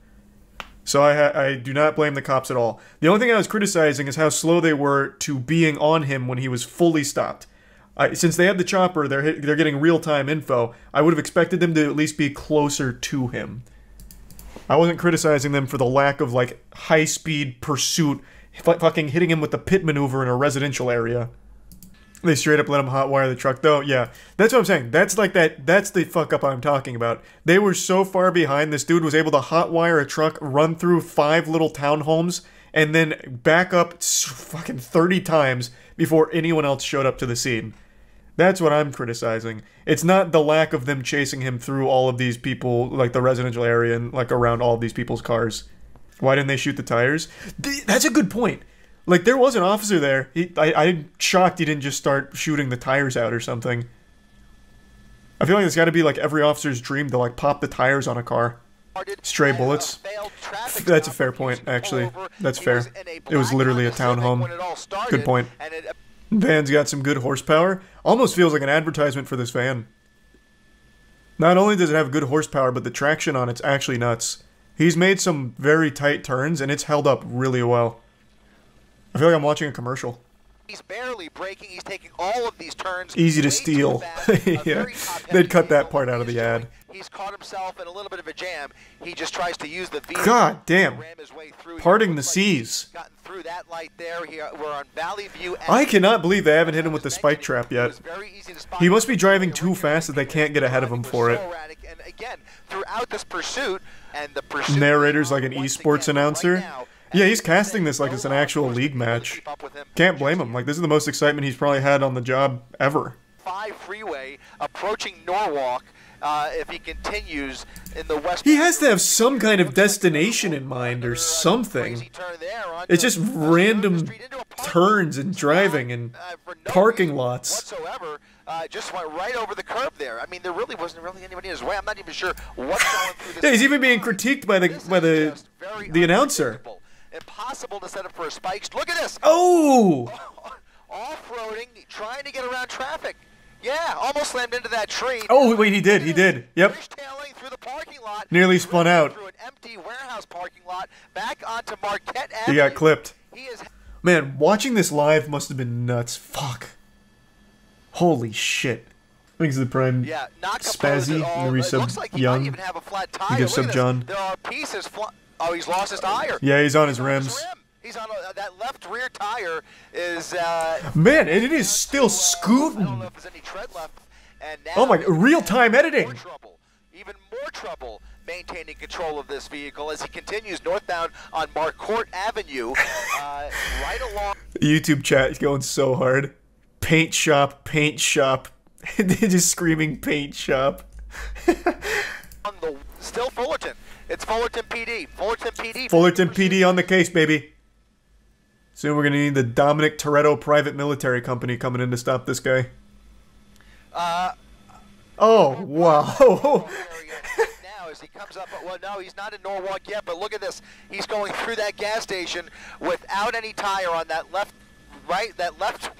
So I do not blame the cops at all. The only thing I was criticizing is how slow they were to being on him when he was fully stopped. Since they had the chopper, they're getting real-time info, I would have expected them to at least be closer to him. I wasn't criticizing them for the lack of, like, high-speed pursuit, fucking hitting him with the pit maneuver in a residential area. They straight up let him hotwire the truck, though. Yeah, that's what I'm saying. That's the fuck up I'm talking about. They were so far behind, this dude was able to hotwire a truck, run through 5 little townhomes, and then back up fucking 30 times before anyone else showed up to the scene. That's what I'm criticizing. It's not the lack of them chasing him through all of these people, like the residential area and like around all of these people's cars. Why didn't they shoot the tires? That's a good point. Like, there was an officer there. I'm shocked he didn't just start shooting the tires out or something. I feel like it's got to be like every officer's dream to like pop the tires on a car. Stray bullets. That's a fair point, actually. That's fair. It was literally a townhome. Good point. Van's got some good horsepower. Almost feels like an advertisement for this van. Not only does it have good horsepower, but the traction on it's actually nuts. He's made some very tight turns, and it's held up really well. I feel like I'm watching a commercial. He's barely braking. He's taking all of these turns. Easy to steal. Yeah, they'd cut that part out of the ad. He's caught himself in a little bit of a jam. He just tries to use the vehicle. God damn. Parting the seas. Gotten through that light there. We're on Valley View. I cannot believe they haven't hit him with the spike trap yet. He must be driving too fast that they can't get ahead of him for it. And again, throughout this pursuit, and the pursuit narrator's like an esports announcer. Yeah, he's casting this like it's an actual league match. Can't blame him. Like, this is the most excitement he's probably had on the job ever. 5 freeway approaching Norwalk. If he continues in the west, he has to have some kind of destination in mind or something. It's just random turns and driving and parking lots. just went right over the curb there. I mean, there really wasn't anybody in his way. I'm not even sure what's going through this. Yeah, he's even being critiqued by the announcer. Impossible to set up for a spike. Look at this. Oh! Off-roading, trying to get around traffic. Yeah, almost slammed into that tree. Oh, wait, he did. He did. Yep. Through the parking lot. Nearly spun out. Through an empty warehouse parking lot, back onto Marquette Avenue. He got clipped. He is. Man, watching this live must have been nuts. Fuck. Holy shit. Thanks to the Prime. Yeah, not Spazzy, the resub looks like he Young. might even have a flat tire. He gives sub John. There are pieces. Oh, he's lost his tire. Yeah, he's on his rims. He's on that left rear tire is. Man, and it is still scooting. I don't know if there's any tread left. And now Oh my, real-time editing. Even more trouble maintaining control of this vehicle as he continues northbound on Marquette Avenue, right along. The YouTube chat is going so hard. Paint shop, paint shop. They're just screaming paint shop. Still Fullerton. It's Fullerton PD. Fullerton PD. Fullerton PD on the case, baby. Soon we're going to need the Dominic Toretto Private Military Company coming in to stop this guy. Oh, wow. Now as he comes up, well, no, he's not in Norwalk yet, but look at this. He's going through that gas station without any tire on that left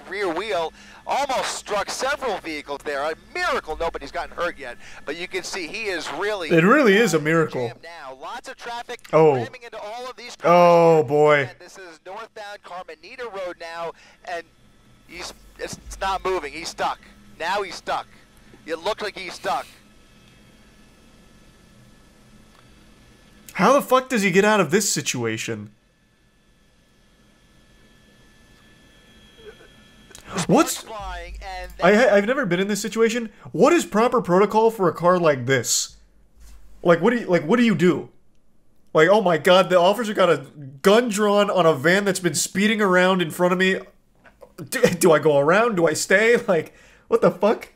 rear wheel. Almost struck several vehicles there. A miracle nobody's gotten hurt yet, but you can see he is really. It really is a miracle. Now, lots of traffic ramming into all of these cars. Oh boy. And this is northbound Carmenita Road now, and it's not moving. He's stuck. Now he's stuck. It looked like he's stuck. How the fuck does he get out of this situation? What's... I've never been in this situation. What is proper protocol for a car like this? Like, what do you do? Like, oh my god, the officer got a gun drawn on a van that's been speeding around in front of me. Do I go around? Do I stay? Like, what the fuck?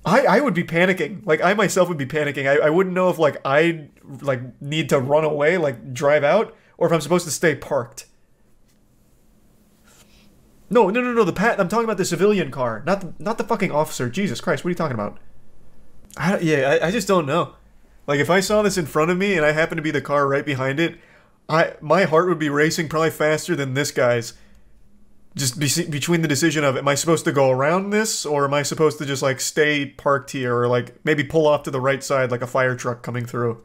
I would be panicking. Like, I myself would be panicking. I wouldn't know if, like, I need to run away, like, drive out, or if I'm supposed to stay parked. No, I'm talking about the civilian car, not the fucking officer. Jesus Christ, what are you talking about? I just don't know. Like, if I saw this in front of me and I happened to be the car right behind it, my heart would be racing probably faster than this guy's. Just between the decision of, am I supposed to go around this, or am I supposed to just, like, stay parked here, or, like, maybe pull off to the right side like a fire truck coming through?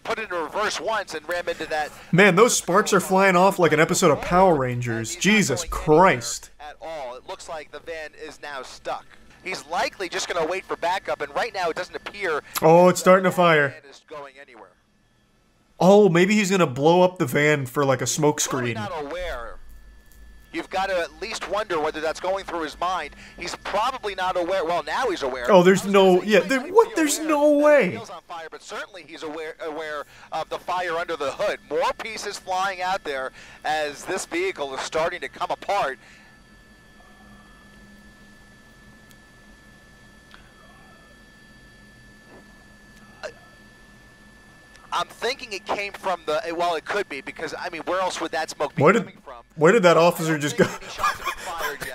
Put it in reverse once and ram into that. Man, those sparks are flying off like an episode of Power Rangers. Jesus Christ. At all. It looks like the van is now stuck. He's likely just going to wait for backup, and right now it doesn't appear. Oh, it's starting to fire. The van is going anywhere. Oh, maybe he's going to blow up the van for, like, a smoke screen. Not aware. You've got to at least wonder whether that's going through his mind. He's probably not aware. Well, now he's aware. Oh, there's no. Yeah, there's no way. On fire, but certainly he's aware of the fire under the hood. More pieces flying out there as this vehicle is starting to come apart. I'm thinking it came from the. Well, it could be, because I mean, where else would that smoke be coming from? Where did that officer just go?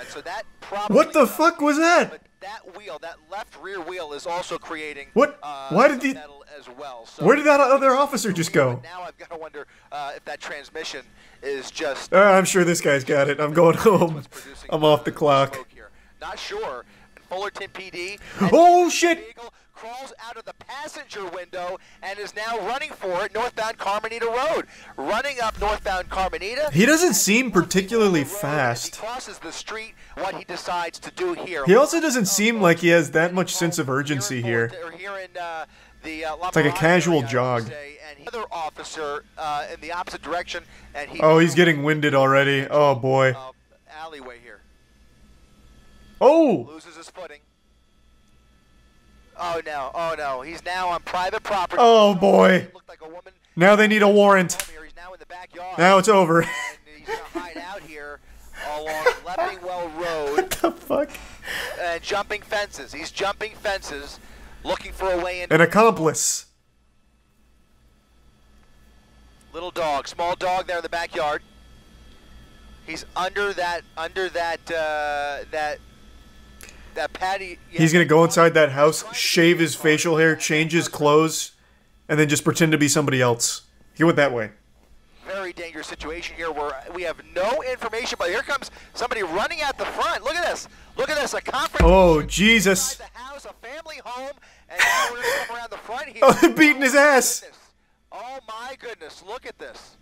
So that probably, what the fuck was that? But that wheel, that left rear wheel, is also creating. What? Why did he? Metal as well. So where did that other officer just go? Now I've got to wonder if that transmission is just. I'm sure this guy's got it. I'm going home. I'm off the clock. Not sure. Fullerton PD. Oh shit! Crawls out of the passenger window and is now running for it northbound Carmenita Road. Running up northbound Carmenita. He doesn't seem particularly fast. He crosses the street. What he decides to do here. He also doesn't seem like he has that much sense of urgency here. It's like a casual jog. Another officer in the opposite direction, and he's getting winded already. Oh boy. Alleyway here. Oh! Loses his footing. Oh no, he's now on private property. Oh boy. Now they need a warrant. Now it's over. And he's going to hide out here along Leppingwell Road. What the fuck? And jumping fences. He's jumping fences, looking for a way in. An accomplice. Little dog, small dog there in the backyard. He's under that that Patty. He's gonna go inside that house, shave his facial hair, change his clothes, and then just pretend to be somebody else. He went that way. Very dangerous situation here where we have no information, but here comes somebody running out the front. Look at this. Look at this. A conference. Oh, Jesus. The house, a family home, and now we're going to come around the front here. Oh, they're beating his ass. Oh, my goodness. Look at this.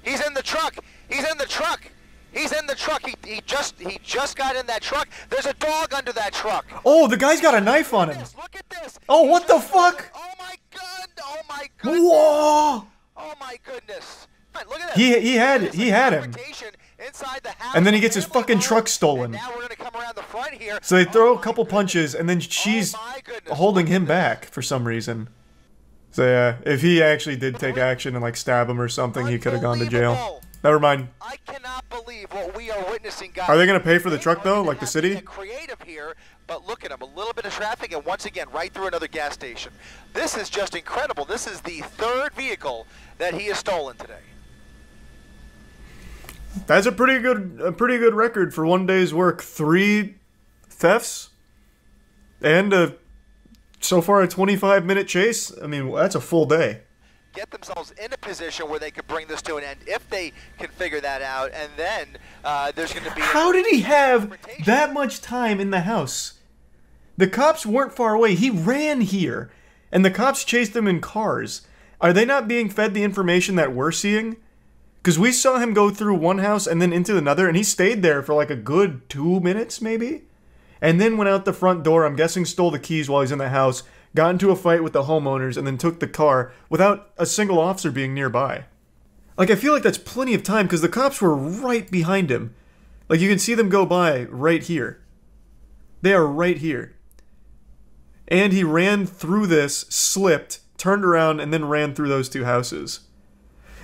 He's in the truck. He's in the truck. He's in the truck. He just got in that truck. There's a dog under that truck. Oh, the guy's got a knife on him. Look at this. Oh, what the fuck? Oh, my God. Oh, my goodness. Whoa. Oh my goodness! Look at He had him, and then he gets his fucking truck stolen. Now we're gonna come around the front here. So they throw a couple punches, and then she's holding him back for some reason. So yeah, if he actually did take action and like stab him or something, he could have gone to jail. Never mind. I cannot believe what we are witnessing, guys. Are they gonna pay for the truck though, like the city? Get creative here, but look at him. A little bit of traffic, and once again, right through another gas station. This is just incredible. This is the third vehicle that he has stolen today. That's a pretty good record for one day's work. 3 thefts, and so far a 25-minute chase. I mean, that's a full day. Get themselves in a position where they could bring this to an end if they can figure that out, and then there's going to be. How did he have that much time in the house? The cops weren't far away. He ran here, and the cops chased him in cars. Are they not being fed the information that we're seeing? Because we saw him go through one house and then into another, and he stayed there for like a good 2 minutes, maybe? And then went out the front door, I'm guessing stole the keys while he's in the house, got into a fight with the homeowners, and then took the car without a single officer being nearby. Like, I feel like that's plenty of time, because the cops were right behind him. Like, you can see them go by right here. They are right here. And he ran through this, slipped, turned around, and then ran through those 2 houses.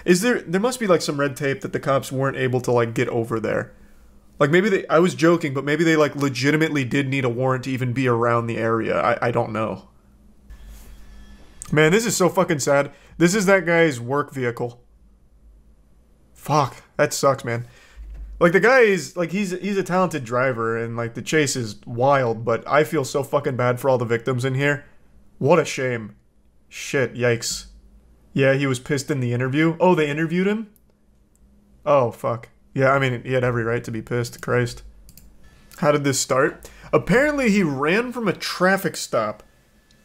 There must be like some red tape that the cops weren't able to like get over there. Like maybe I was joking, but maybe they like legitimately did need a warrant to even be around the area. I don't know. Man, this is so fucking sad. This is that guy's work vehicle. Fuck, that sucks, man. Like the guy is like he's a talented driver and like the chase is wild, but I feel so fucking bad for all the victims in here. What a shame. Shit, yikes. Yeah, he was pissed in the interview. Oh, they interviewed him? Oh, fuck. Yeah, I mean, he had every right to be pissed. Christ. How did this start? Apparently, he ran from a traffic stop.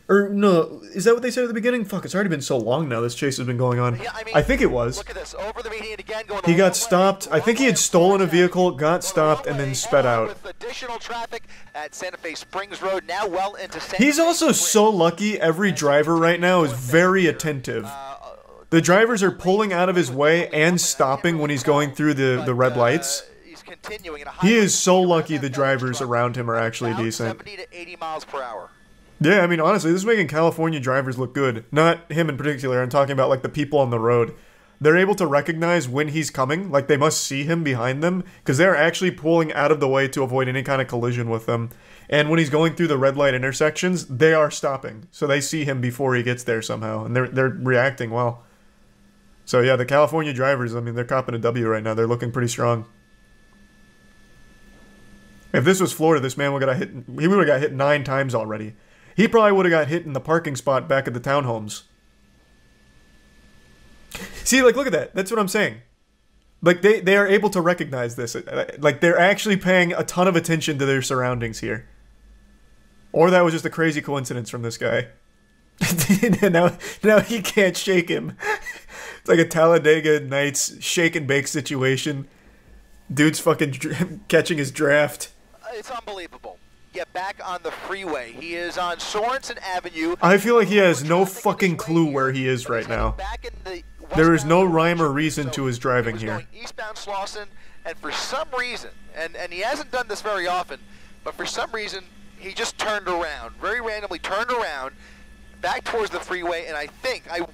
Or, no, is that what they said at the beginning? Fuck, it's already been so long now this chase has been going on. Yeah, I mean, I think it was. Look at this. Over the median again, going he got stopped. I think he had stolen a vehicle, got stopped, and then sped out. With additional traffic at Santa Fe Springs Road, now well into Santa He's also so lucky every driver right now is very attentive. The drivers are pulling out of his way and stopping when he's going through the red lights. He is so lucky the drivers around him are actually decent. 70 to 80 miles per hour. Yeah, I mean, honestly, this is making California drivers look good. Not him in particular, I'm talking about, like, the people on the road. They're able to recognize when he's coming, like, they must see him behind them, because they're actually pulling out of the way to avoid any kind of collision with them. And when he's going through the red light intersections, they are stopping. So they see him before he gets there somehow, and they're reacting well. So yeah, the California drivers, I mean, they're copping a W right now. They're looking pretty strong. If this was Florida, this man would have got hit. He would have got hit 9 times already. He probably would have got hit in the parking spot back at the townhomes. See, like, look at that. That's what I'm saying. Like, they are able to recognize this. Like, they're actually paying a ton of attention to their surroundings here. Or that was just a crazy coincidence from this guy. now he can't shake him. It's like a Talladega Nights shake and bake situation. Dude's fucking catching his draft. It's unbelievable. Get back on the freeway. He is on Sorensen Avenue. I feel like he has no fucking clue where he is right now. There is no rhyme or reason to his driving here. Eastbound Slauson, and for some reason, and he hasn't done this very often, but for some reason, he just turned around. Very randomly turned around, back towards the freeway, and I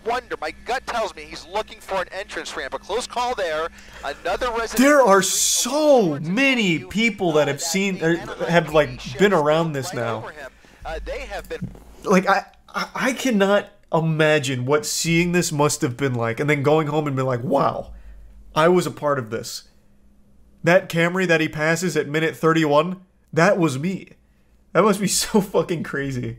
wonder, my gut tells me he's looking for an entrance ramp. A close call there. Another resident. There are so many people that have seen, have like been around this now. They have been. Like I cannot imagine what seeing this must have been like, and then going home and being like, wow, I was a part of this. That Camry that he passes at minute 31, That was me. That must be so fucking crazy.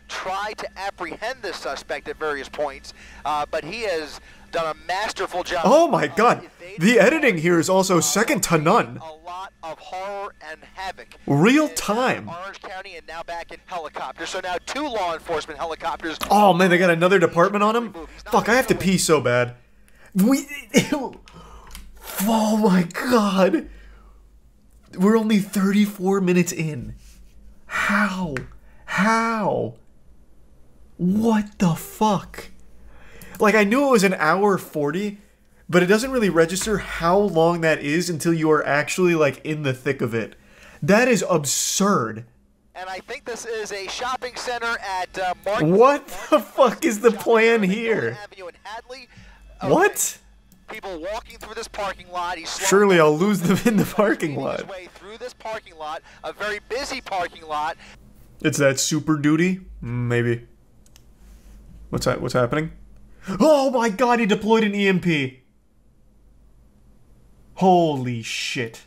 Try to apprehend this suspect at various points, but he has done a masterful job. Oh my god. The editing here is also second to none. A lot of horror and havoc. Real time. Orange County and now back in helicopters. So now 2 law enforcement helicopters. Oh man, they got another department on him? Fuck, I have to pee so bad. Oh my god. We're only 34 minutes in. How? How? What the fuck? Like, I knew it was an hour 40, but it doesn't really register how long that is until you are actually, like, in the thick of it. That is absurd. And I think this is a shopping center at Market. What the fuck is the plan here? What? People walking through this parking lot. Surely I'll lose them in the parking lot. His way through this parking lot, a very busy parking lot. It's that Super Duty? Maybe. What's that? What's happening? Oh my god, he deployed an EMP. Holy shit.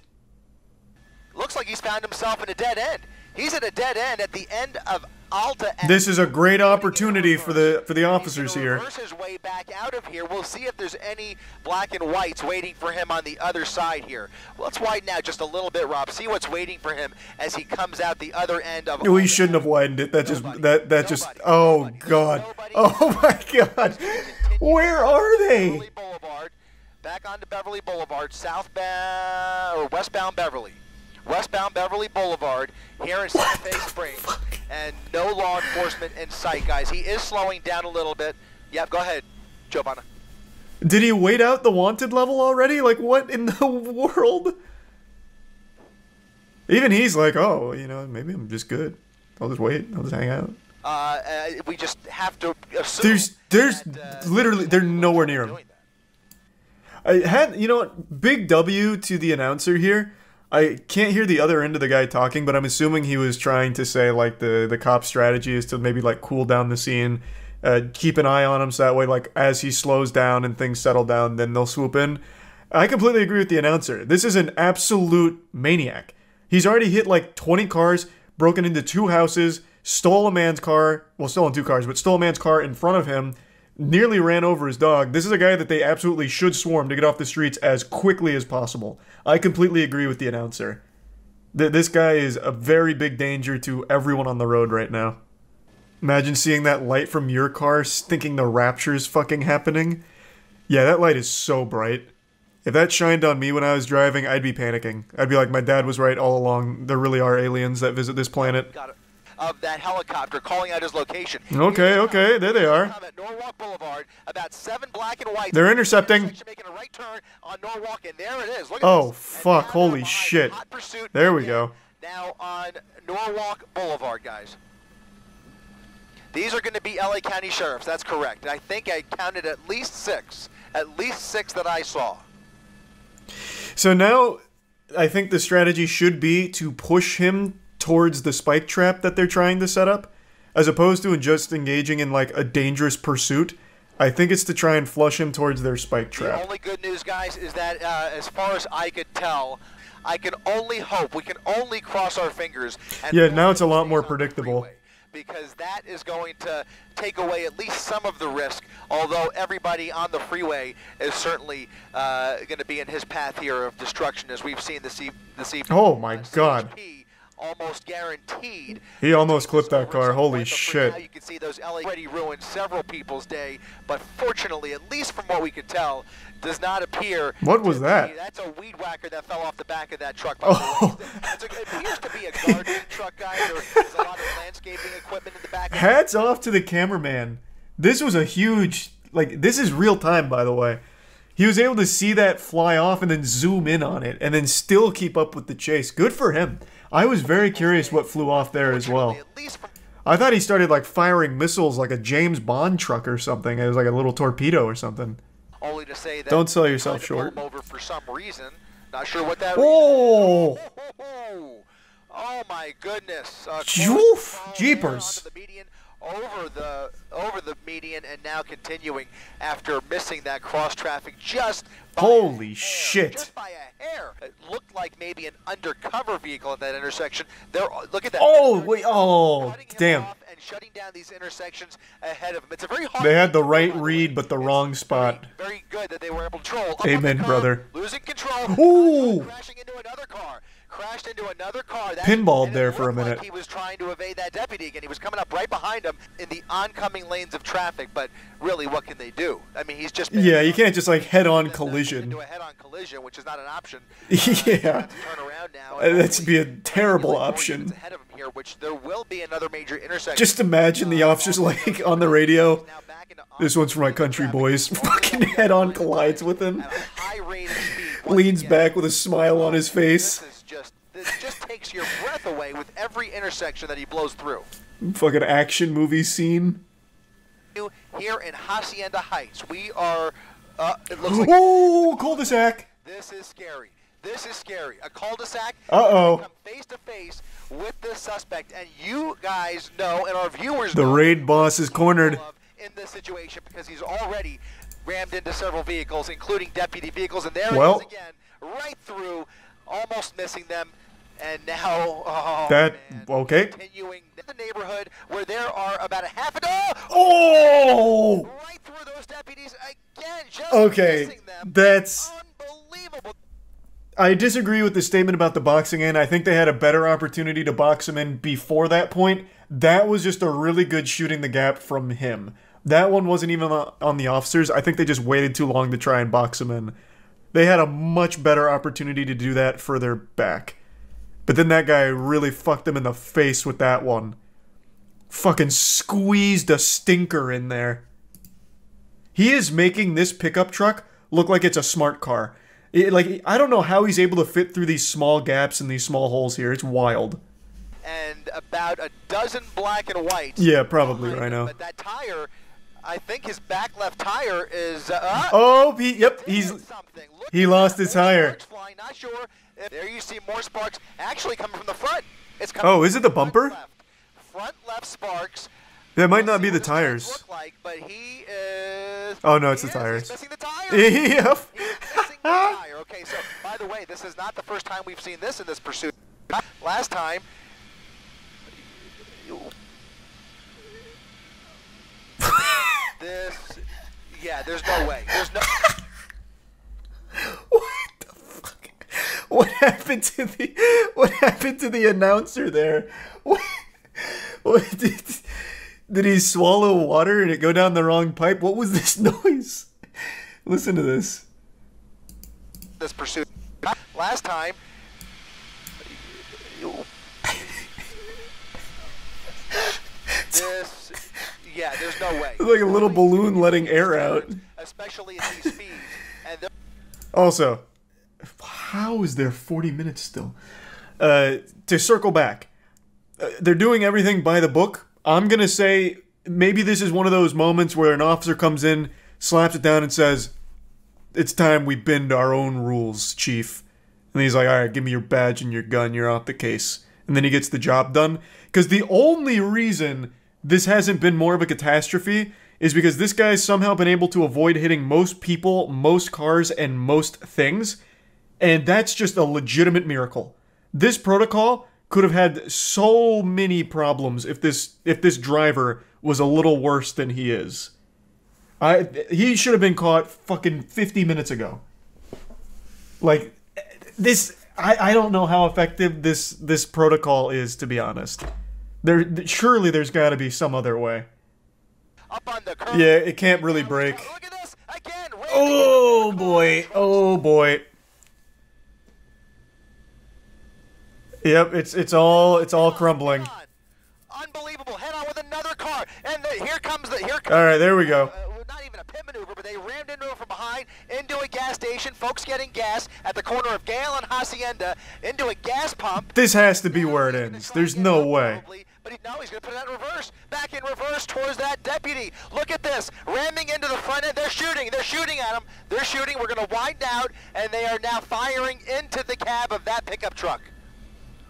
Looks like he's found himself in a dead end. He's at a dead end at the end of Alta. This is a great opportunity for the officers here. Reverse his way back out of here. We'll see if there's any black and whites waiting for him on the other side here. Let's widen out just a little bit, Rob. See what's waiting for him as he comes out the other end of. We shouldn't have widened it. That just. Oh god. Oh my god. Where are they? Boulevard, back onto Beverly Boulevard, southbound or westbound Beverly. Westbound Beverly Boulevard here in Santa Fe Springs, and no law enforcement in sight, guys. He is slowing down a little bit. Yep, go ahead, Giovanna. Did he wait out the wanted level already? Like, what in the world? Even he's like, oh, you know, maybe I'm just good. I'll just wait. I'll just hang out. We just have to assume. There's literally, they're nowhere near him. I had, you know what, big W to the announcer here. I can't hear the other end of the guy talking, but I'm assuming he was trying to say, like, the cop strategy is to maybe, like, cool down the scene, keep an eye on him so that way, like, as he slows down and things settle down, then they'll swoop in. I completely agree with the announcer. This is an absolute maniac. He's already hit, like, 20 cars, broken into 2 houses, stole a man's car, well, stolen 2 cars, but stole a man's car in front of him, nearly ran over his dog. This is a guy that they absolutely should swarm to get off the streets as quickly as possible. I completely agree with the announcer. This guy is a very big danger to everyone on the road right now. Imagine seeing that light from your car, thinking the rapture's fucking happening. Yeah, that light is so bright. If that shined on me when I was driving, I'd be panicking. I'd be like, my dad was right all along. There really are aliens that visit this planet. Of that helicopter calling out his location. Okay, there they are. At Norwalk Boulevard, about 7 black and white. They're intercepting. Making a right turn on Norwalk, and there it is. Look at oh this. fuck! Holy shit! There we go. Now on Norwalk Boulevard, guys. These are going to be LA County sheriffs. That's correct. I think I counted at least 6. At least 6 that I saw. So now, I think the strategy should be to push him towards the spike trap that they're trying to set up, as opposed to just engaging in like a dangerous pursuit. I think it's to try and flush him towards their spike trap. The only good news, guys, is that as far as I could tell, I can only hope, we can only cross our fingers. And yeah, now it's a lot more predictable. Because that is going to take away at least some of the risk, although everybody on the freeway is certainly going to be in his path here of destruction, as we've seen this evening. Oh my god. Almost guaranteed. He almost clipped that car. Holy shit. Now you can see those LA already ruined several people's day, but fortunately, at least from what we could tell, does not appear. What was that? That's a weed whacker that fell off the back of that truck. Oh. It appears to be a gardening truck, guys. There's a lot of landscaping equipment in the back. Hats off to the cameraman. This was a huge, like, this is real time, by the way. He was able to see that fly off and then zoom in on it and then still keep up with the chase. Good for him. I was very curious what flew off there as well. I thought he started like firing missiles like a James Bond truck or something. It was like a little torpedo or something. Only to say that don't sell yourself short. Over for some reason. Not sure what that oh! Reason is. Oh my goodness. Jeepers. over the median and now continuing after missing that cross traffic just by Holy shit. Just by a hair. It looked like maybe an undercover vehicle at that intersection. Look at that. Oh, wait. Oh, damn. And shutting down these intersections ahead of them. It's a very hard. They had the right read, but the wrong spot. Very good that they were able to control. Amen, brother. Losing control. Ooh. Crashing into another car. Crashed into another car. Pinballed there for a minute. Like he was trying to evade that deputy again. He was coming up right behind him in the oncoming lanes of traffic, but really, what can they do? I mean, he's just... Yeah, you can't just, like, head-on collision. Into a head-on collision, which is not an option. Yeah. That'd be a terrible option. Ahead of him here, which there will be another major intersection. Just imagine the officers, like, on the radio. This one's for my country, boys. Fucking head-on collides with him. Leans back with a smile on his face. This just takes your breath away with every intersection that he blows through. Fucking action movie scene. Here in Hacienda Heights, we are... it looks like... Oh, cul-de-sac. This is scary. This is scary. A cul-de-sac. Uh-oh. Come face to face with the suspect, and you guys know, and our viewers The know, raid boss is cornered. in this situation because he's already rammed into several vehicles, including deputy vehicles, and there he is again, right through, almost missing them, and now, okay. Continuing in the neighborhood where there are about a half a right through those deputies again, just missing them. That's unbelievable. I disagree with the statement about the boxing in. I think they had a better opportunity to box him in before that point. That was just a really good shooting the gap from him. That one wasn't even on the officers. I think they just waited too long to try and box him in. They had a much better opportunity to do that further back. But then that guy really fucked them in the face with that one. Fucking squeezed a stinker in there. He is making this pickup truck look like it's a smart car. I don't know how he's able to fit through these small gaps and these small holes here. It's wild. And about a dozen black and whites. Yeah, probably right now. But that tire, I think his back left tire is... he lost his tire. Flying, not sure. There you see more sparks actually coming from the front. It's coming is it the bumper? Front left sparks. That might not be the tires. But he is... Oh, no, it's the tires. He's missing the tire. Yep. He's missing the tire. Okay, so, by the way, this is not the first time we've seen this in this pursuit. Last time... there's no way. There's no... What the fuck? What happened to the announcer there? What did he swallow water and it go down the wrong pipe? What was this noise? Listen to this. This pursuit. Last time... there's no way. It's like a little balloon letting air out. Especially at these speeds. And also, how is there 40 minutes still? To circle back, they're doing everything by the book. I'm going to say maybe this is one of those moments where an officer comes in, slaps it down and says, "It's time we bend our own rules, Chief." And he's like, "All right, give me your badge and your gun. You're off the case." And then he gets the job done. Because the only reason this hasn't been more of a catastrophe is because this guy's somehow been able to avoid hitting most people, most cars, and most things. And that's just a legitimate miracle. This protocol could have had so many problems if this driver was a little worse than he is. He should have been caught fucking 50 minutes ago. Like, this... I don't know how effective this protocol is, to be honest. Surely there's got to be some other way. Up on the curb. Yeah, it can't really break. Look at this again. Oh boy! Oh boy! Yep, it's all crumbling. Unbelievable! Head on with another car, and here comes. All right, there we go. Not even a pit maneuver, but they rammed into it from behind, into a gas station. Folks getting gas at the corner of Gale and Hacienda, into a gas pump. This has to be where it ends. There's no way. But he's going to put it in reverse. Back in reverse towards that deputy. Look at this. Ramming into the front end. They're shooting. They're shooting at him. They're shooting. We're going to widen out, and they are now firing into the cab of that pickup truck.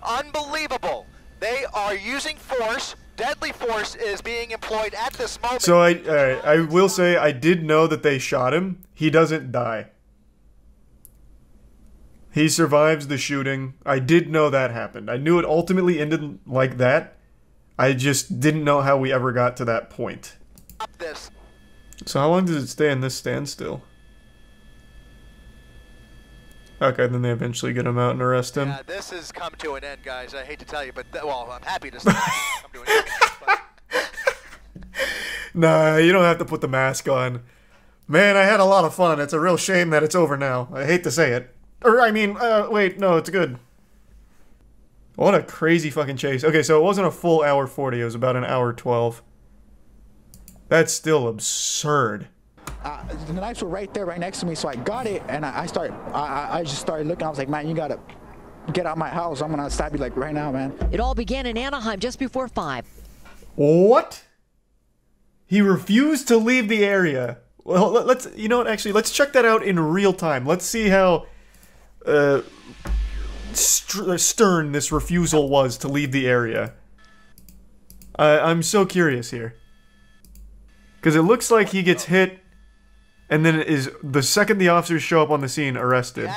Unbelievable. They are using force Deadly force is being employed at this moment. So I will say I did know that they shot him. He doesn't die. He survives the shooting. I did know that happened. I knew it ultimately ended like that. I just didn't know how we ever got to that point. So how long does it stay in this standstill? Okay, then they eventually get him out and arrest him. Yeah, this has come to an end, guys. I hate to tell you, but well, I'm happy to say it's come to an end. But... Nah, you don't have to put the mask on. Man, I had a lot of fun. It's a real shame that it's over now. I hate to say it. Or, I mean, wait, no, it's good. What a crazy fucking chase. Okay, so it wasn't a full hour 40, it was about an hour 12. That's still absurd. The knives were right there, right next to me, so I got it, and I just started looking. I was like, man, you gotta get out my house. I'm gonna stab you like right now, man. It all began in Anaheim just before 5. What? He refused to leave the area. Well, let's, you know what, actually, let's check that out in real time. Let's see how stern this refusal was to leave the area. I'm so curious here. Because it looks like he gets hit, and then it is the second the officers show up on the scene, arrested.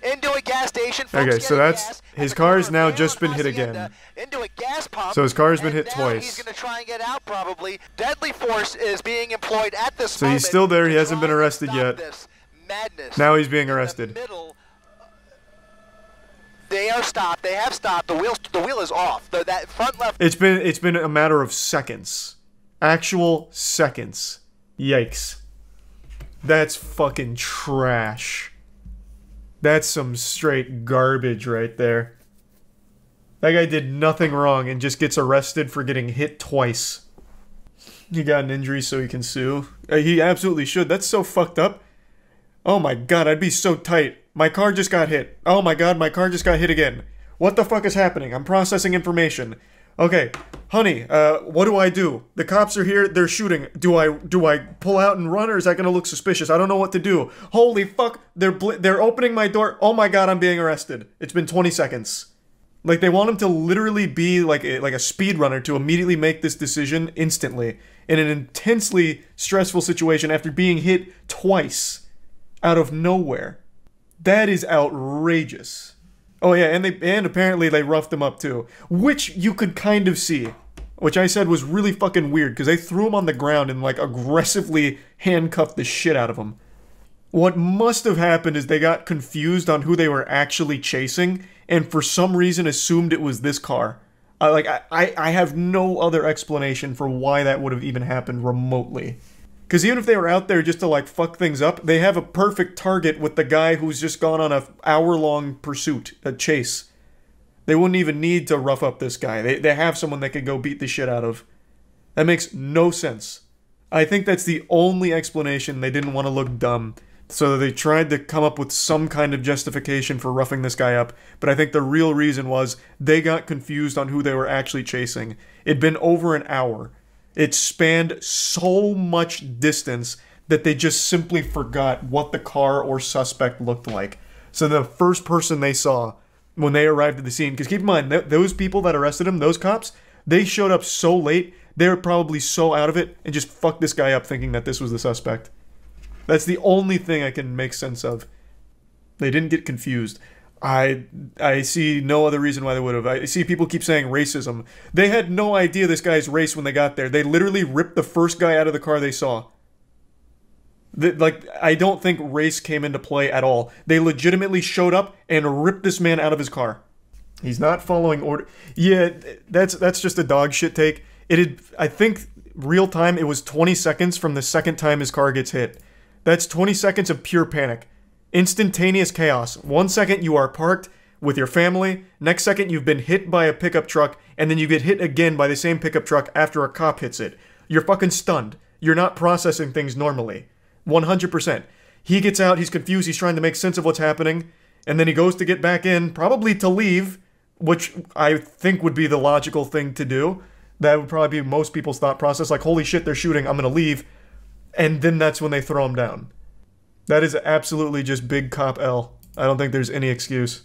Into a gas station. Okay, so that's his car's now just been hit again. Into a gas pump. So his car's been hit He's twice. gonna try and get out probably. Deadly force is being employed at this So moment. he's still there. He hasn't been arrested yet. Madness. Now he's being arrested. They are stopped. They have stopped. The wheel is off. That front left. It's been a matter of seconds. Actual seconds. Yikes. That's fucking trash. That's some straight garbage right there. That guy did nothing wrong and just gets arrested for getting hit twice. He got an injury so he can sue. He absolutely should. That's so fucked up. Oh my god, I'd be so tight. My car just got hit. Oh my god, my car just got hit again. What the fuck is happening? I'm processing information. Okay, honey, what do I do? The cops are here, they're shooting. Do I pull out and run, or is that gonna look suspicious? I don't know what to do. Holy fuck, they're opening my door. Oh my god, I'm being arrested. It's been 20 seconds. Like, they want him to literally be like a speedrunner to immediately make this decision instantly in an intensely stressful situation after being hit twice out of nowhere. That is outrageous. Oh yeah, and apparently they roughed him up too, which you could kind of see, which I said was really fucking weird because they threw him on the ground and like aggressively handcuffed the shit out of him. What must have happened is they got confused on who they were actually chasing and for some reason assumed it was this car. I have no other explanation for why that would have even happened remotely. Because even if they were out there just to, like, fuck things up, they have a perfect target with the guy who's just gone on a hour-long pursuit, a chase. They wouldn't even need to rough up this guy. They have someone they could go beat the shit out of. That makes no sense. I think that's the only explanation. They didn't want to look dumb. So they tried to come up with some kind of justification for roughing this guy up. But I think the real reason was they got confused on who they were actually chasing. It'd been over an hour. It spanned so much distance that they just simply forgot what the car or suspect looked like. So the first person they saw when they arrived at the scene, because keep in mind, those people that arrested him, those cops, they showed up so late, they were probably so out of it and just fucked this guy up thinking that this was the suspect. That's the only thing I can make sense of. They didn't get confused. I see no other reason why they would have. I see people keep saying racism. They had no idea this guy's race when they got there. They literally ripped the first guy out of the car they saw. I don't think race came into play at all. They legitimately showed up and ripped this man out of his car. He's not following order. Yeah, that's just a dog shit take. I think real time it was 20 seconds from the second time his car gets hit. That's 20 seconds of pure panic. Instantaneous chaos. 1 second you are parked with your family, next second you've been hit by a pickup truck, and then you get hit again by the same pickup truck after a cop hits it. You're fucking stunned. You're not processing things normally. 100%. He gets out, he's confused, he's trying to make sense of what's happening, and then he goes to get back in, probably to leave, which I think would be the logical thing to do. That would probably be most people's thought process, like, holy shit, they're shooting, I'm gonna leave. And then that's when they throw him down. That is absolutely just big cop L. I don't think there's any excuse.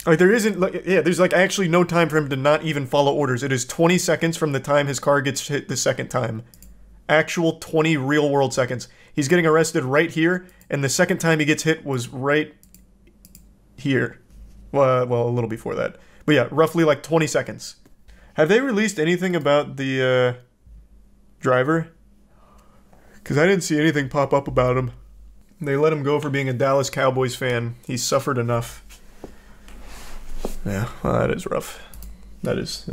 Like, there isn't, like, yeah, there's, like, actually no time for him to not even follow orders. It is 20 seconds from the time his car gets hit the second time. Actual 20 real-world seconds. He's getting arrested right here, and the second time he gets hit was right here. Well, a little before that. But yeah, roughly, like, 20 seconds. Have they released anything about the, driver? Because I didn't see anything pop up about him. They let him go for being a Dallas Cowboys fan. He's suffered enough. Yeah, well, that is rough. That is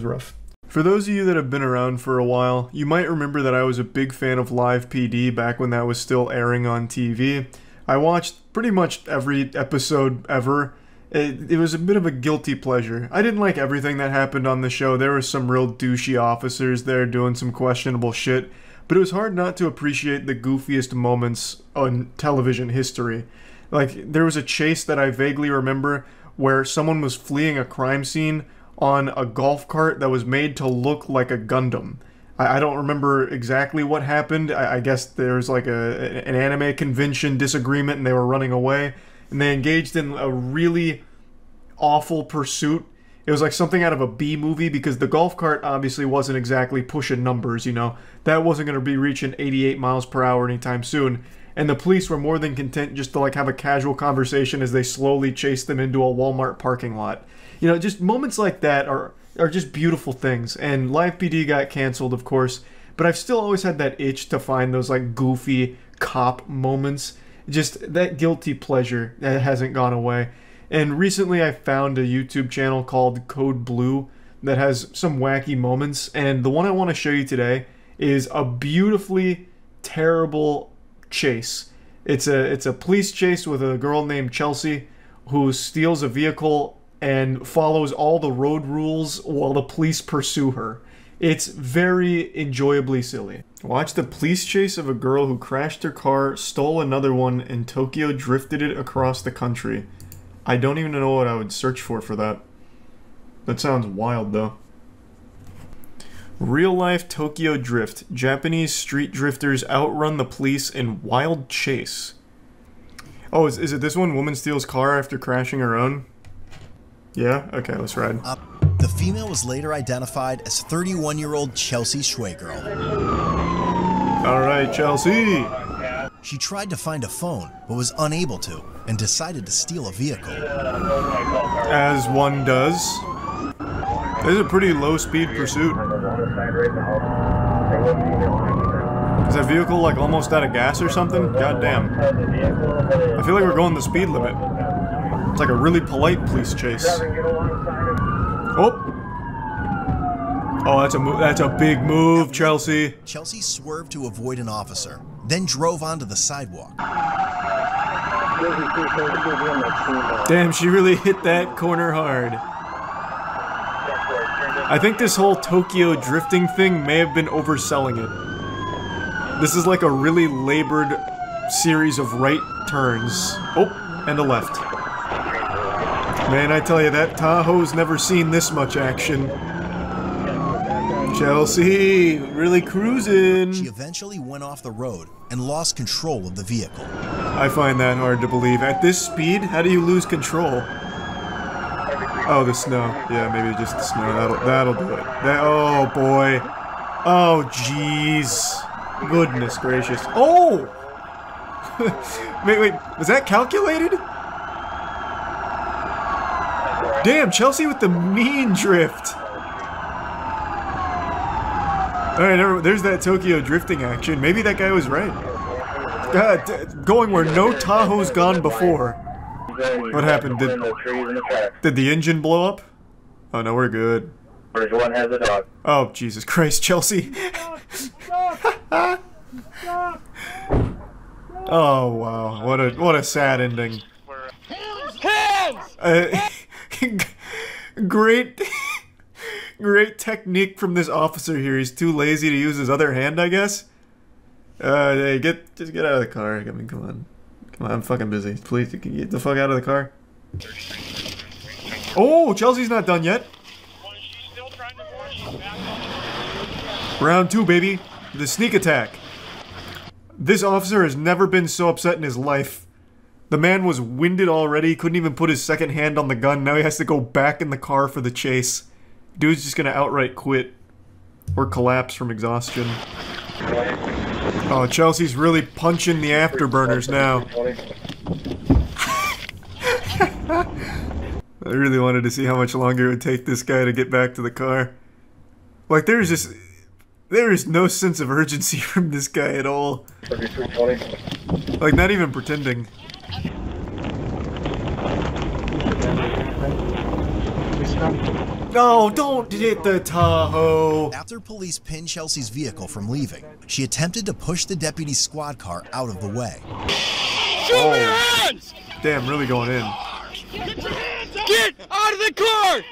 rough. For those of you that have been around for a while, you might remember that I was a big fan of Live PD back when that was still airing on TV. I watched pretty much every episode ever. It was a bit of a guilty pleasure. I didn't like everything that happened on the show. There were some real douchey officers there doing some questionable shit, but it was hard not to appreciate the goofiest moments on television history. Like, there was a chase that I vaguely remember where someone was fleeing a crime scene on a golf cart that was made to look like a Gundam. I don't remember exactly what happened. I guess there was like an anime convention disagreement and they were running away. And they engaged in a really awful pursuit. It was like something out of a B movie because the golf cart obviously wasn't exactly pushing numbers, you know. That wasn't going to be reaching 88 miles per hour anytime soon. And the police were more than content just to like have a casual conversation as they slowly chased them into a Walmart parking lot. You know, just moments like that are just beautiful things. And Live PD got canceled, of course, but I've still always had that itch to find those like goofy cop moments. Just that guilty pleasure that hasn't gone away. And recently I found a YouTube channel called Code Blue that has some wacky moments. And the one I want to show you today is a beautifully terrible chase. It's a police chase with a girl named Chelsea who steals a vehicle and follows all the road rules while the police pursue her. It's very enjoyably silly. Watch the police chase of a girl who crashed her car, stole another one, and Tokyo drifted it across the country. I don't even know what I would search for that. That sounds wild, though. Real-life Tokyo drift. Japanese street drifters outrun the police in wild chase. Oh, is it this one? Woman steals car after crashing her own? Yeah? Okay, let's ride. The female was later identified as 31-year-old Chelsea Schwagerl. Alright, Chelsea! She tried to find a phone, but was unable to, and decided to steal a vehicle. As one does. This is a pretty low-speed pursuit. Is that vehicle, like, almost out of gas or something? God damn. I feel like we're going the speed limit. It's like a really polite police chase. Oh! Oh, that's a big move, Chelsea. Chelsea swerved to avoid an officer, then drove onto the sidewalk. Damn, she really hit that corner hard. I think this whole Tokyo drifting thing may have been overselling it. This is like a really labored series of right turns. Oh, and a left. Man, I tell you, that Tahoe's never seen this much action. Chelsea, really cruising. She eventually went off the road and lost control of the vehicle. I find that hard to believe. At this speed, how do you lose control? Oh, the snow. Yeah, maybe just the snow. That'll do it. Oh, boy. Oh, jeez. Goodness gracious. Oh! wait. Was that calculated? Damn, Chelsea with the mean drift. Alright, there's that Tokyo drifting action. Maybe that guy was right. God, going where no Tahoe's gone before. What happened? Did the engine blow up? Oh no, we're good. One has a dog. Oh, Jesus Christ, Chelsea. Oh wow, what a sad ending. Great technique from this officer here. He's too lazy to use his other hand, I guess. Hey, just get out of the car. I mean, come on, I'm fucking busy. Please, can you get the fuck out of the car? Oh, Chelsea's not done yet. Round 2, baby. The sneak attack. This officer has never been so upset in his life. The man was winded already, couldn't even put his second hand on the gun, now he has to go back in the car for the chase. Dude's just gonna outright quit. Or collapse from exhaustion. Oh, Chelsea's really punching the afterburners now. I really wanted to see how much longer it would take this guy to get back to the car. Like, there is no sense of urgency from this guy at all. Like, not even pretending. No, don't hit the Tahoe! After police pinned Chelsea's vehicle from leaving, she attempted to push the deputy's squad car out of the way. Show me your hands! Damn, really going in. Get your hands up! Get out of the car!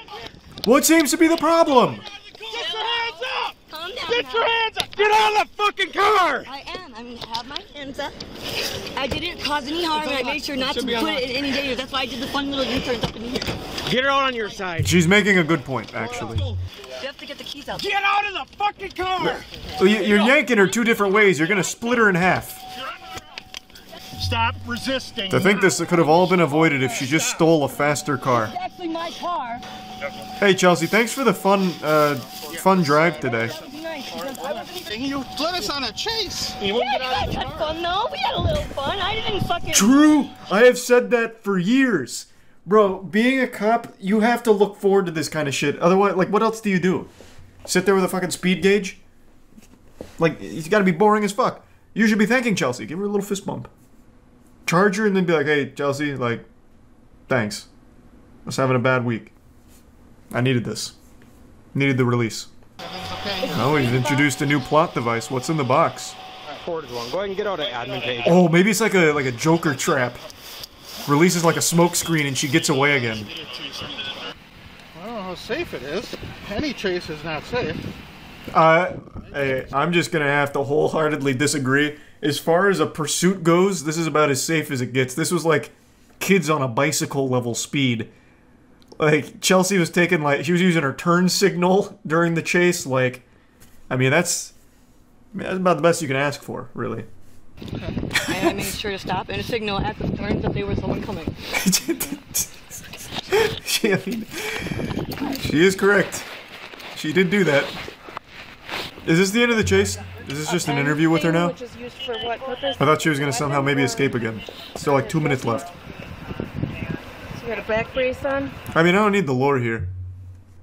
What seems to be the problem? Get your hands up! Calm down. Get your hands up! Get out of the fucking car! I am. I have my hands up. I didn't cause any harm, and I made sure not to put it in any danger. That's why I did the fun little U-turns up in here. Get her out on your side. She's making a good point, actually. You have to get the keys out. Get out of the fucking car! You're yanking her two different ways. You're gonna split her in half. Stop resisting. I think this could have all been avoided if she just stole a faster car. It's actually my car. Hey Chelsea, thanks for the fun drive today. You let us on a chase. Yeah, you guys had fun though. We had a little fun. I didn't fucking. True! I have said that for years. Bro, being a cop, you have to look forward to this kind of shit. Otherwise, like, what else do you do? Sit there with a fucking speed gauge? Like, it's gotta be boring as fuck. You should be thanking Chelsea. Give her a little fist bump. Charge her and then be like, hey, Chelsea, like, thanks. I was having a bad week. I needed this. Needed the release. Oh, he's introduced a new plot device. What's in the box? Forward one. Go ahead and get out of admin page. Oh, maybe it's like a Joker trap. Releases like a smoke screen and she gets away again. I don't know how safe it is. Any chase is not safe. Hey, I'm just gonna have to wholeheartedly disagree. As far as a pursuit goes, this is about as safe as it gets. This was like kids on a bicycle level speed. Like, Chelsea was taking, like, she was using her turn signal during the chase. Like, I mean, that's about the best you can ask for, really. I made sure to stop and signal at the turns that there was someone coming. She is correct. She did do that. Is this the end of the chase? Is this just an interview with her now? Which is used for what purpose? I thought she was going to somehow maybe escape again. Still like 2 minutes left. So you got a back brace on? I mean, I don't need the lore here.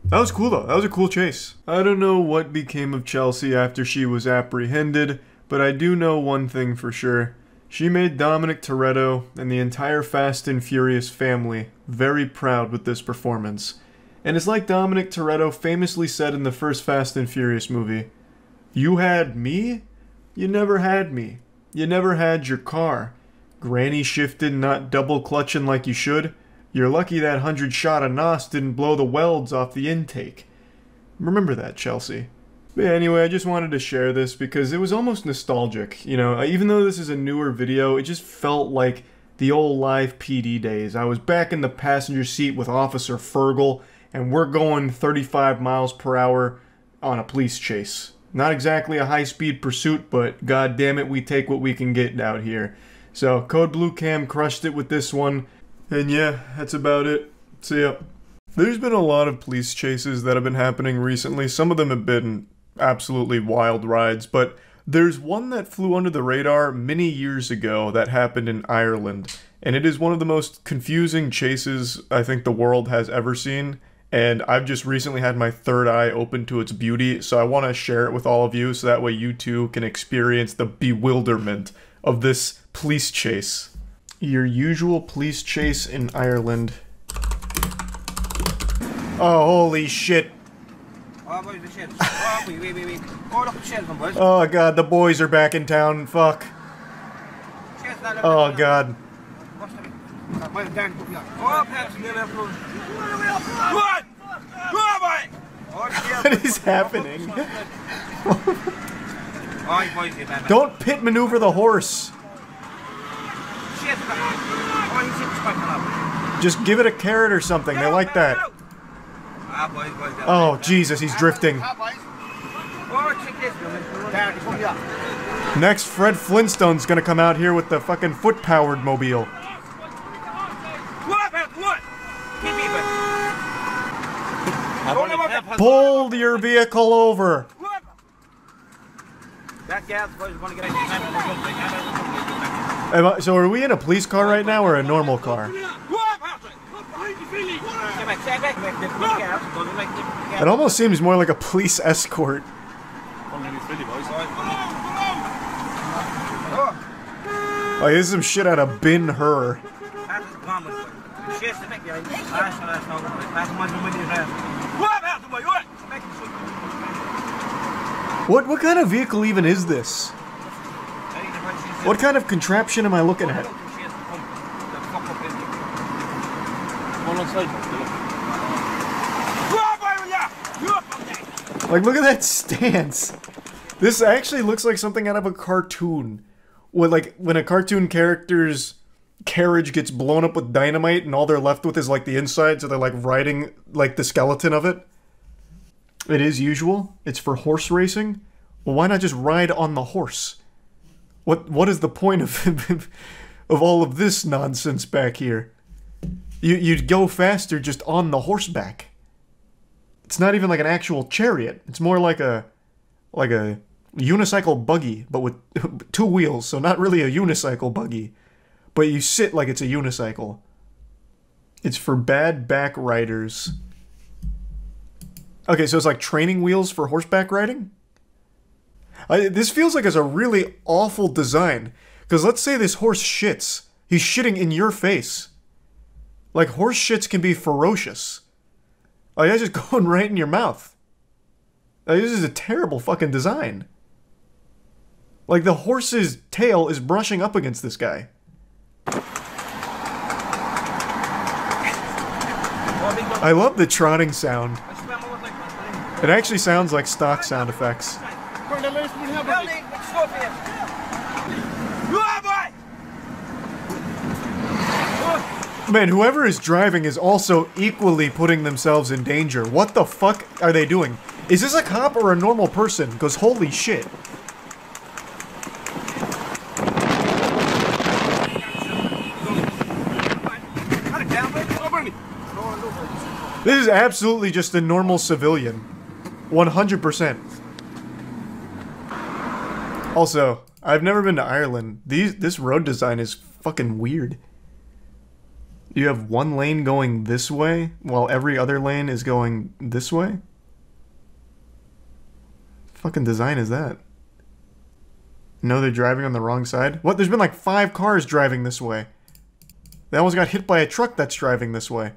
That was cool though. That was a cool chase. I don't know what became of Chelsea after she was apprehended, but I do know one thing for sure. She made Dominic Toretto and the entire Fast and Furious family very proud with this performance. And it's like Dominic Toretto famously said in the first Fast and Furious movie, "You had me? You never had me. You never had your car. Granny shifted, not double clutching like you should. You're lucky that 100-shot of NOS didn't blow the welds off the intake." Remember that, Chelsea. But yeah, anyway, I just wanted to share this because it was almost nostalgic. You know, even though this is a newer video, it just felt like the old live PD days. I was back in the passenger seat with Officer Fergal, and we're going 35 miles per hour on a police chase. Not exactly a high-speed pursuit, but god damn it, we take what we can get out here. So, Code Blue Cam crushed it with this one. And yeah, that's about it. See ya. There's been a lot of police chases that have been happening recently. Some of them have been absolutely wild rides, but there's one that flew under the radar many years ago that happened in Ireland. And it is one of the most confusing chases I think the world has ever seen. And I've just recently had my third eye open to its beauty, so I want to share it with all of you so that way you too can experience the bewilderment of this police chase. Your usual police chase in Ireland. Oh, holy shit. Oh god, the boys are back in town, fuck. Oh god. What is happening? Don't pit maneuver the horse. Just give it a carrot or something, they like that. Oh Jesus, he's drifting. Next, Fred Flintstone's gonna come out here with the fucking foot-powered mobile. Pull your vehicle over. So are we in a police car right now or a normal car? It almost seems more like a police escort. Oh, here's some shit out of Ben-Hur. What kind of vehicle even is this? What kind of contraption am I looking at? Like, look at that stance. This actually looks like something out of a cartoon. When a cartoon character's carriage gets blown up with dynamite and all they're left with is like the inside, so they're like riding like the skeleton of it. It is usual. It's for horse racing. Well, why not just ride on the horse? What is the point of of all of this nonsense back here? You'd go faster just on the horseback. It's not even like an actual chariot. It's more like a unicycle buggy, but with 2 wheels, so not really a unicycle buggy. But you sit like it's a unicycle. It's for bad back riders. Okay, so it's like training wheels for horseback riding? This feels like it's a really awful design. Because let's say this horse shits. He's shitting in your face. Like, horse shits can be ferocious. Like, that's just going right in your mouth. Like, this is a terrible fucking design. Like, the horse's tail is brushing up against this guy. I love the trotting sound. It actually sounds like stock sound effects. Man, whoever is driving is also equally putting themselves in danger. What the fuck are they doing? Is this a cop or a normal person? Because holy shit. This is absolutely just a normal civilian. 100%. Also, I've never been to Ireland. This road design is fucking weird. You have one lane going this way, while every other lane is going this way? Fucking design is that? No, they're driving on the wrong side? What? There's been like 5 cars driving this way. They almost got hit by a truck that's driving this way.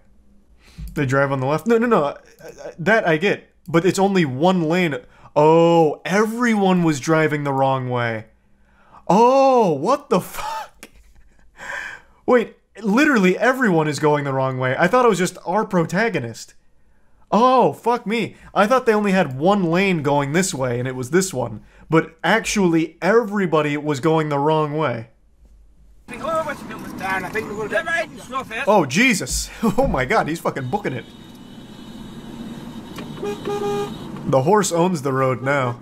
They drive on the left. No. That I get. But it's only one lane. Oh, everyone was driving the wrong way. Oh, what the fuck? Wait, literally everyone is going the wrong way. I thought it was just our protagonist. Oh, fuck me. I thought they only had one lane going this way, and it was this one. But actually, everybody was going the wrong way. Oh, Jesus. Oh my god, he's fucking booking it. The horse owns the road now.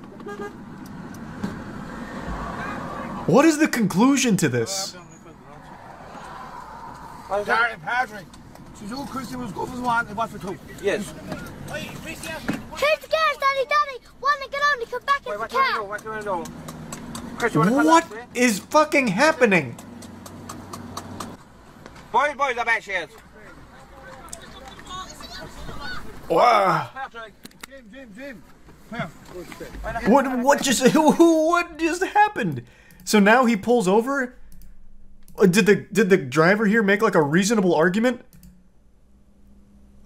What is the conclusion to this? Patrick. She's all Christian was good for one and one for 2. Yes. Who's the girls, Daddy? One that can only come back in the car. What is fucking happening? Boys, the back shares. Wow. Jim. What just happened? So now he pulls over? Did the driver here make like a reasonable argument?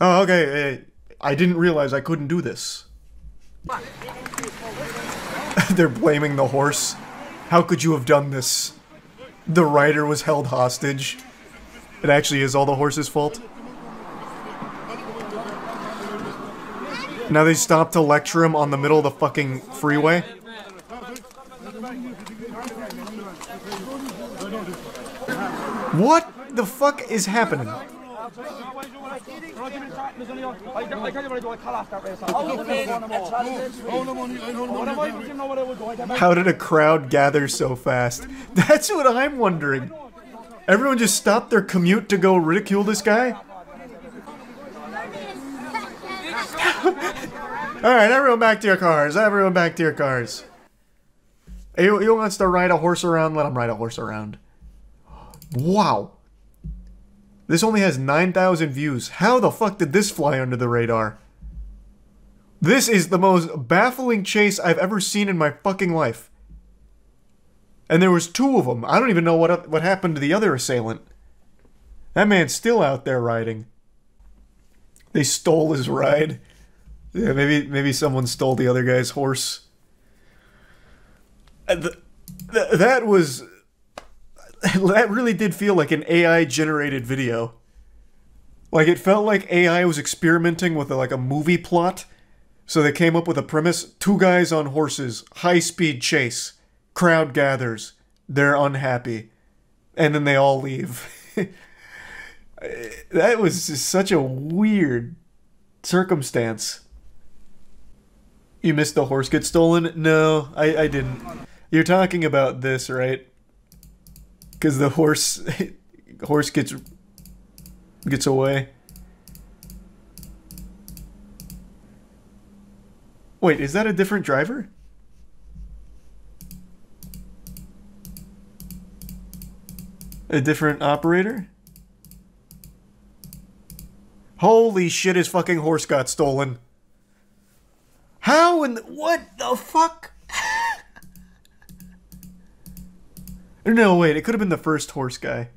Oh, okay. I didn't realize I couldn't do this. They're blaming the horse. How could you have done this? The rider was held hostage. It actually is all the horse's fault. Now they stop to lecture him on the middle of the fucking freeway. What the fuck is happening? How did a crowd gather so fast? That's what I'm wondering. Everyone just stopped their commute to go ridicule this guy? Alright, everyone back to your cars. Everyone back to your cars. He wants to ride a horse around? Let him ride a horse around. Wow. This only has 9,000 views. How the fuck did this fly under the radar? This is the most baffling chase I've ever seen in my fucking life. And there was 2 of them. I don't even know what happened to the other assailant. That man's still out there riding. They stole his ride. Yeah, maybe someone stole the other guy's horse. That really did feel like an AI-generated video. Like, it felt like AI was experimenting with like a movie plot. So they came up with a premise: 2 guys on horses, high-speed chase, crowd gathers, they're unhappy, and then they all leave. That was just such a weird circumstance. You missed the horse get stolen? No, I didn't. You're talking about this, right? Because the horse gets away. Wait, is that a different driver? A different operator? Holy shit, his fucking horse got stolen. How in the, what the fuck? No, wait, it could have been the first horse guy.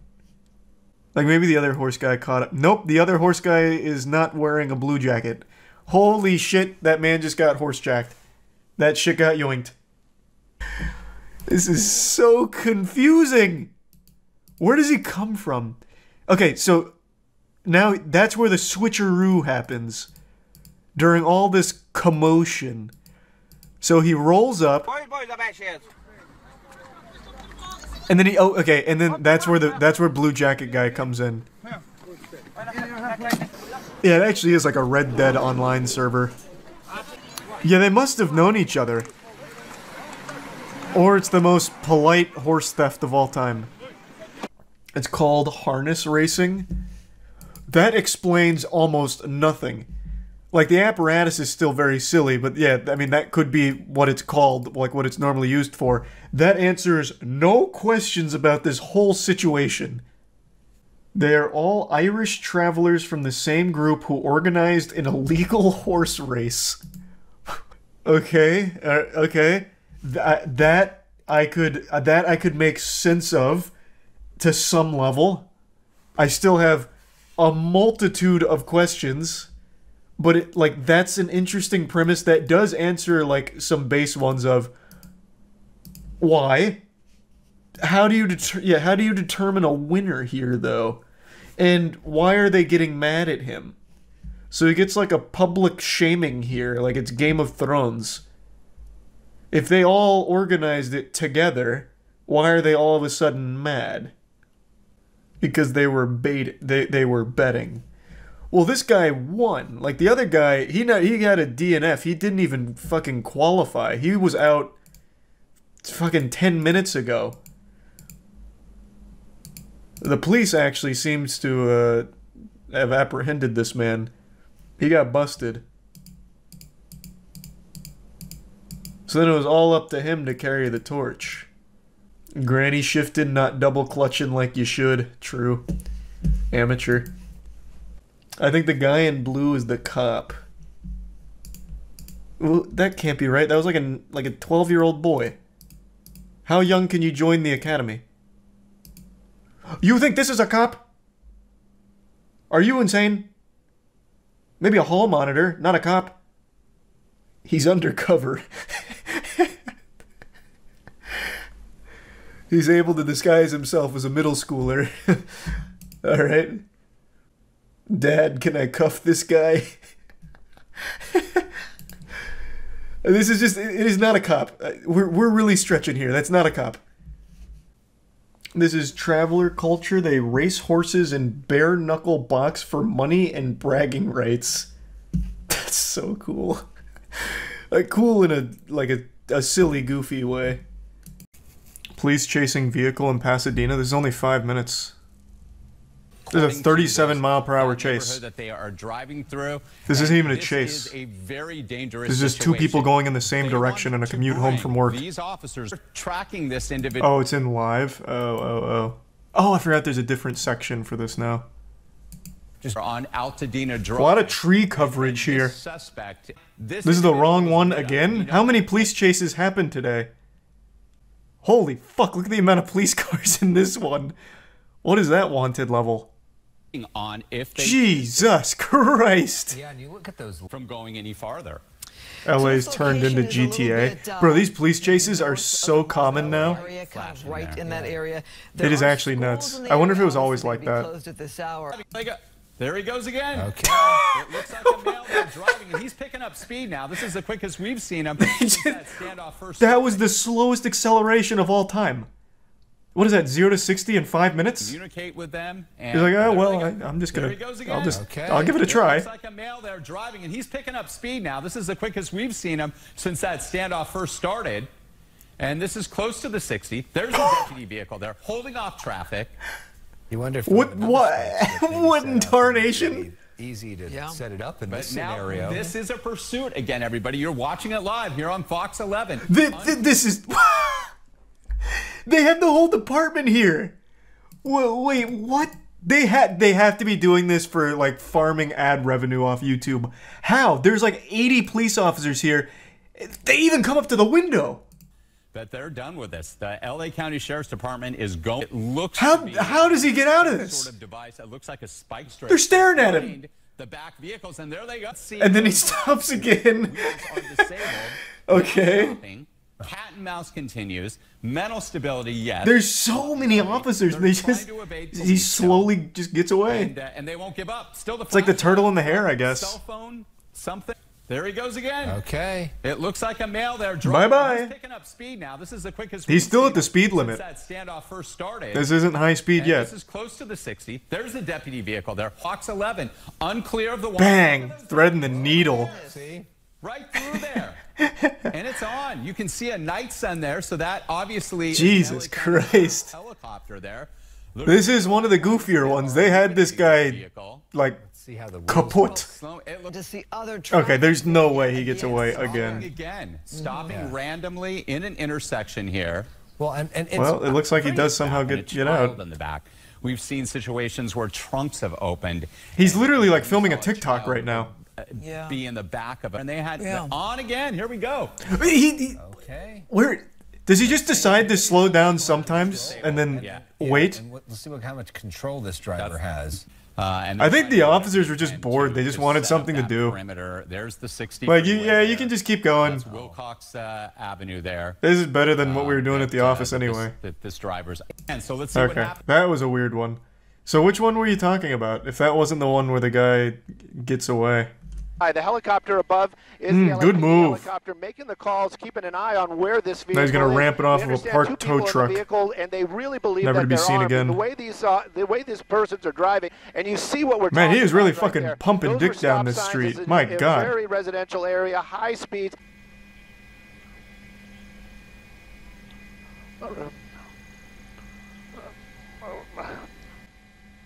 Like, maybe the other horse guy caught up. Nope, the other horse guy is not wearing a blue jacket. Holy shit, that man just got horse-jacked. That shit got yoinked. This is so confusing. Where does he come from? Okay, so now that's where the switcheroo happens. During all this commotion. So he rolls up. And then and then that's where Blue Jacket guy comes in. Yeah, it actually is like a Red Dead Online server. Yeah, they must have known each other. Or it's the most polite horse theft of all time. It's called harness racing. That explains almost nothing. Like, the apparatus is still very silly, but yeah, I mean, that could be what it's called, like what it's normally used for. That answers no questions about this whole situation. They are all Irish travelers from the same group who organized an illegal horse race. Okay, okay. That I could make sense of to some level. I still have a multitude of questions. But that's an interesting premise that does answer like some base ones of why? How do you determine a winner here though? And why are they getting mad at him? So he gets like a public shaming here, like it's Game of Thrones. If they all organized it together, why are they all of a sudden mad? Because they were they were betting. Well, this guy won. Like, the other guy, he had a DNF. He didn't even fucking qualify. He was out fucking 10 minutes ago. The police actually seems to have apprehended this man. He got busted. So then it was all up to him to carry the torch. Granny shifting, not double clutching like you should. True. Amateur. I think the guy in blue is the cop. Well, that can't be right. That was like a 12-year-old boy. How young can you join the academy? You think this is a cop? Are you insane? Maybe a hall monitor, not a cop. He's undercover. He's able to disguise himself as a middle schooler. Alright. Dad, can I cuff this guy? This is just, it is not a cop. We're really stretching here. That's not a cop. This is traveler culture. They race horses in bare knuckle box for money and bragging rights. That's so cool. Like, cool in a silly, goofy way. Police chasing vehicle in Pasadena. There's only 5 minutes. There's a 37-mile-per-hour chase. That they are driving through. This isn't even a chase. This is a very dangerous There's just two people going in the same direction on a commute home from work. These officers are tracking this individual. Oh, it's in live? Oh, I forgot there's a different section for this now. Just on Altadena Drive. A lot of tree coverage here. This is the wrong one again? How many police chases happened today? Holy fuck, look at the amount of police cars in this one. What is that wanted level? On if they Jesus Christ. Yeah, and you look at those from going any farther. LA's turned into GTA. Bro, these police chases are so common now. Right in that area. It is actually nuts. I wonder if it was always like that. There he goes again. Okay. It looks like a male there driving, and he's picking up speed now. This is the quickest we've seen him since that standoff first. That was the slowest acceleration of all time. What is that, 0 to 60 in 5 minutes? Communicate with them. And he's like, oh, well, I'm just gonna, I'll give it a try. It looks like a male there driving, and he's picking up speed now. This is the quickest we've seen him since that standoff first started. And this is close to the 60. There's a deputy vehicle there holding off traffic. You wonder if what in tarnation? Easy to set it up in but this now, scenario. This is a pursuit again, everybody. You're watching it live here on Fox 11. This is. They have the whole department here. Wait, what? They have to be doing this for like farming ad revenue off YouTube. How? There's like 80 police officers here. They even come up to the window. But they're done with this. The LA County Sheriff's Department is going. It looks. How does he get out of this? Sort of device that looks like a spike strip. They're staring at him. The back vehicles, and there they go. And then he stops again. Okay. Cat and mouse continues. Mental stability, yes. There's so many officers. He slowly just gets away. And they won't give up. Still the. It's like the turtle in the hair, I guess. Cell phone, something. There he goes again. Okay. It looks like a male there. Bye-bye. He's picking up speed now. This is the quickest. He's still at the speed limit. That standoff first started. This isn't high speed yet. This is close to the 60. There's a deputy vehicle there. Fox 11, unclear of the. Bang! Threading the needle. See? Right through there. And it's on. You can see a night sun there, so that obviously. Jesus Christ. Helicopter there. This is one of the goofier ones. They had this guy like kaput. Okay, there's no way he gets away again. Stopping randomly in an intersection here. Well, and it's well, it looks like he does somehow get out. In the back. We've seen situations where trunks have opened. He's literally like filming a TikTok right now. Be in the back of it, and they had on again. Here we go. Okay. Where does he just decide to slow down sometimes and then wait? And let's see how much control this driver has. I think the officers were just bored. They just wanted something to do. Perimeter. There's the 60. Like you can just keep going. That's Wilcox Avenue there. This is better than what we were doing at the office anyway. This driver's. And so let's see what happens. That was a weird one. So which one were you talking about? If that wasn't the one where the guy gets away. The helicopter above is the good move. helicopter making the calls, keeping an eye on where this vehicle now he's gonna ramp it off of a parked tow truck. And they really believe never that to be seen again. The way these persons are driving, and you see what we're man, talking he is really about fucking right pumping dick down this street. My God. Very residential area, high speeds.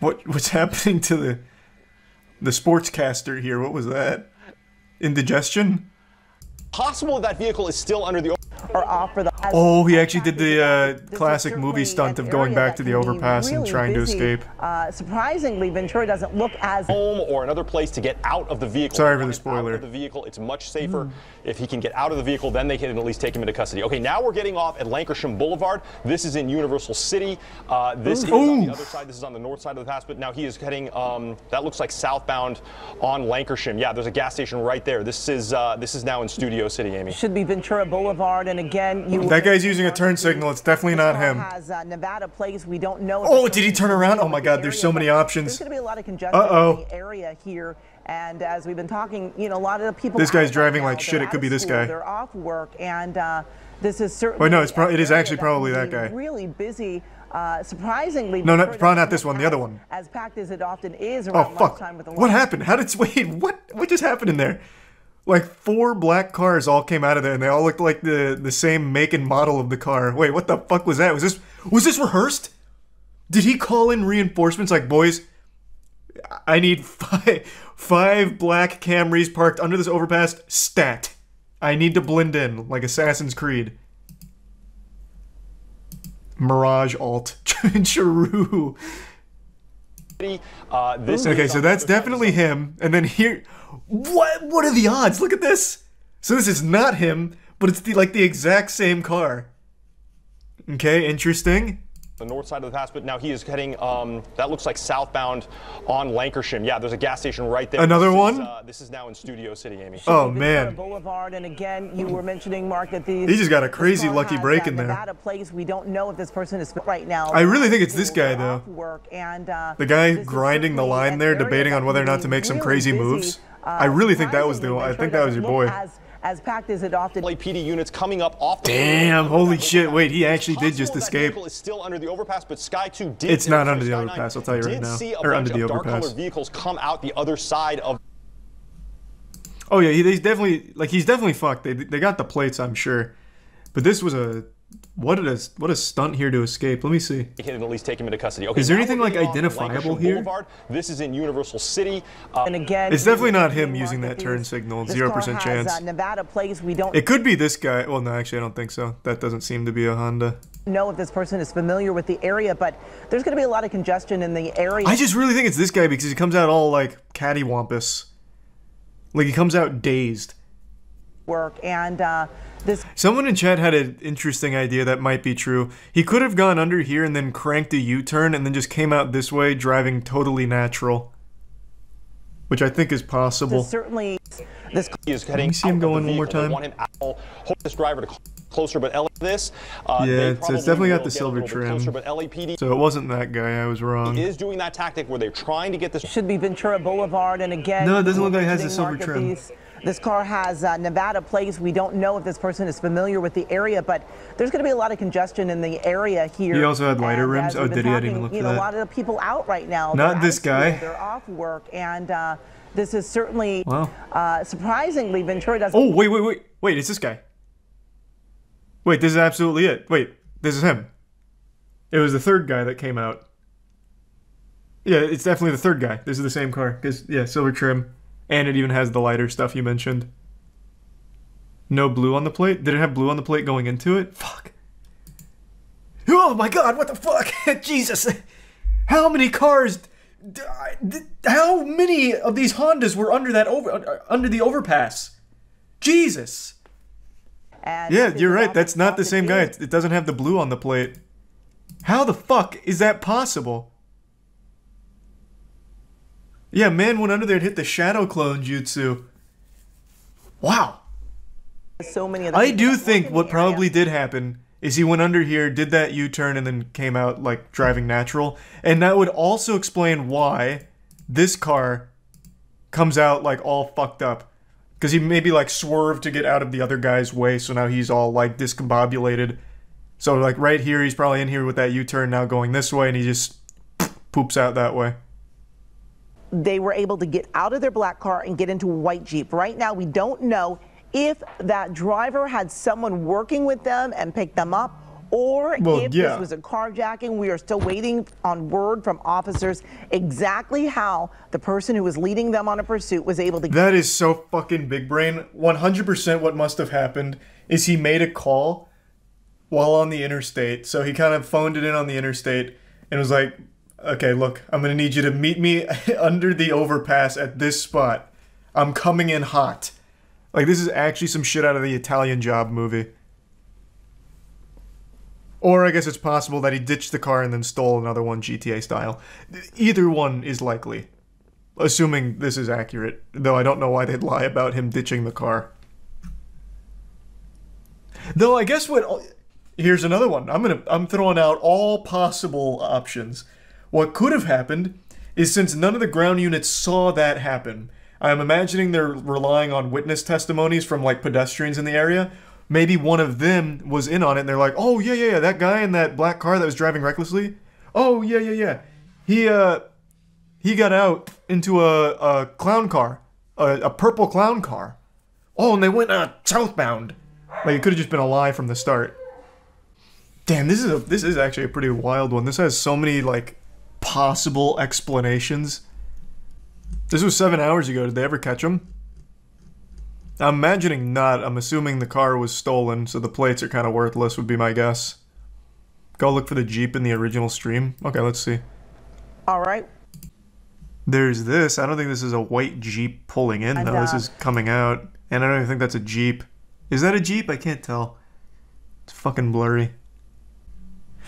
What's happening to the sportscaster here? What was that? Indigestion? Possible that vehicle is still under the. Oh, he actually did the classic movie stunt of going back to the overpass and trying to escape. Surprisingly, Ventura doesn't look as home or another place to get out of the vehicle. Sorry for the spoiler. Out of the vehicle, it's much safer. If he can get out of the vehicle, then they can at least take him into custody. Okay, now we're getting off at Lankershim Boulevard. This is in Universal City. This is on the other side. This is on the north side of the pass, but now he is heading. That looks like southbound on Lankershim. Yeah, there's a gas station right there. This is now in Studio City, Amy. Should be Ventura Boulevard, and again, that guy's using a turn signal. It's definitely not him. Has Nevada plates. We don't know. Oh, did he turn around? Oh my God, there's so many options. There's going to be a lot of congestion in the area here. And as we've been talking, you know, a lot of the people. This guy's driving like shit. It could be this guy. They're off work, and this is certainly. Wait, no, it is actually probably that guy. Really busy. Surprisingly. No, probably not this one. The other one. As packed as it often is around lunchtime with the. What happened? How did wait? What just happened in there? Like 4 black cars all came out of there, and they all looked like the same make and model of the car. Wait, what the fuck was that? Was this rehearsed? Did he call in reinforcements like, boys, I need five black Camrys parked under this overpass. Stat. I need to blend in like Assassin's Creed. Mirage alt. Charu. Okay, so that's definitely him. And then here, what are the odds? Look at this. So this is not him, but it's like the exact same car. Okay, interesting. The north side of the pass, but now he is heading, that looks like southbound on Lancashire. Yeah, there's a gas station right there. Another one? This is now in Studio City, Amy. Oh, man. Boulevard, and again, you were mentioning, Mark, that these... He just got a crazy lucky break in there. Nevada place. We don't know if this person is right now. I really think it's this guy, though. And, the guy grinding the line there, debating on whether or not to make some crazy moves. I really think that was the one. I think that was your boy. As packed as it often. LAPD units coming up off the Damn, holy shit. Wait, he actually did just escape. Is still under the overpass, but Sky 2 did. It's not under the overpass, I'll tell you right now. Or under the overpass. Dark-colored vehicles come out the other side of. Oh yeah, he's definitely fucked. They got the plates, I'm sure. But this was a what a stunt here to escape. Let me see. He can at least take him into custody. Okay, is there anything like identifiable here? Boulevard. This is in Universal City. And again, it's definitely not him using that turn signal. 0% chance. Nevada place. We don't. It could be this guy. Well, no, actually, I don't think so. That doesn't seem to be a Honda. Know if this person is familiar with the area, but there's going to be a lot of congestion in the area. I just really think it's this guy because he comes out all like cattywampus. Like he comes out dazed. Work and this. Someone in chat had an interesting idea that might be true. He could have gone under here and then cranked a U-turn and then just came out this way, driving totally natural, which I think is possible. Certainly, this is heading. Let me see him go in one more time. Want him out. Hope this driver to closer, but this. Yeah, it's definitely got the silver trim. Closer, but LAPD. So it wasn't that guy. I was wrong. He is doing that tactic where they're trying to get this. Should be Ventura Boulevard, and again. No, it doesn't look like it has a silver trim. This car has Nevada plates. We don't know if this person is familiar with the area, but there's going to be a lot of congestion in the area here. He also had lighter rims. Oh, did he? I didn't even look for that. A lot of the people out right now. Not this guy. They're off work, and this is certainly wow. Surprisingly, Ventura doesn't. Oh, wait! It's this guy. Wait, this is absolutely it. Wait, this is him. It was the third guy that came out. Yeah, it's definitely the third guy. This is the same car. Because, yeah, silver trim. And it even has the lighter stuff you mentioned. No blue on the plate? Did it have blue on the plate going into it? Fuck. Oh my god, what the fuck? Jesus. How many cars... How many of these Hondas were under that under the overpass? Jesus. And yeah, you're right. That's not the same guy. It doesn't have the blue on the plate. How the fuck is that possible? Yeah, man went under there and hit the shadow clone jutsu. Wow. So many I do think what probably did happen is he went under here, did that U-turn, and then came out like driving natural. And that would also explain why this car comes out like all fucked up. Because he maybe like swerved to get out of the other guy's way, so now he's all like discombobulated. So like right here, he's probably in here with that U-turn now going this way, and he just poops out that way. They were able to get out of their black car and get into a white Jeep. Right now, we don't know if that driver had someone working with them and picked them up, or if this was a carjacking. We are still waiting on word from officers exactly how the person who was leading them on a pursuit was able to. That is so fucking big brain. 100% what must have happened is he made a call while on the interstate. So he kind of phoned it in on the interstate and was like, okay, look, I'm going to need you to meet me under the overpass at this spot. I'm coming in hot. Like, this is actually some shit out of the Italian Job movie. Or I guess it's possible that he ditched the car and then stole another one GTA style. Either one is likely. Assuming this is accurate. Though I don't know why they'd lie about him ditching the car. Though I guess what... Here's another one. I'm throwing out all possible options. What could have happened is since none of the ground units saw that happen, I'm imagining they're relying on witness testimonies from like pedestrians in the area. Maybe one of them was in on it and they're like, oh yeah, that guy in that black car that was driving recklessly. Oh yeah. He got out into a clown car, a purple clown car. Oh, and they went southbound. Like it could have just been a lie from the start. Damn, this is actually a pretty wild one. This has so many like possible explanations. This was 7 hours ago. Did they ever catch him? I'm imagining not. I'm assuming the car was stolen, so the plates are kind of worthless, would be my guess. Go look for the Jeep in the original stream. Okay, let's see. All right. There's this. I don't think this is a white Jeep pulling in, though. This is coming out. And I don't even think that's a Jeep. Is that a Jeep? I can't tell. It's fucking blurry.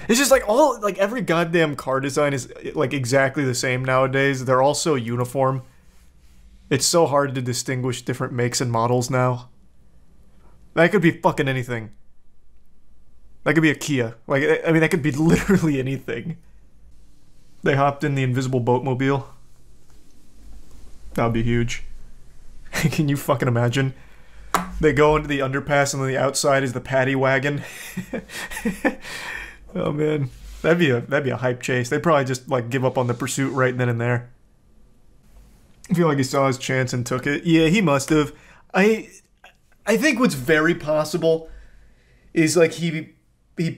It's just like every goddamn car design is like exactly the same nowadays. They're all so uniform. It's so hard to distinguish different makes and models now. That could be fucking anything. That could be a Kia. Like, I mean, that could be literally anything. They hopped in the invisible boatmobile. That would be huge. Can you fucking imagine? They go into the underpass and on the outside is the paddy wagon. Oh man, that'd be a hype chase. They'd probably just like give up on the pursuit right then and there. I feel like he saw his chance and took it. Yeah, he must have. I think what's very possible is like he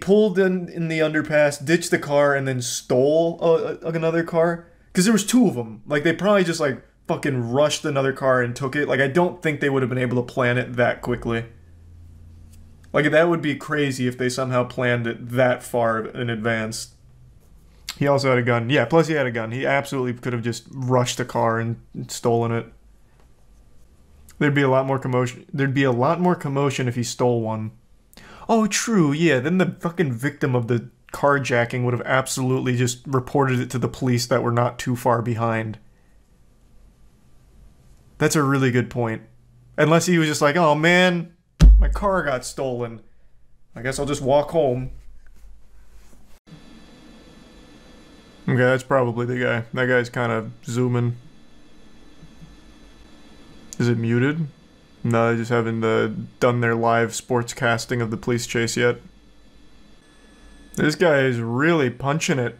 pulled in the underpass, ditched the car, and then stole another car. Because there was two of them. Like they probably just like fucking rushed another car and took it. Like I don't think they would have been able to plan it that quickly. Like, that would be crazy if they somehow planned it that far in advance. He also had a gun. Yeah, plus he had a gun. He absolutely could have just rushed a car and stolen it. There'd be a lot more commotion. There'd be a lot more commotion if he stole one. Oh, true, yeah. Then the fucking victim of the carjacking would have absolutely just reported it to the police that were not too far behind. That's a really good point. Unless he was just like, oh, man... my car got stolen. I guess I'll just walk home. Okay, that's probably the guy. That guy's kind of zooming. Is it muted? No, they just haven't done their live sports casting of the police chase yet. This guy is really punching it.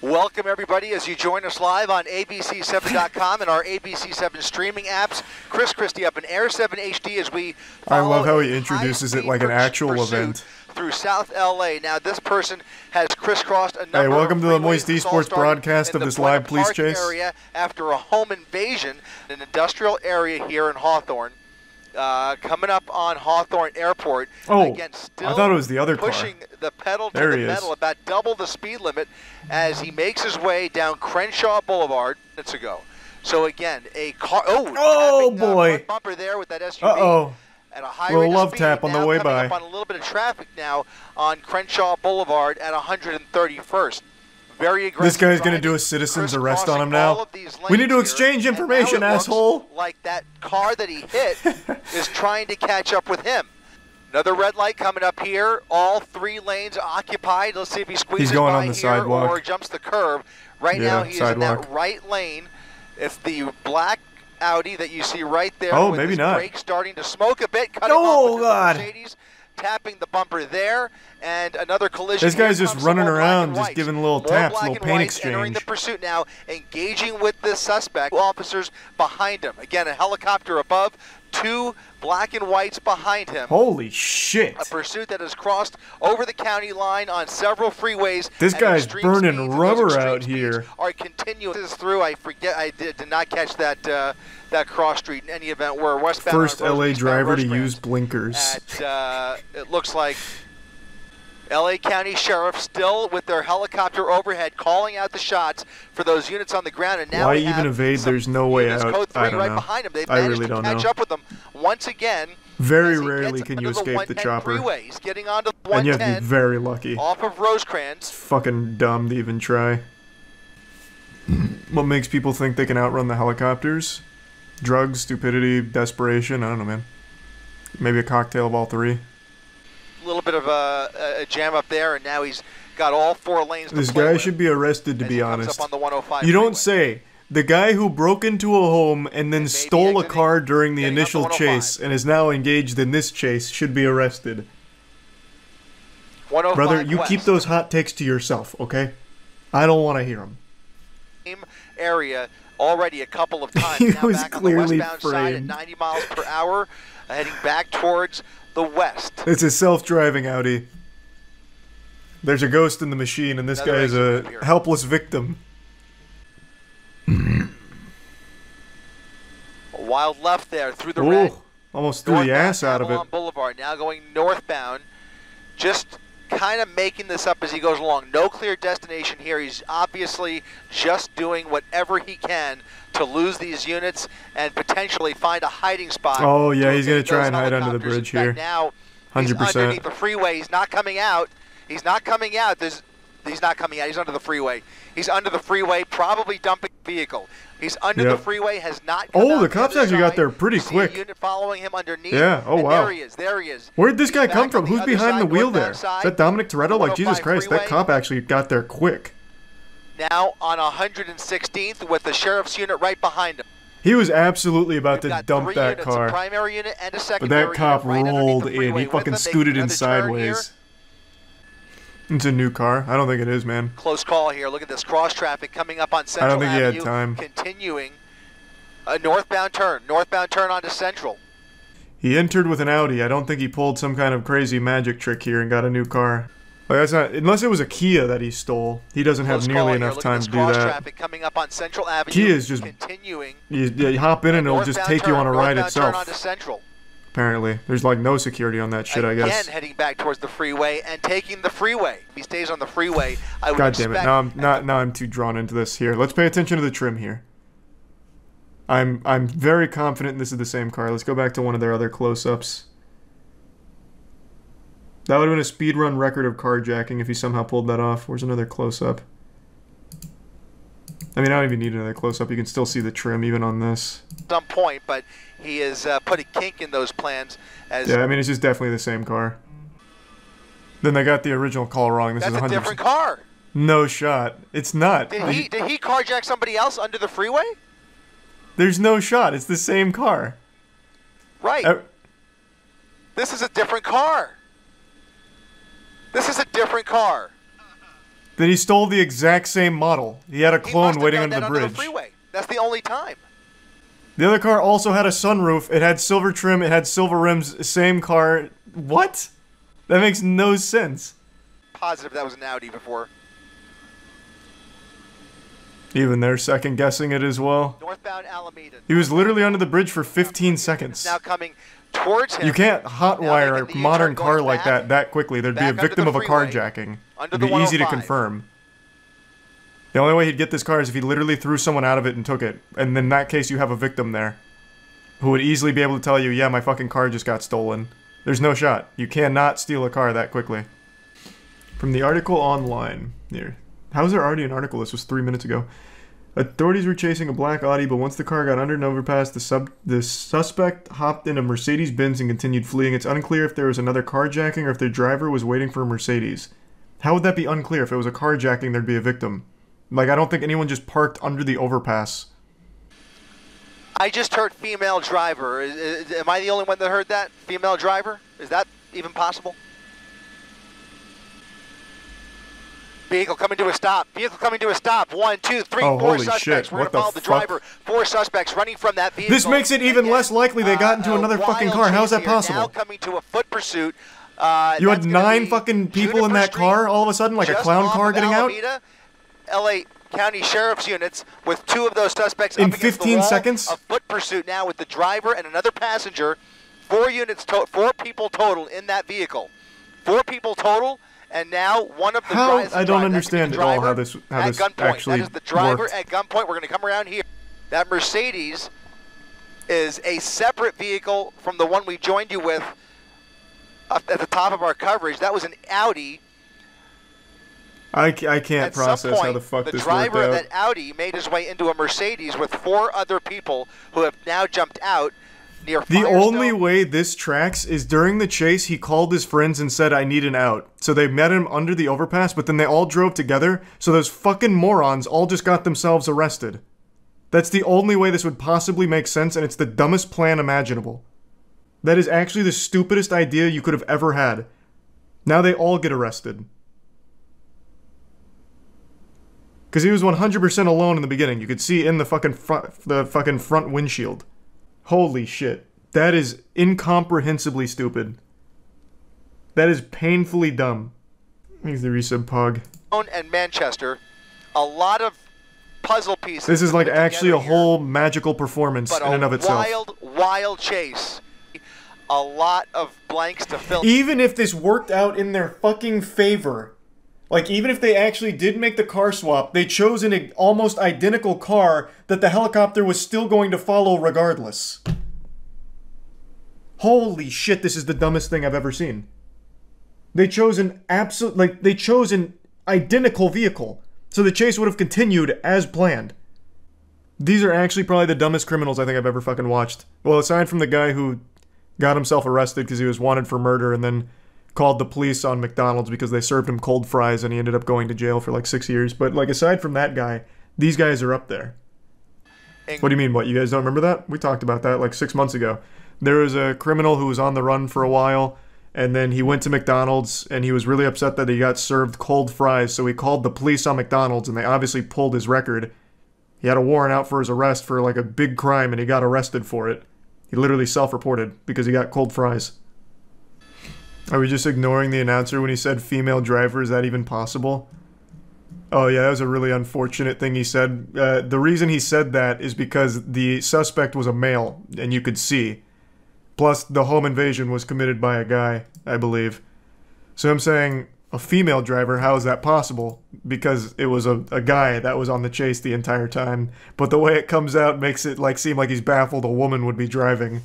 Welcome, everybody, as you join us live on ABC7.com and our ABC7 streaming apps. Chris Christie up in Air 7 HD as we I love how he introduces it like an actual event. Through South LA. Now, this person has crisscrossed a number Hey, welcome to the Moist freeways. Esports broadcast of this live police Park chase. Area after a home invasion in an industrial area here in Hawthorne. Coming up on Hawthorne Airport. Oh, again, still I thought it was the other car. pushing the pedal to There the he is. metal, about double the speed limit as he makes his way down Crenshaw Boulevard minutes ago. So again, a car. Oh, boy! Front bumper there with that SUV. Uh-oh. At a high Little rate love of speed, tap on the now way coming by. up on a little bit of traffic now on Crenshaw Boulevard at 131st. Very aggressive. This guy's gonna driving, do a citizen's arrest crisscrossing on him all now. of these We need to lanes exchange here, information, and now it looks asshole. like that car that he hit is trying to catch up with him. Another red light coming up here. All three lanes occupied. Let's see if he squeezes He's going by on the here sidewalk. or jumps the curb. Right Yeah, now he is in sidewalk. that right lane. It's the black Audi that you see right there. Oh, with maybe his not. brakes starting to smoke a bit. Cutting Oh, off with God. the Mercedes, tapping the bumper there, and another collision. This guy's Here just comes running some more around, black and just whites. giving little More taps, black little and paint whites entering the exchange. pursuit now, engaging with the suspect. Officers behind him. Again, a helicopter above, two black and whites behind him. Holy shit. A pursuit that has crossed over the county line on several freeways. This and guy's extreme burning speeds, and those rubber extreme out speeds here. Are continuing this through. I forget. I did not catch that that cross street in any event. Where westbound. First on LA eastbound driver to Rosecrans use blinkers. At it looks like LA County Sheriff still with their helicopter overhead calling out the shots for those units on the ground. And now Why we even have evade? some There's no way units, out. Code 3 I don't right know. behind them. They've I managed really to don't catch know. up with them once again. Very as he rarely gets can you under escape the 110 chopper. Freeway. He's getting onto the And you have to 110 be very lucky. off of Rosecrans. Fucking dumb to even try. What makes people think they can outrun the helicopters? Drugs, stupidity, desperation, I don't know, man. Maybe a cocktail of all three. A little bit of a jam up there, and now he's got all four lanes to This play guy with should be arrested, to as be he comes honest. up on the 105 You don't freeway. say. The guy who broke into a home and then stole a car during the initial onto chase and is now engaged in this chase should be arrested. 105 Brother, you west. keep those hot takes to yourself, okay? I don't want to hear them. Same area already a couple of times. He now was back on the clearly westbound side at framed. 90 miles per hour, heading back towards the west. It's a self-driving Audi. There's a ghost in the machine, and this Another guy is exit a here. helpless victim. Wild left there through the Ooh, red. almost threw the ass out of it. Avalon Boulevard, now going northbound. Just kind of making this up as he goes along. No clear destination here. He's obviously just doing whatever he can to lose these units and potentially find a hiding spot. Oh, yeah, he's going to try and hide under the bridge here. Now, 100%. he's underneath the freeway. He's not coming out. He's not coming out. He's not coming out. He's under the freeway. He's under the freeway, probably dumping vehicle. He's under the freeway, has not come out the cops actually got there pretty quick. Unit following him underneath. Yeah, oh wow. There he is, there he is. Where'd this guy come from? Who's behind the wheel there? Is that Dominic Toretto? Like, Jesus Christ, that cop actually got there quick. Now on 116th with the sheriff's unit right behind him. He was absolutely about to dump that units, car. A primary unit and a But secondary that cop unit right rolled the in. He fucking scooted in sideways. It's a new car. I don't think it is, man. Close call here. Look at this cross traffic coming up on Central I don't think Avenue. he had time. Continuing a northbound turn onto Central. He entered with an Audi. I don't think he pulled some kind of crazy magic trick here and got a new car. Like, that's not, unless it was a Kia that he stole. He doesn't have nearly enough time to do that. Traffic coming up on Central Avenue. Kia is just continuing. You hop in and it'll just take you on a ride itself. Turn onto Central. Apparently, there's like no security on that shit. I guess. Again, heading back towards the freeway and taking the freeway. If he stays on the freeway, I would God damn it! expect Now I'm too drawn into this. Here, let's pay attention to the trim here. I'm very confident this is the same car. Let's go back to one of their other close-ups. That would have been a speedrun record of carjacking if he somehow pulled that off. Where's another close-up? I mean, I don't even need another close-up. You can still see the trim even on this. Some point, but he has put a kink in those plans. As yeah, I mean, it's just definitely the same car. Then they got the original call wrong. This that's is 100%. a different car. No shot. It's not. Did he carjack somebody else under the freeway? There's no shot. It's the same car. Right. This is a different car. This is a different car. Then he stole the exact same model. He had a clone waiting under the bridge. Under the freeway. That's the only time. The other car also had a sunroof. It had silver trim. It had silver rims. Same car. What? That makes no sense. Positive that was an Audi before. Even they're second guessing it as well. Northbound Alameda. He was literally under the bridge for 15 seconds. Now coming towards him. You can't hotwire a modern car like that quickly. There'd be a victim of a carjacking. It'd be easy to confirm. The only way he'd get this car is if he literally threw someone out of it and took it. And in that case, you have a victim there who would easily be able to tell you, yeah, my fucking car just got stolen. There's no shot. You cannot steal a car that quickly. From the article online. Here. How is there already an article? This was 3 minutes ago. Authorities were chasing a black Audi, but once the car got under an overpass, the suspect hopped in a Mercedes-Benz and continued fleeing. It's unclear if there was another carjacking or if the driver was waiting for a Mercedes. How would that be unclear? If it was a carjacking, there'd be a victim. Like, I don't think anyone just parked under the overpass. I just heard female driver. Am I the only one that heard that? Female driver? Is that even possible? Vehicle coming to a stop. Vehicle coming to a stop. 1, 2, 3, 4 suspects. Shit. We're going to follow the driver. 4 suspects running from that vehicle. This makes it even less likely they got into another fucking car. How is that possible? Now coming to a foot pursuit. You had 9 fucking people in that car all of a sudden, like a clown car getting out? LA County Sheriff's units with 2 of those suspects in up against 15 the wall. seconds? A foot pursuit now with the driver and another passenger. 4 people total in that vehicle. 4 people total. And now one of the drivers. I don't understand at all how this actually That is the driver worked. at gunpoint. We're going to come around here. That Mercedes is a separate vehicle from the one we joined you with at the top of our coverage. That was an Audi. I can't process how the fuck this worked out. The driver of that Audi made his way into a Mercedes with 4 other people who have now jumped out. The only way this tracks is during the chase, he called his friends and said, I need an out. So they met him under the overpass, but then they all drove together, so those fucking morons all just got themselves arrested. That's the only way this would possibly make sense, and it's the dumbest plan imaginable. That is actually the stupidest idea you could have ever had. Now they all get arrested. Because he was 100% alone in the beginning. You could see in the fucking front windshield. Holy shit. That is incomprehensibly stupid. That is painfully dumb. Thanks the resub, Pog. And Manchester, a lot of puzzle pieces. This is like actually a whole magical performance but in and of itself. Wild chase. A lot of blanks to fill. Even if this worked out in their fucking favor, like even if they actually did make the car swap, they chose an almost identical car that the helicopter was still going to follow regardless. Holy shit, this is the dumbest thing I've ever seen. They chose an identical vehicle, so the chase would have continued as planned. These are actually probably the dumbest criminals I think I've ever fucking watched. Well, aside from the guy who got himself arrested because he was wanted for murder and then called the police on McDonald's because they served him cold fries and he ended up going to jail for like 6 years. But like aside from that guy, these guys are up there. What do you mean, what? You guys don't remember that? We talked about that like 6 months ago. There was a criminal who was on the run for a while, and then he went to McDonald's and he was really upset that he got served cold fries, so he called the police on McDonald's and they obviously pulled his record. He had a warrant out for his arrest for like a big crime and he got arrested for it. He literally self-reported because he got cold fries. Are we just ignoring the announcer when he said female driver? Is that even possible? Oh yeah, that was a really unfortunate thing he said. The reason he said that is because the suspect was a male, and you could see. Plus, the home invasion was committed by a guy, I believe. So I'm saying, a female driver, how is that possible? Because it was a guy that was on the chase the entire time. But the way it comes out makes it like seem like he's baffled a woman would be driving.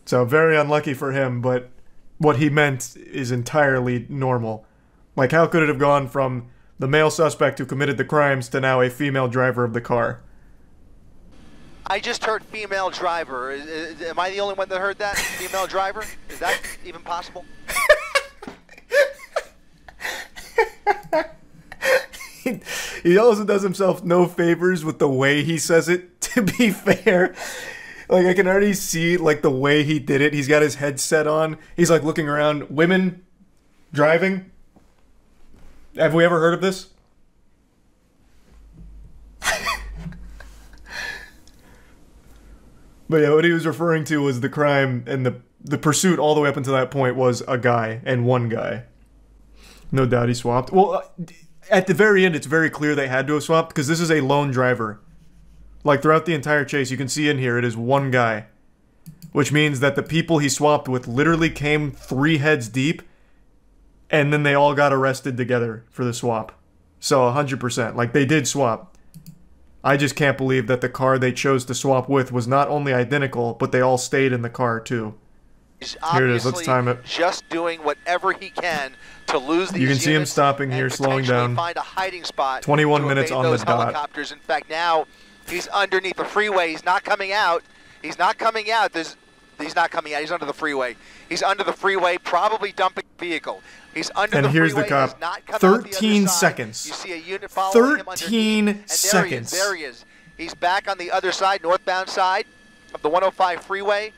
So very unlucky for him, but what he meant is entirely normal. Like, how could it have gone from the male suspect who committed the crimes to now a female driver of the car? I just heard female driver. Am I the only one that heard that? Female driver? Is that even possible? He also does himself no favors with the way he says it, to be fair. Like, I can already see, like, the way he did it. He's got his headset on. He's, like, looking around. Women driving? Have we ever heard of this? But yeah, what he was referring to was the crime, and the pursuit all the way up until that point was a guy, and one guy. No doubt he swapped. Well, at the very end, it's very clear they had to have swapped, because this is a lone driver. Like, throughout the entire chase, you can see in here, it is one guy. Which means that the people he swapped with literally came 3 heads deep, and then they all got arrested together for the swap. So, 100%. Like, they did swap. I just can't believe that the car they chose to swap with was not only identical, but they all stayed in the car, too. Here it is, let's time it. Just doing whatever he can to lose these. You can see him stopping here, slowing down. Find a hiding spot 21 minutes on the dot. Helicopters. In fact, now he's underneath the freeway. He's not coming out. He's not coming out. He's not coming out. He's under the freeway. He's under the freeway, probably dumping vehicle. He's under the freeway. And here's the cop. 13 seconds. You see a unit following him 13 seconds. There he is. He's back on the other side, northbound side of the 105 freeway.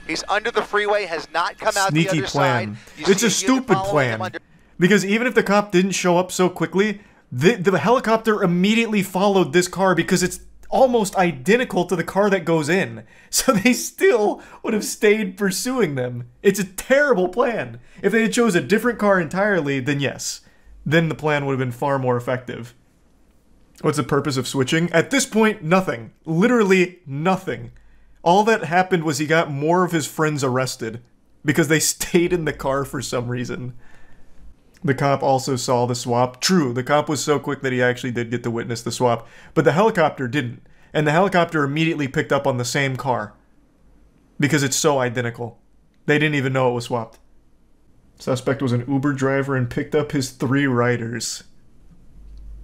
He's under the freeway, has not come out the other side. It's a stupid plan. Because even if the cop didn't show up so quickly, the helicopter immediately followed this car because it's almost identical to the car that goes in. So they still would have stayed pursuing them. It's a terrible plan. If they had chose a different car entirely, then yes. Then the plan would have been far more effective. What's the purpose of switching? At this point, nothing. Literally nothing. All that happened was he got more of his friends arrested because they stayed in the car for some reason. The cop also saw the swap. True, the cop was so quick that he actually did get to witness the swap, but the helicopter didn't. And the helicopter immediately picked up on the same car because it's so identical. They didn't even know it was swapped. Suspect was an Uber driver and picked up his 3 riders.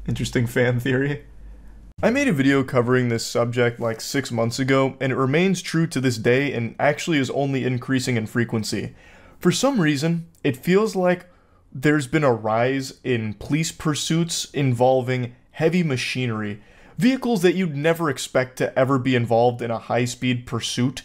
Interesting fan theory. I made a video covering this subject like 6 months ago, and it remains true to this day and actually is only increasing in frequency. For some reason, it feels like there's been a rise in police pursuits involving heavy machinery. Vehicles that you'd never expect to ever be involved in a high-speed pursuit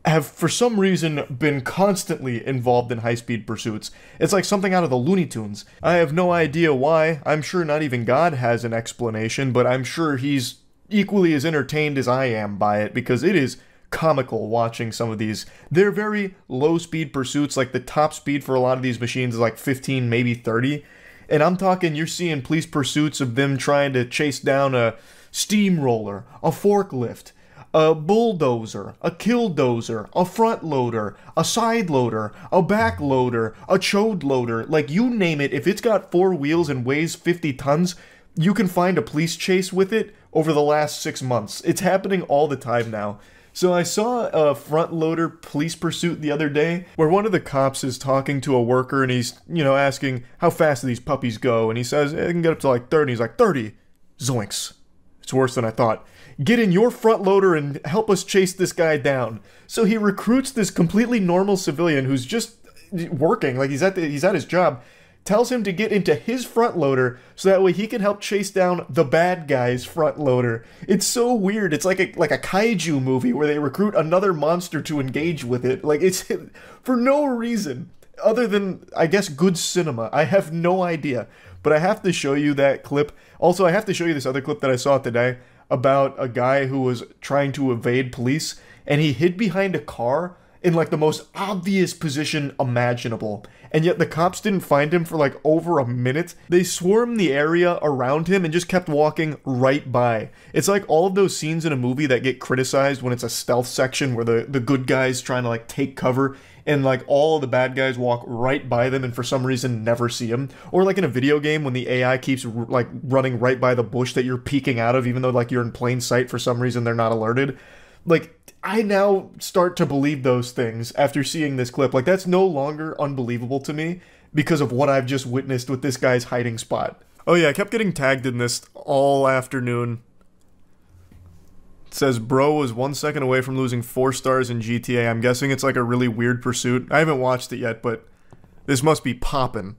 have for some reason been constantly involved in high-speed pursuits. It's like something out of the Looney Tunes. I have no idea why. I'm sure not even God has an explanation, but I'm sure he's equally as entertained as I am by it, because it is comical watching some of these. They're very low-speed pursuits, like the top speed for a lot of these machines is like 15, maybe 30. And I'm talking, you're seeing police pursuits of them trying to chase down a steamroller, a forklift, a bulldozer, a killdozer, a front loader, a side loader, a back loader, a chode loader. Like, you name it, if it's got 4 wheels and weighs 50 tons, you can find a police chase with it over the last 6 months. It's happening all the time now. So I saw a front loader police pursuit the other day where one of the cops is talking to a worker and he's, you know, asking how fast do these puppies go, and he says it can get up to like 30. He's like, 30? Zoinks. It's worse than I thought. Get in your front loader and help us chase this guy down. So he recruits this completely normal civilian who's just working, like he's at his job, tells him to get into his front loader so that way he can help chase down the bad guy's front loader. It's so weird. It's like a kaiju movie where they recruit another monster to engage with it. Like, it's for no reason other than, I guess, good cinema. I have no idea. But I have to show you that clip. Also, I have to show you this other clip that I saw today about a guy who was trying to evade police, and he hid behind a car in like the most obvious position imaginable. And yet the cops didn't find him for like over a minute. They swarmed the area around him and just kept walking right by. It's like all of those scenes in a movie that get criticized when it's a stealth section where the good guy's trying to like take cover and like all of the bad guys walk right by them and for some reason never see them. Or like in a video game when the AI keeps like running right by the bush that you're peeking out of even though like you're in plain sight, for some reason they're not alerted. Like, I now start to believe those things after seeing this clip. Like, that's no longer unbelievable to me because of what I've just witnessed with this guy's hiding spot. Oh yeah, I kept getting tagged in this all afternoon. It says, bro was 1 second away from losing 4 stars in GTA. I'm guessing it's like a really weird pursuit. I haven't watched it yet, but this must be poppin'.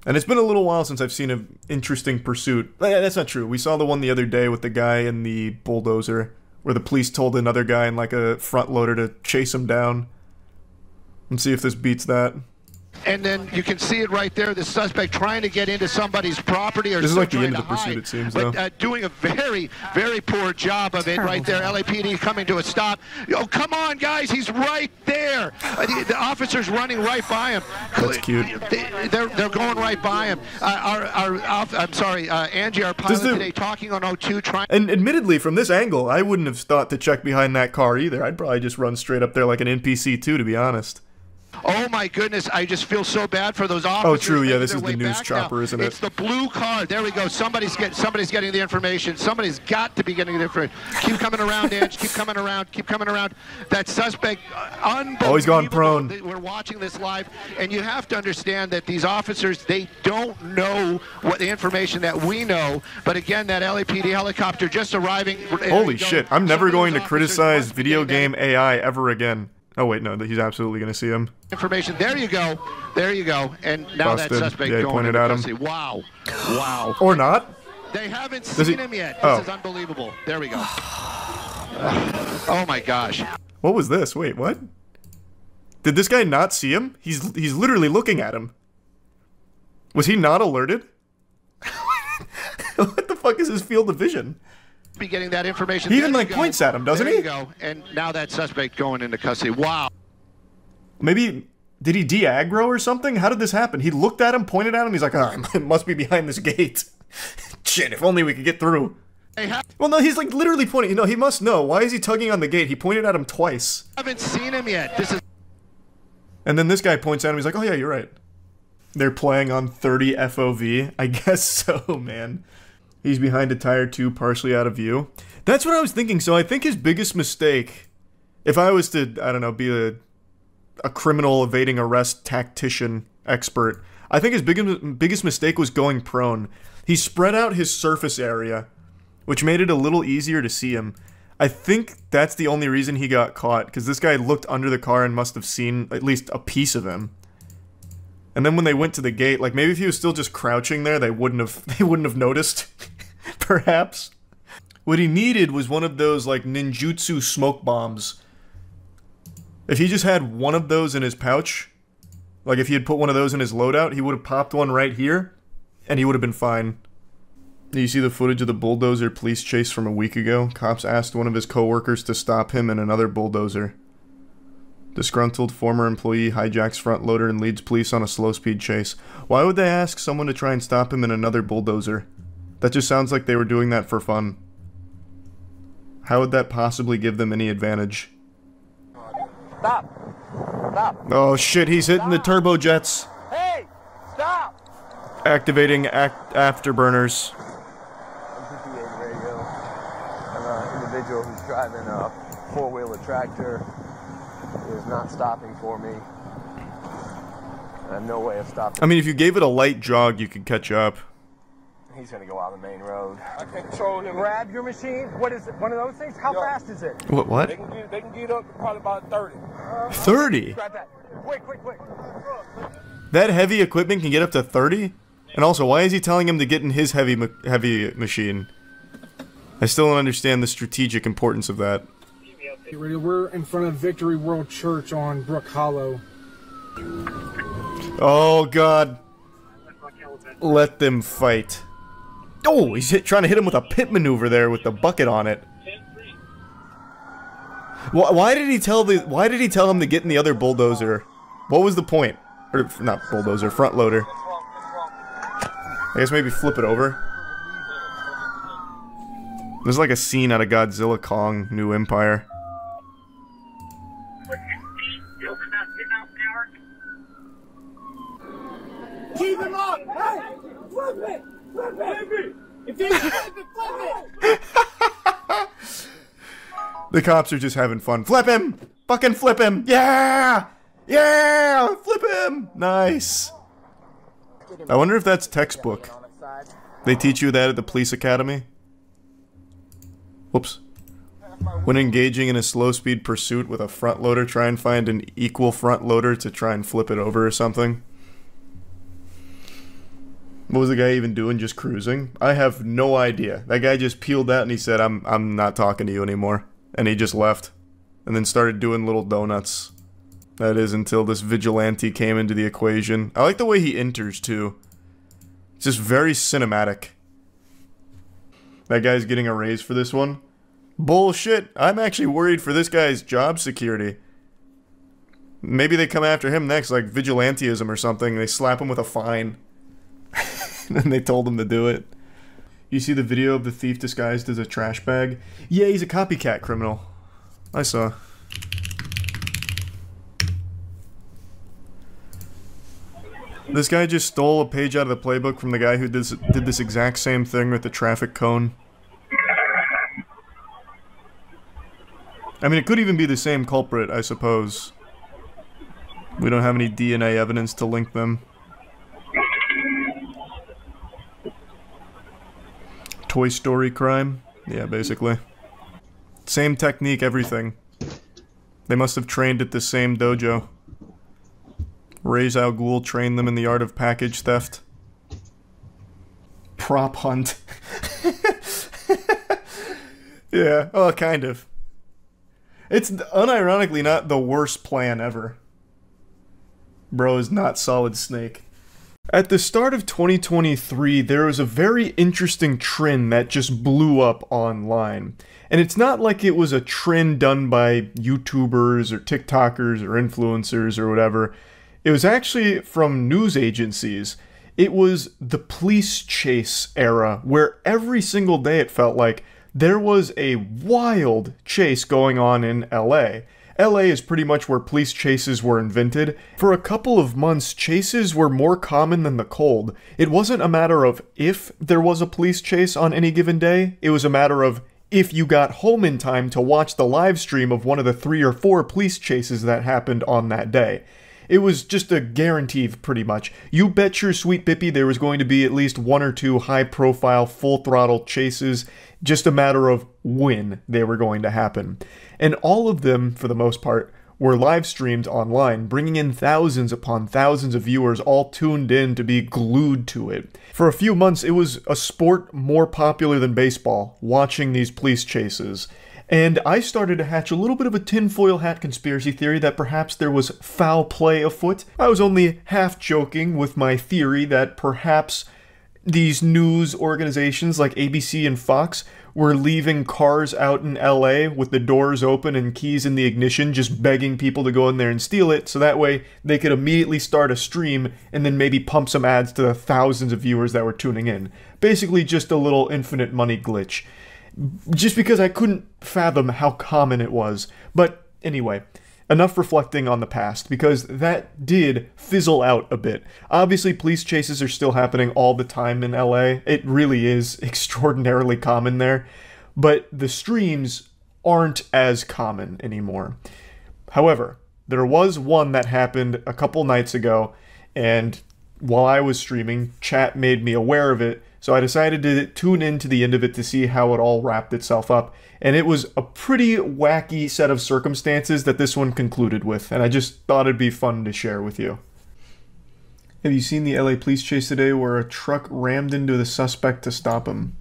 And it's been a little while since I've seen an interesting pursuit. That's not true. We saw the one the other day with the guy in the bulldozer, where the police told another guy in like a front loader to chase him down. Let's see if this beats that. And then you can see it right there, the suspect trying to get into somebody's property. Or this is like the end of the pursuit, it seems, though. But doing a very, very poor job of it right there. LAPD coming to a stop. Oh, come on, guys, he's right there. The officer's running right by him. That's cute. They're going right by him. Angie, our pilot today, talking on O2, trying... And admittedly, from this angle, I wouldn't have thought to check behind that car either. I'd probably just run straight up there like an NPC too, to be honest. Oh my goodness, I just feel so bad for those officers. Oh, true, yeah, this is the news chopper, isn't it? It's the blue car. There we go. Somebody's getting the information. Somebody's got to be getting the information. Keep coming around, Edge. Keep coming around. Keep coming around. That suspect, unbelievable. Oh, he's gone prone. We're watching this live, and you have to understand that these officers, they don't know what the information that we know. But again, that LAPD helicopter just arriving. Holy shit, I'm never going to criticize video game AI ever again. Oh wait, no, he's absolutely going to see him. Information. There you go. There you go. And now Busted. that suspect yeah, going pointed at him. custody. Wow. Wow. Or not. They haven't seen him yet. This is unbelievable. There we go. Oh my gosh. What was this? Wait, what? Did this guy not see him? He's literally looking at him. Was he not alerted? What the fuck is his field of vision? Be getting that information. He even like points at him, doesn't he? There you go. And now that suspect going into custody. Wow. Maybe, did he de-aggro or something? How did this happen? He looked at him, pointed at him, he's like, oh, it must be behind this gate. Shit, if only we could get through. Well, no, he's like literally pointing. You know, he must know. Why is he tugging on the gate? He pointed at him twice. Haven't seen him yet. This is. And then this guy points at him, he's like, oh yeah, you're right. They're playing on 30 FOV. I guess so, man. He's behind a tire too, partially out of view. That's what I was thinking. So I think his biggest mistake, if I was to, I don't know, be a criminal evading arrest tactician expert, I think his biggest mistake was going prone. He spread out his surface area, which made it a little easier to see him. I think that's the only reason he got caught, because this guy looked under the car and must have seen at least a piece of him. And then when they went to the gate, like maybe if he was still just crouching there, they wouldn't have noticed. Perhaps. What he needed was one of those like ninjutsu smoke bombs. If he just had one of those in his pouch, like if he had put one of those in his loadout, he would have popped one right here, and he would have been fine. You see the footage of the bulldozer police chase from a week ago? Cops asked one of his co-workers to stop him and another bulldozer. Disgruntled former employee hijacks front loader and leads police on a slow-speed chase. Why would they ask someone to try and stop him in another bulldozer? That just sounds like they were doing that for fun. How would that possibly give them any advantage? Stop! Stop! Oh shit, he's hitting the turbojets. Hey! Stop! Activating afterburners. I'm radio. I'm an individual who's driving a four-wheeler tractor. He is not stopping for me. I have no way of stopping. I mean, if you gave it a light jog, you could catch up. He's gonna go out the main road. I control him. Grab your machine. What is it? One of those things? How fast is it? What? They can get up to probably about 30. 30? Grab that. Quick. That heavy equipment can get up to 30? And also, why is he telling him to get in his heavy machine? I still don't understand the strategic importance of that. We're in front of Victory World Church on Brook Hollow. Oh god. Let them fight. Oh, he's trying to hit him with a pit maneuver there with the bucket on it. Why did he tell him to get in the other bulldozer? What was the point? Or not bulldozer, front loader. I guess maybe flip it over. There's like a scene out of Godzilla Kong New Empire. Keep him up! Hey! Flip it! Flip it! If you flip it, flip it! The cops are just having fun. Flip him! Fucking flip him! Yeah! Yeah! Flip him! Nice. I wonder if that's textbook. They teach you that at the police academy? Whoops. When engaging in a slow-speed pursuit with a front loader, try and find an equal front loader to try and flip it over or something. What was the guy even doing, just cruising? I have no idea. That guy just peeled out and he said, I'm not talking to you anymore. And he just left. And then started doing little donuts. That is, until this vigilante came into the equation. I like the way he enters, too. It's just very cinematic. That guy's getting a raise for this one. Bullshit. I'm actually worried for this guy's job security. Maybe they come after him next, like vigilantism or something. They slap him with a fine. And they told him to do it. You see the video of the thief disguised as a trash bag? Yeah, he's a copycat criminal. I saw. This guy just stole a page out of the playbook from the guy who did this exact same thing with the traffic cone. I mean, it could even be the same culprit, I suppose. We don't have any DNA evidence to link them. Toy Story crime? Yeah, basically. Same technique, everything. They must have trained at the same dojo. Ra's al Ghul trained them in the art of package theft. Prop hunt. Yeah, well, kind of. It's unironically not the worst plan ever. Bro is not Solid Snake. At the start of 2023, there was a very interesting trend that just blew up online. And it's not like it was a trend done by YouTubers or TikTokers or influencers or whatever. It was actually from news agencies. It was the police chase era, where every single day it felt like there was a wild chase going on in LA. LA is pretty much where police chases were invented. For a couple of months, chases were more common than the cold. It wasn't a matter of if there was a police chase on any given day, it was a matter of if you got home in time to watch the live stream of one of the 3 or 4 police chases that happened on that day. It was just a guarantee, pretty much. You bet your sweet bippy there was going to be at least 1 or 2 high-profile, full-throttle chases, just a matter of when they were going to happen. And all of them, for the most part, were live streamed online, bringing in thousands upon thousands of viewers all tuned in to be glued to it. For a few months, it was a sport more popular than baseball, watching these police chases. And I started to hatch a little bit of a tinfoil hat conspiracy theory that perhaps there was foul play afoot. I was only half joking with my theory that perhaps these news organizations like ABC and Fox were leaving cars out in LA with the doors open and keys in the ignition, just begging people to go in there and steal it, so that way they could immediately start a stream and then maybe pump some ads to the thousands of viewers that were tuning in. Basically just a little infinite money glitch. Just because I couldn't fathom how common it was. But anyway, enough reflecting on the past, because that did fizzle out a bit. Obviously, police chases are still happening all the time in LA. It really is extraordinarily common there. But the streams aren't as common anymore. However, there was one that happened a couple nights ago, and while I was streaming, chat made me aware of it, so I decided to tune in to the end of it to see how it all wrapped itself up. And it was a pretty wacky set of circumstances that this one concluded with, and I just thought it'd be fun to share with you. Have you seen the LA police chase today where a truck rammed into the suspect to stop him?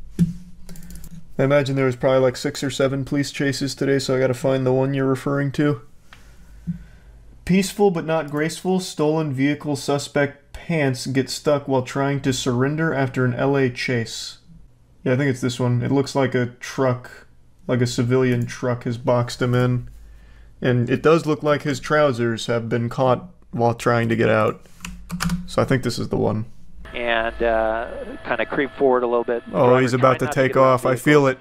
I imagine there was probably like 6 or 7 police chases today, so I gotta find the one you're referring to. Peaceful but not graceful, stolen vehicle suspect pants get stuck while trying to surrender after an LA chase. Yeah, I think it's this one. It looks like a truck, like a civilian truck has boxed him in. And it does look like his trousers have been caught while trying to get out. So I think this is the one. And kind of creep forward a little bit. Oh, he's about to take off. I feel it.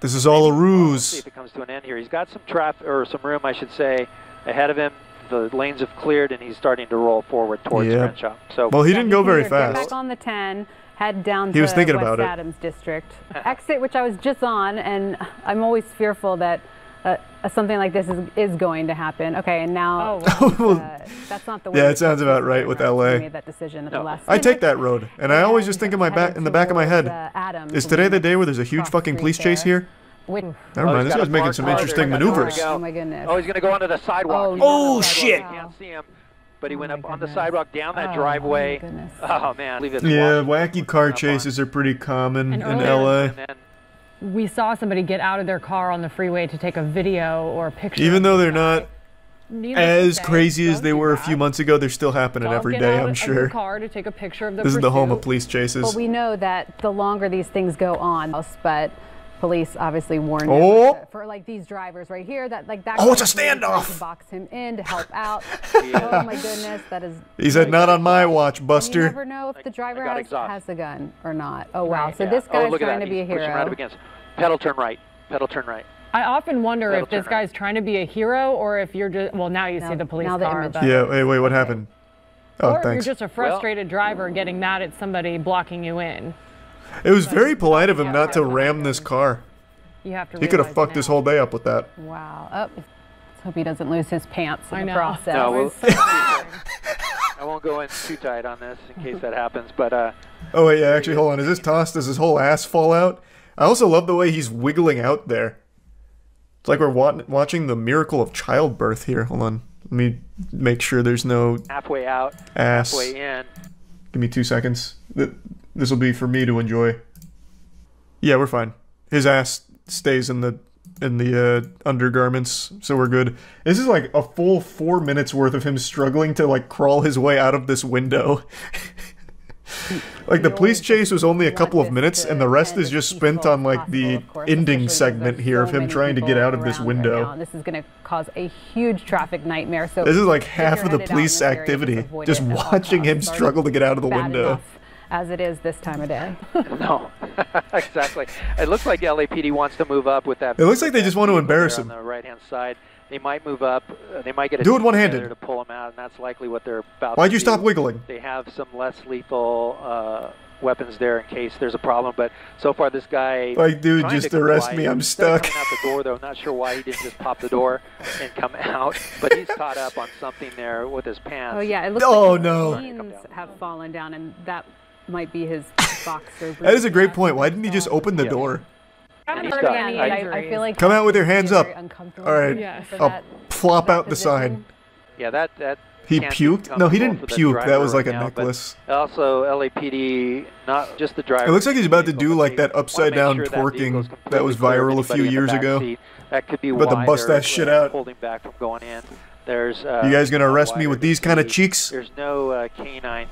This is all a ruse. See if it comes to an end here. He's got some traffic, or some room, I should say, ahead of him. The lanes have cleared, and he's starting to roll forward towards Crenshaw. So, well, he didn't go very Get fast. back on the 10, head down He was to thinking West about it. Adams District. Exit, which I was just on, and I'm always fearful that something like this is going to happen. Okay, and now that's not the way. Yeah, it sounds about right with LA. Made that decision at the last I take that road, and I always just think in the back of my head, is today the day where there's a huge fucking police chase here? Never mind, this guy's making some interesting maneuvers. Oh my goodness. Oh, he's going to go onto the sidewalk. Oh, shit. You can't see him, but he went up on the sidewalk, down that driveway. Oh, man. Yeah, wacky car chases are pretty common in LA. We saw somebody get out of their car on the freeway to take a video or a picture. Even though they're not as crazy as they were a few months ago, they're still happening every day, I'm sure. Car to take a picture of the This is the home of police chases. Well, we know that the longer these things go on, but police obviously warned for like these drivers right here that like that. Oh, it's a standoff. To box him in to help out. Oh my goodness, that is. He said, "Not on my watch, Buster." You never know if the driver has a gun or not. Oh wow, so this guy's trying to be a hero. Right up against. Pedal turn right. Pedal turn right. I often wonder if this guy's trying to be a hero or if you're just, well, now you see the police car. Yeah, hey, wait, what happened? Oh, or thanks. You're just a frustrated driver getting mad at somebody blocking you in. It was very polite of him not to ram this car. You have to. He could have fucked his whole day up with that. Wow. Oh, let's hope he doesn't lose his pants in the process. No, I won't go in too tight on this in case that happens, but oh wait, yeah, actually, hold on. Is this tossed? Does his whole ass fall out? I also love the way he's wiggling out there. It's like we're watching the miracle of childbirth here. Hold on. Let me make sure there's no halfway out, ass. halfway in. Give me 2 seconds. This will be for me to enjoy. Yeah, we're fine. His ass stays in the undergarments, so we're good. This is like a full 4 minutes worth of him struggling to like crawl his way out of this window. Like the police chase was only a couple of minutes, and the rest is just spent on like the ending segment here of him trying to get out of this window. This is going to cause a huge traffic nightmare. So this is like half of the police activity, just watching him struggle to get out of the window. As it is this time of day. No, exactly. It looks like LAPD wants to move up with that. It looks like they just want to embarrass him. On the right-hand side, they might move up. They might get a do it one-handed to pull him out, and that's likely what they're about. Why'd you stop wiggling? They have some less lethal weapons there in case there's a problem. But so far, this guy. Like, dude, just arrest me. I'm stuck. Coming out the door, though. Not sure why he didn't just pop the door and come out. But he's caught up on something there with his pants. Oh yeah, it looks like his jeans have fallen down, and that might be his boxer. That is a great point. Why didn't he just open the door? I feel like come out with your hands up. All right, I'll plop out the side. Yeah, that. He puked? No, he didn't puke. That was like a necklace. Also, LAPD, not just the driver. It looks like he's about to do like that upside down twerking that was viral a few years ago. That could be about to bust that shit out. Holding back from going in. There's. You guys gonna arrest me with these kind of cheeks? There's no canine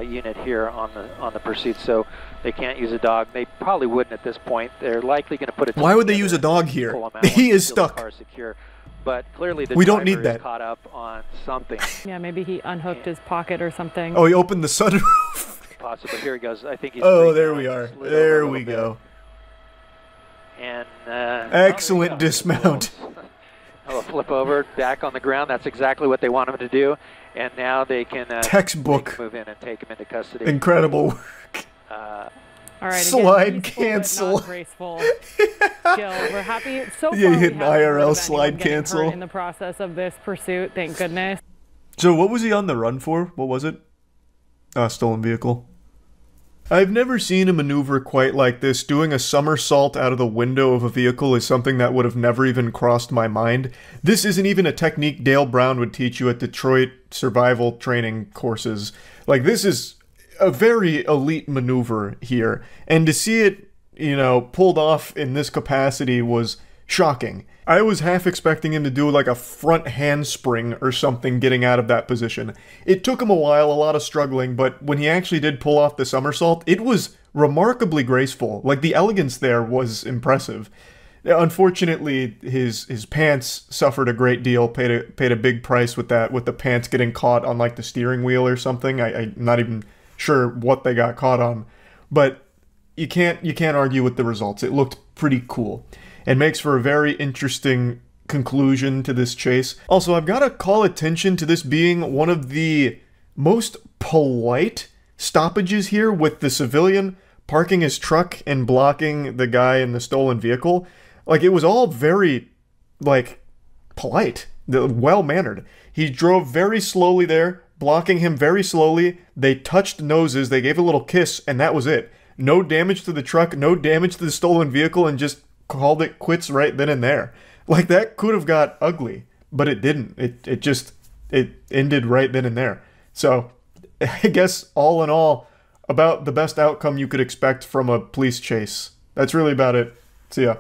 unit here on the pursuit, so they can't use a dog. They probably wouldn't at this point. They're likely going to put a. Why would they use a dog here? He is stuck. But clearly the we don't need driver that. Is caught up on something. Yeah, maybe he unhooked his pocket or something. Oh, he opened the sunroof. Possibly. Here he goes. I think he's. Oh, there we are. There we go. And excellent dismount. Oh, flip over, back on the ground. That's exactly what they want him to do. And now they can textbook move in and take him into custody. Incredible work. All right, slide cancel. Graceful. Jill, we're happy. So far, yeah, you hit an IRL slide cancel in the process of this pursuit. Thank goodness. So, what was he on the run for? What was it? Stolen vehicle. I've never seen a maneuver quite like this. Doing a somersault out of the window of a vehicle is something that would have never even crossed my mind. This isn't even a technique Dale Brown would teach you at Detroit survival training courses. Like, this is a very elite maneuver here. And to see it, you know, pulled off in this capacity was shocking. I was half expecting him to do like a front handspring or something getting out of that position. It took him a while, a lot of struggling, but when he actually did pull off the somersault, it was remarkably graceful. Like, the elegance there was impressive. Unfortunately, his pants suffered a great deal, paid a big price with that, with the pants getting caught on like the steering wheel or something. I'm not even sure what they got caught on, but you can't argue with the results. It looked pretty cool. It makes for a very interesting conclusion to this chase. Also, I've got to call attention to this being one of the most polite stoppages here, with the civilian parking his truck and blocking the guy in the stolen vehicle. Like, it was all very, like, polite, well-mannered. He drove very slowly there, blocking him very slowly. They touched noses, they gave a little kiss, and that was it. No damage to the truck, no damage to the stolen vehicle, and just called it quits right then and there. Like, that could have got ugly, but it didn't. It ended right then and there. So, I guess, all in all, about the best outcome you could expect from a police chase. That's really about it. See ya.